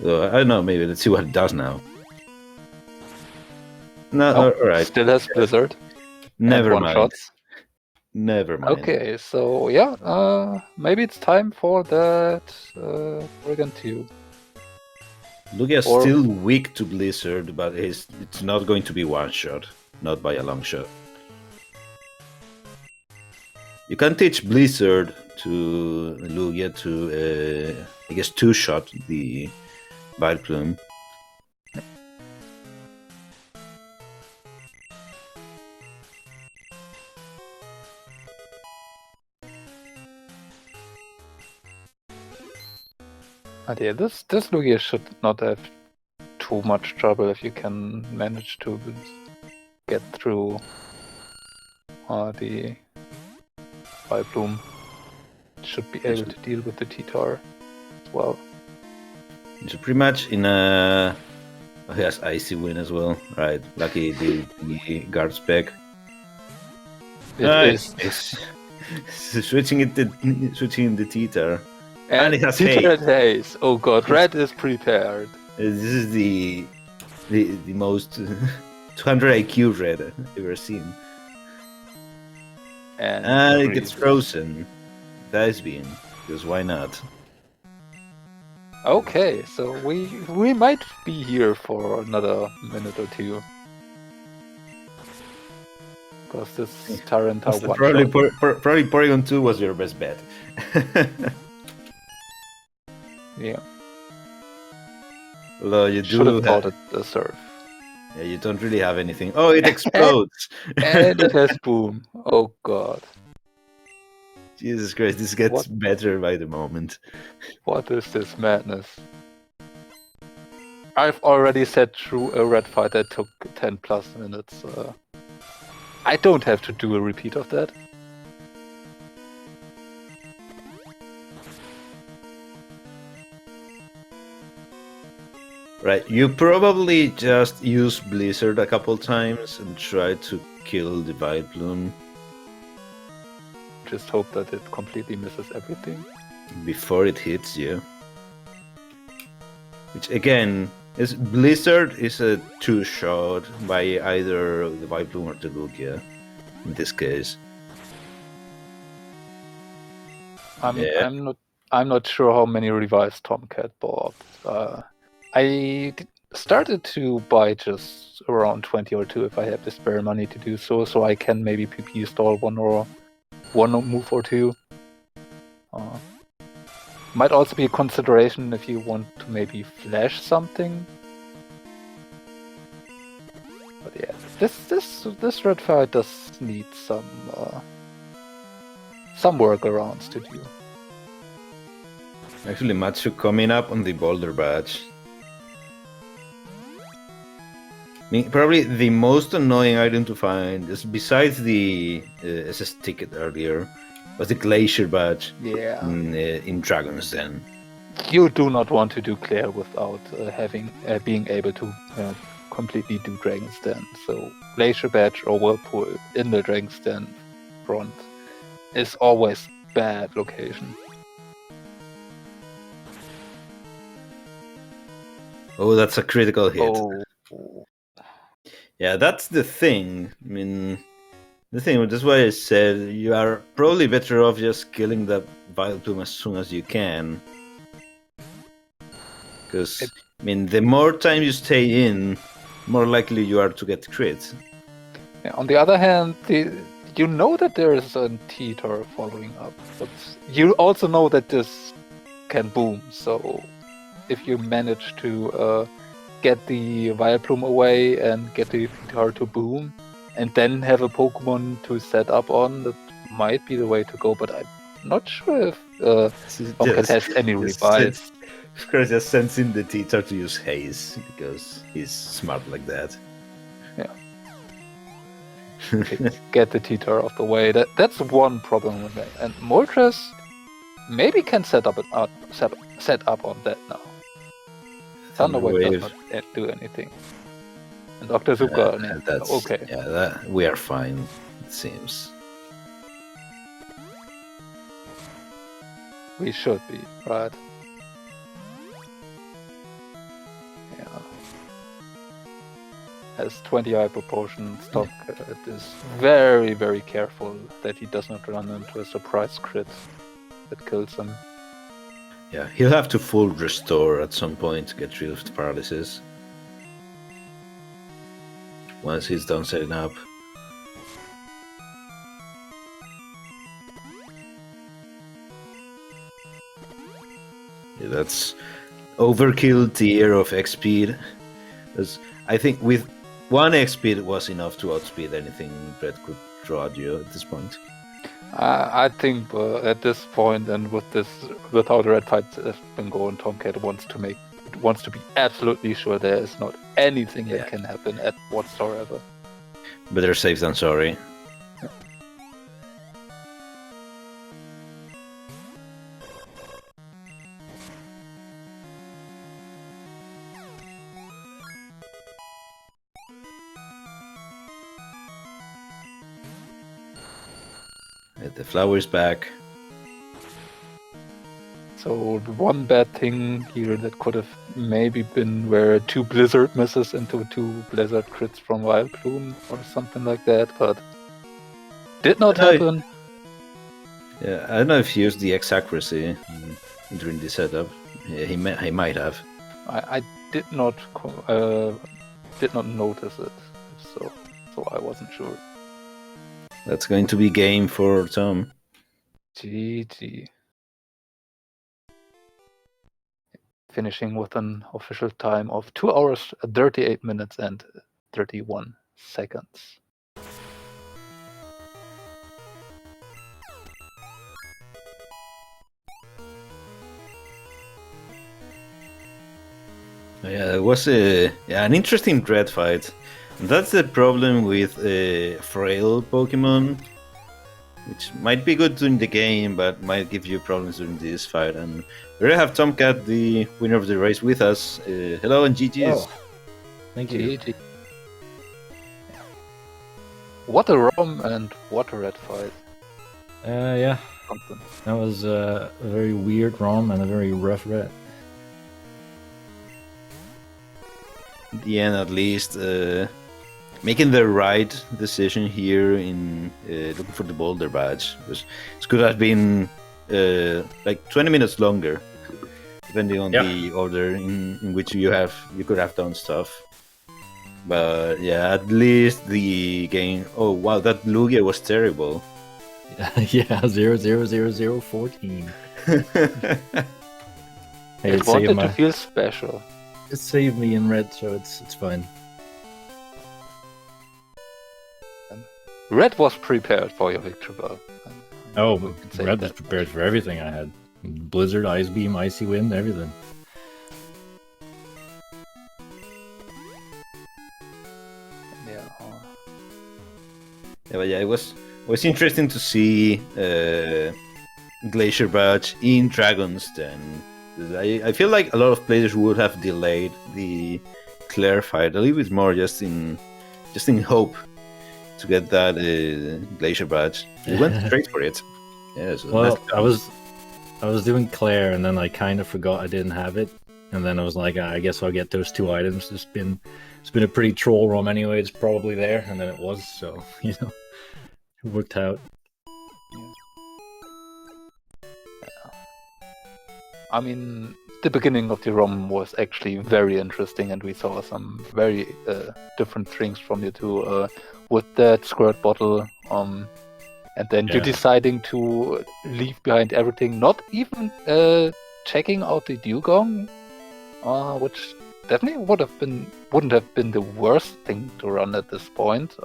So, I don't know, maybe let's see what it does now. No, alright. Still has Blizzard. Never mind. Shots. Never mind. Okay, so yeah, maybe it's time for that Brigand 2. Lugia's still weak to Blizzard, but it's not going to be one shot, not by a long shot. You can teach Blizzard to Lugia to, I guess, two-shot the Vileplume. But yeah, this Lugia should not have too much trouble if you can manage to get through the Vileplume. Should be able to deal with the Titar as well. So pretty much in a... Oh, he has Icy Wind as well. Right, lucky the guard spec. It's switching the Titar. And it has haze. Oh god, Red is prepared. This is the most 200 IQ Red I've ever seen. And it gets frozen. That's being, because why not? Okay, so we might be here for another minute or two. Because this Tyranitar one probably Porygon 2 was your best bet. Yeah. Although you should have thought it the surf. Yeah, you don't really have anything. Oh, it explodes! And it has boom. Oh god. Jesus Christ, this gets better by the moment. What is this madness? I've already said through a red fight that took 10 plus minutes. I don't have to do a repeat of that. Right, you probably just use Blizzard a couple times and try to kill the Vileplume. Just hope that it completely misses everything. Before it hits you. Which again, Blizzard is a two-shot by either the Vileplume or the Lugia, in this case. I'm not sure how many revised Tomcat bought. I started to buy just around 20 or 2 if I have the spare money to do so I can maybe PP stall one move or 2. Might also be a consideration if you want to maybe flash something. But yeah, this red fight does need some workarounds to do. Actually, Matchu coming up on the Boulder Badge. I mean, probably the most annoying item to find is, besides the SS ticket earlier, was the Glacier Badge. Yeah. In Dragon's Den. You do not want to do Claire without being able to completely do Dragon's Den. So Glacier Badge or Whirlpool in the Dragon's Den front is always bad location. Oh, that's a critical hit. Oh. Yeah, that's the thing. I mean, that's why I said you are probably better off just killing that Vileplume as soon as you can. Because, I mean, the more time you stay in, more likely you are to get crits. Yeah, on the other hand, you know that there is a Titar following up, but you also know that this can boom, so if you manage to get the Vileplume away and get the Titar to boom, and then have a Pokemon to set up on, that might be the way to go, but I'm not sure if Tomcat has any revive. Of course, just sends in the teacher to use haze because he's smart like that. Yeah. Get the teeter off the way. That's one problem with that. And Moltres maybe can set up on that now. Thunderwave does not do anything. And Dr. Zuka, okay. Yeah, we are fine, it seems. We should be, right? Yeah. Has 20 hyper potions. Tomcat is very, very careful that he does not run into a surprise crit that kills him. Yeah, he'll have to full restore at some point to get rid of the paralysis. Once he's done setting up. Yeah, that's overkill tier of X speed. I think with one X speed was enough to outspeed anything Red could throw at you at this point. I think at this point and with how the red fights have been going, Tomcat wants to be absolutely sure there is not anything that can happen at whatsoever. Better safe than sorry. The flower is back. So the one bad thing here that could have maybe been where 2 Blizzard misses into 2 Blizzard crits from Wild Plume or something like that, but did not happen. Yeah, I don't know if he used the X accuracy during the setup. Yeah, he might have. I did not notice it, so I wasn't sure. That's going to be game for Tom. GG. Finishing with an official time of 2 hours, 38 minutes and 31 seconds. Yeah, it was an interesting dread fight. That's the problem with frail Pokemon, which might be good in the game, but might give you problems during this fight. And we have Tomcat, the winner of the race, with us. Hello and GG's. Oh, thank you. GG. What a ROM and what a red fight. Yeah, Something. that was a very weird ROM and a very rough red. In the end, at least, making the right decision here in looking for the Boulder badge. It could have been like 20 minutes longer, depending on the order in which you could have done stuff. But yeah, at least the game. Oh wow, that Lugia was terrible. Yeah, 0-0-0-0-14. Hey, It wanted to feel special. It saved me in red, so it's fine. Red was prepared for your victory bell. Oh, red was prepared for everything I had. Blizzard, Ice Beam, Icy Wind, everything. Yeah, it was interesting to see Glacier Badge in Dragon's Den. I feel like a lot of players would have delayed the Claire fight a little bit more, just in hope to get that Glacier Badge. We went straight for it. Yeah, so well, I was doing Claire, and then I kind of forgot I didn't have it, and then I was like, I guess I'll get those 2 items. It's been a pretty troll ROM anyway. It's probably there, and then it was, so it worked out. I mean, the beginning of the ROM was actually very interesting, and we saw some very different things from you two with that squirt bottle, and then you deciding to leave behind everything, not even checking out the dugong, which definitely wouldn't have been the worst thing to run at this point.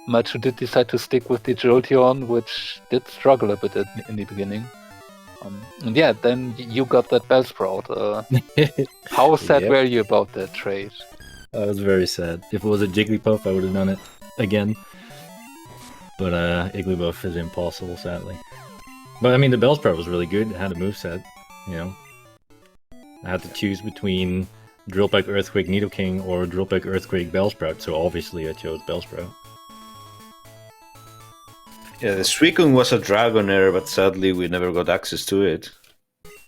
Matchu did decide to stick with the Jolteon, which did struggle a bit in the beginning. And yeah, then you got that Bellsprout. How sad Yep. were you about that trade? That was very sad. If it was a Jigglypuff, I would have done it again. But Igglybuff is impossible, sadly. But I mean, the Bellsprout was really good. It had a moveset, you know. I had to choose between Drill Peck, Earthquake, Nidoking, or Drill Peck, Earthquake, Bellsprout. So obviously I chose Bellsprout. Yeah, the Suicune was a Dragonair, but sadly we never got access to it.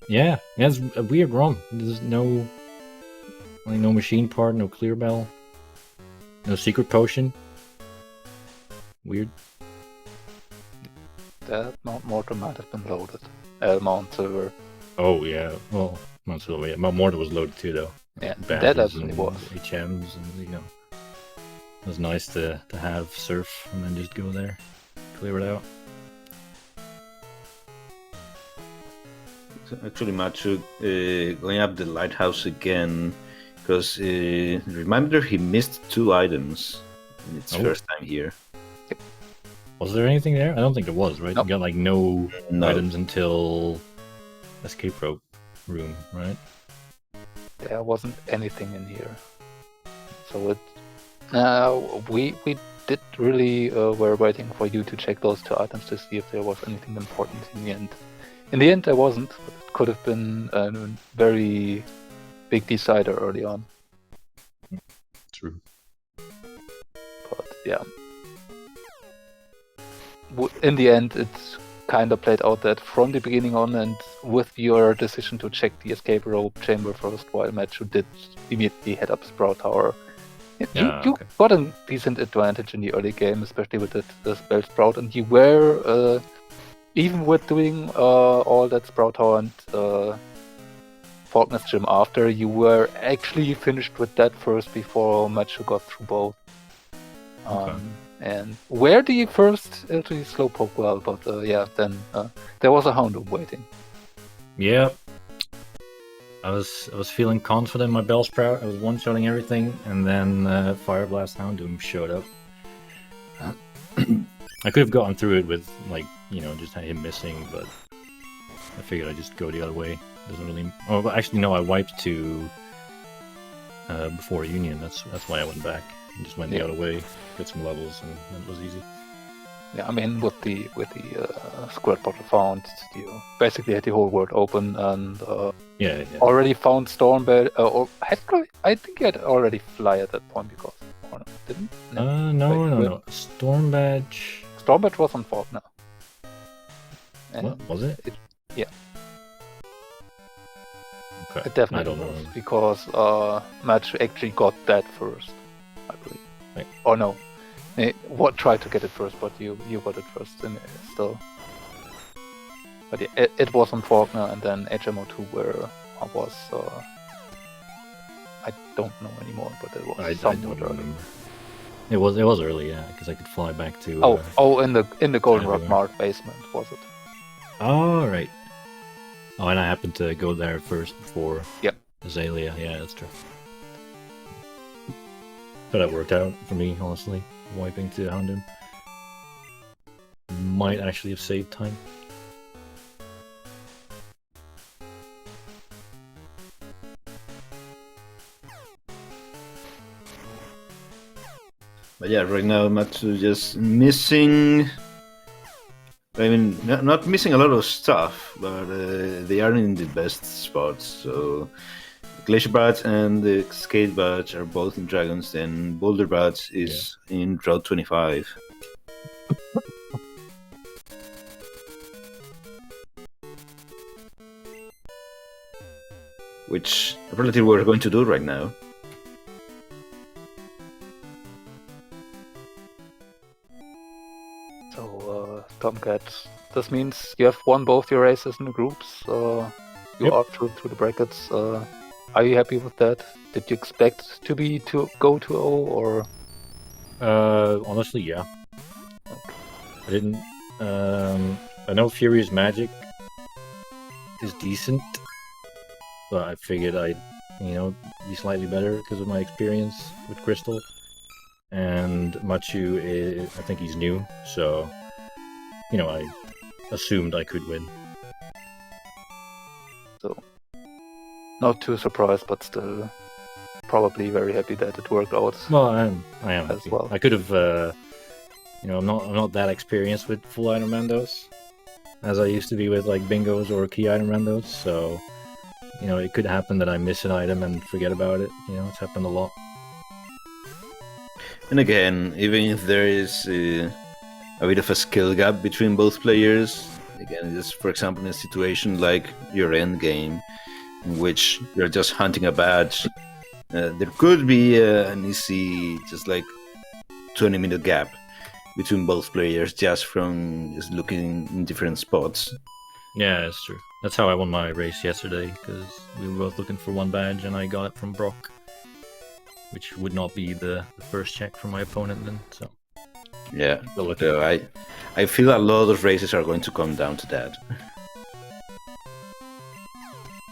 Yeah, it's a weird ROM. There's no machine part, no clear bell, no secret potion. Weird. That Mount Mortem might have been loaded. Mount Silver. Oh yeah, well, Mount Silver. Yeah, Mount Mortar was loaded too, though. Yeah, Badges that definitely and was. HMs, and you know, it was nice to have Surf and then just go there, clear it out. Actually, Matchu, going up the lighthouse again, because remember he missed 2 items in its first time here. Was there anything there? I don't think there was, right? Nope. You got like no No. items until escape rope room, right? There wasn't anything in here. So it, we did really were waiting for you to check those 2 items to see if there was anything important in the end. In the end, there wasn't, but it could have been a very big decider early on. True. But yeah, in the end, it kind of played out that from the beginning on, and with your decision to check the escape rope chamber first, while Matchu did immediately head up Sprout Tower. You okay. got a decent advantage in the early game, especially with the spell Sprout, and you were, even with doing all that Sprout Tower and Faulkner's Gym after, you were actually finished with that first before Matchu got through both. Okay. And where the first into the Slowpoke well, but yeah, then there was a Houndoom waiting. Yeah. I was feeling confident in my Bellsprout. I was one-shotting everything, and then Fire Blast Houndoom showed up. I could have gotten through it with, like, you know, just him missing, but I figured I'd just go the other way. Doesn't really... Oh, but actually, no, I wiped to before Union. That's why I went back. And just went the other way, got some levels, and then it was easy. Yeah, I mean, with the Squirt Bottle found, you basically had the whole world open, and Yeah. already found Stormbed, or I think you had already Fly at that point, because, or no, didn't? No. Storm Badge... Stormbed was on Faulkner. What, was it? Yeah. Okay. It definitely I don't was, know. because Match actually got that first, I believe. Right. Or no, what tried to get it first, but you got it first still. But yeah, it was on Faulkner, and then HMO2 where I was. I don't know anymore, but it was I somewhat don't early. remember. It was early, yeah, because I could fly back to... in the Goldenrod everywhere. Mart basement, was it? Oh, right. Oh, and I happened to go there first before Yep. Azalea. Yeah, that's true. But that worked out for me, honestly. Wiping to Houndoom. Might actually have saved time. But yeah, right now Matsu just missing. I mean, not missing a lot of stuff, but they aren't in the best spots. So, Glacier Badge and the Skate Badge are both in Dragons, then Boulder Badge is in Route 25. Which apparently we're going to do right now. So, Tomcat, this means you have won both your races in the groups. You Yep. are through the brackets. Are you happy with that? Did you expect to go to 0, or? Honestly, yeah. I didn't... I know Furious Magic is decent, but I figured I'd, be slightly better because of my experience with Crystal. And Matchu I think he's new, so, I assumed I could win. not too surprised, but still probably very happy that it worked out. Well, I am as happy. well. I could have, I'm not that experienced with full item randos as I used to be with like bingos or key item randos. So, it could happen that I miss an item and forget about it. It's happened a lot. And again, even if there is a bit of a skill gap between both players, again, just for example, in a situation like your end game, in which you're just hunting a badge, there could be an easy, just like 20-minute gap between both players just from just looking in different spots. Yeah, that's true. That's how I won my race yesterday, because we were both looking for one badge and I got it from Brock, which would not be the first check from my opponent then. So yeah, so I feel a lot of races are going to come down to that.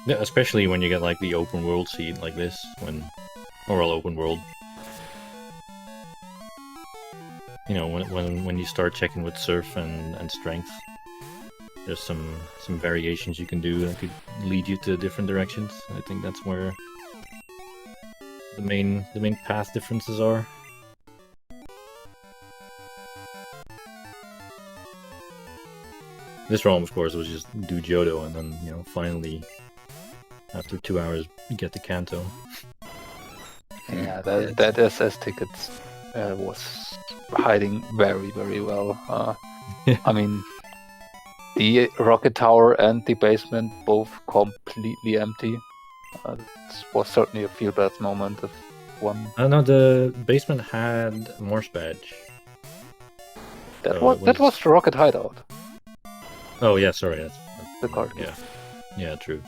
Yeah, especially when you get like the open world seed like this, or open world. When you start checking with surf and strength, there's some variations you can do that could lead you to different directions. I think that's where the main path differences are. This ROM, of course, was just do Johto, and then finally, after 2 hours, you get the Kanto. Yeah, that SS tickets was hiding very, very well. I mean, the rocket tower and the basement both completely empty. This was certainly a feel bad moment if one. No, the basement had Morse badge. That was the rocket hideout. Oh yeah, sorry, that's the card. Yeah, true.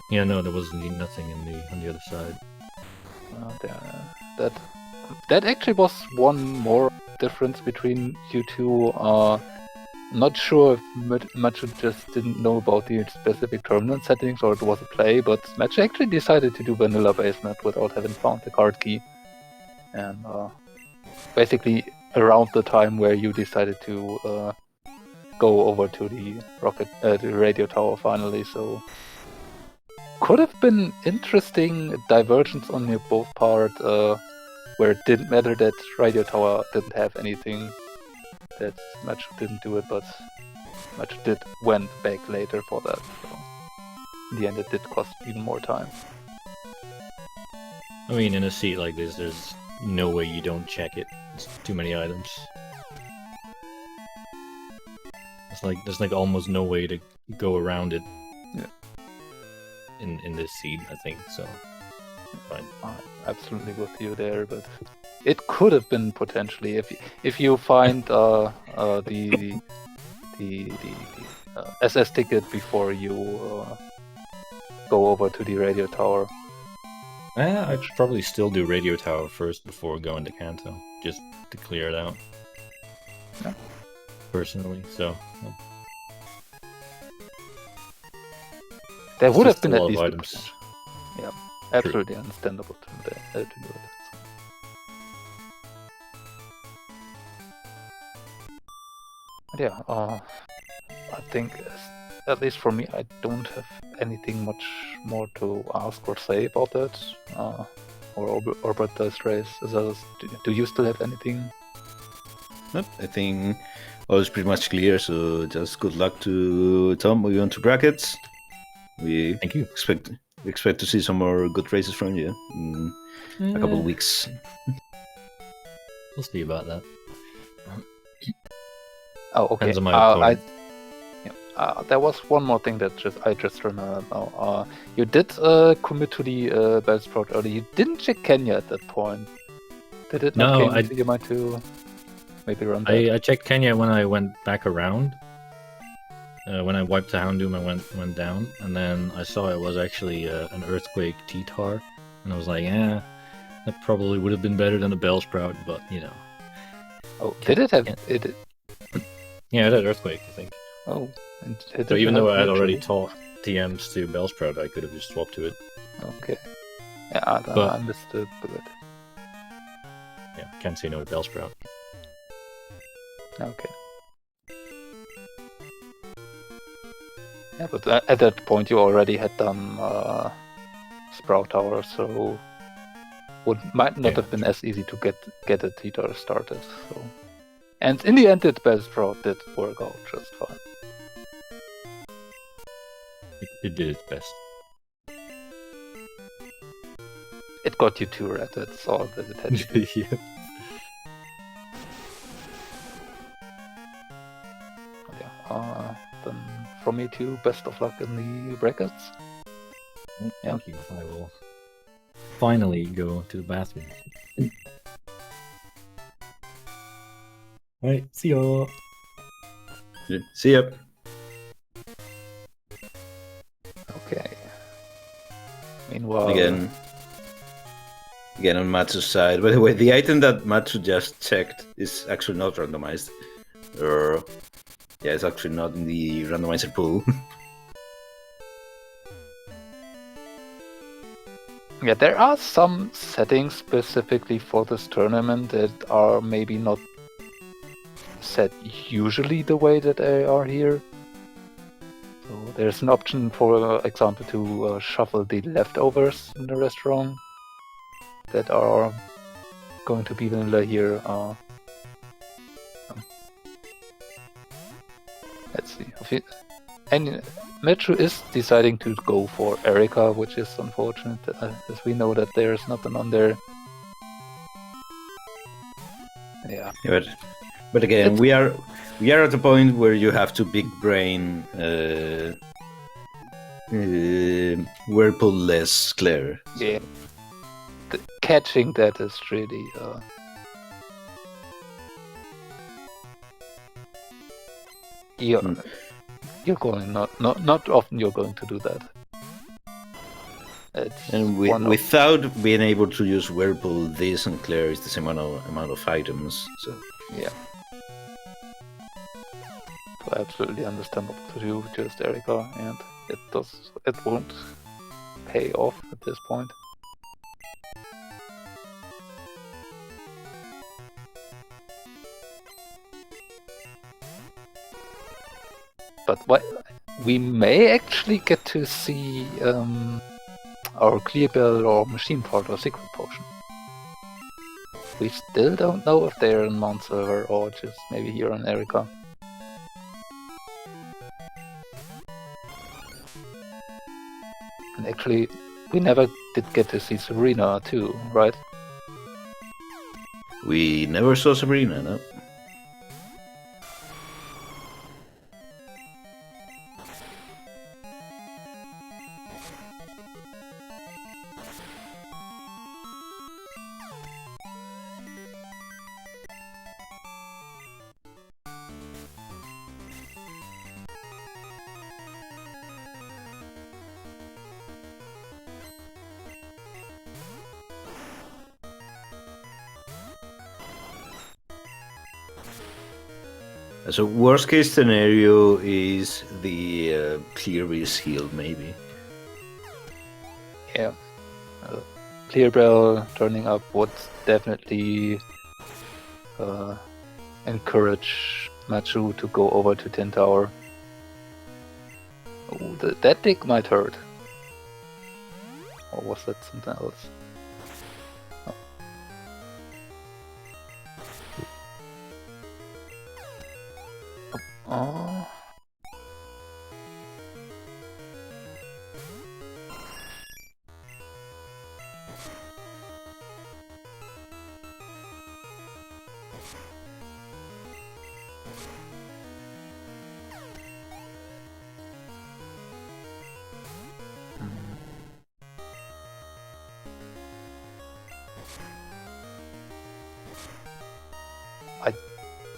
Yeah, no, there wasn't nothing on the other side. That actually was one more difference between you two. Not sure if Matchu just didn't know about the specific terminal settings or it was a play, but Matchu actually decided to do vanilla basement without having found the card key. And basically around the time where you decided to go over to the radio tower finally, so could have been interesting divergence on your both part, where it didn't matter that radio tower didn't have anything, that Matchu didn't do it, but Matchu went back later for that. So in the end, it did cost even more time. I mean, in a seat like this, there's no way you don't check it. It's too many items. There's like almost no way to go around it. Yeah. In this seed, I think so. Fine. I'm absolutely with you there, but it could have been potentially if you find the SS ticket before you go over to the radio tower. I'd probably still do radio tower first before going to Kanto, just to clear it out. Yeah. Personally, so. Yeah. There would have been a at lot least of items. Yeah, absolutely understandable to do it. But yeah, I think at least for me, I don't have anything much more to ask or say about that. Or about this race. Do you still have anything? Nope, I think all is pretty much clear. So just good luck to Tom moving on to brackets. Thank you. Expect to see some more good races from you in a couple of weeks. We'll see about that. Oh, okay. Depends on my opponent. There was one more thing that I just remembered now. You did commit to the Bellsprout early. You didn't check Kenya at that point. Did it not came into your mind to maybe run that? I checked Kenya when I went back around. When I wiped the Houndoom, I went down, and then I saw it was actually an Earthquake T-Tar, and I was like, that probably would have been better than a Bellsprout, but Oh, did it have it? Yeah, it had Earthquake, I think. Oh, so even though I had already taught TMs to Bellsprout, I could have just swapped to it. Okay. Yeah, I understood with it. Yeah, can't say no to Bellsprout. Okay. Yeah, but at that point you already had done Sprout Tower, so might not have been as easy to get a T-Tower started. So, and in the end, the Bell Sprout did work out just fine. It did its best. It got you 2 red, that's all that it had to do. Yeah. Yeah, then from me too, best of luck in the brackets. Thank you. I will finally go to the bathroom. Alright, see ya. See ya. Okay. Meanwhile... Again on Matsu's side. By the way, the item that Matsu just checked is actually not randomized. Or yeah, it's actually not in the randomizer pool. Yeah, there are some settings specifically for this tournament that are maybe not set usually the way that they are here. So there's an option, for example, to shuffle the leftovers in the restaurant that are going to be vanilla here. Let's see. And Matchu is deciding to go for Erika, which is unfortunate, as we know that there's nothing on there. Yeah. But again, we are at a point where you have to big brain Whirlpool less Claire. Yeah. Catching that is really you're going not often you're going to do that. And without being able to use Whirlpool, this and Claire is the same amount of items. So yeah. So absolutely understandable to do just Erika, and it won't pay off at this point. But we may actually get to see our Clear Bell or Machine Part or Secret Potion. We still don't know if they're in Mount Silver or just maybe here on Erika. And actually, we never did get to see Serena too, right? We never saw Sabrina, no? So worst case scenario is the clear wrist heal, maybe. Yeah. Clear Bell turning up would definitely encourage Matchu to go over to 10 Tower. Oh, that dig might hurt. Or was that something else? Oh.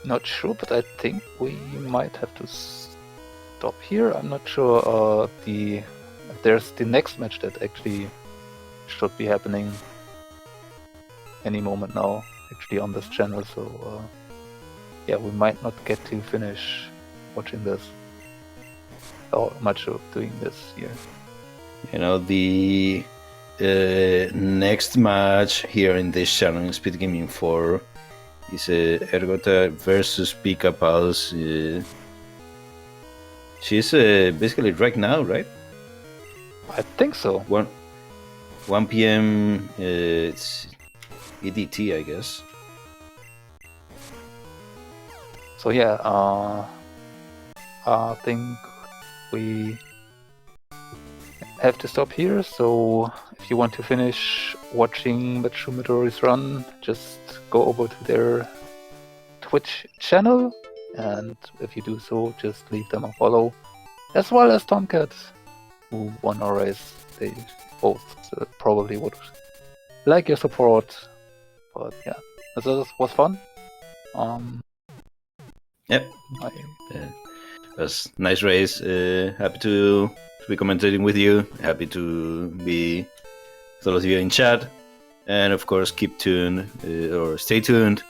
Not sure, but I think we might have to stop here. I'm not sure there's the next match that actually should be happening any moment now, actually on this channel, so yeah, we might not get to finish watching this or much of doing this here. You know, the next match here in this channel in SpeedGaming 4 is Ergota versus Pika Pals She's basically right now, right? I think so. 1 p.m. It's EDT, I guess. So yeah, I think we have to stop here. So if you want to finish watching Matchu Madori's run, just go over to their Twitch channel, and if you do so, just leave them a follow, as well as Tomcat, who won our race. They both probably would like your support, but yeah, this was fun. Yep. It was a nice race. Happy to be commentating with you. Happy to be with all of you in chat. And of course, keep tuned or stay tuned,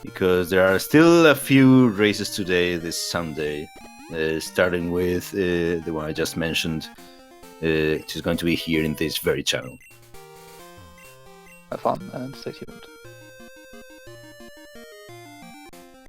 because there are still a few races today, this Sunday, starting with the one I just mentioned, which is going to be here in this very channel. Have fun and stay tuned.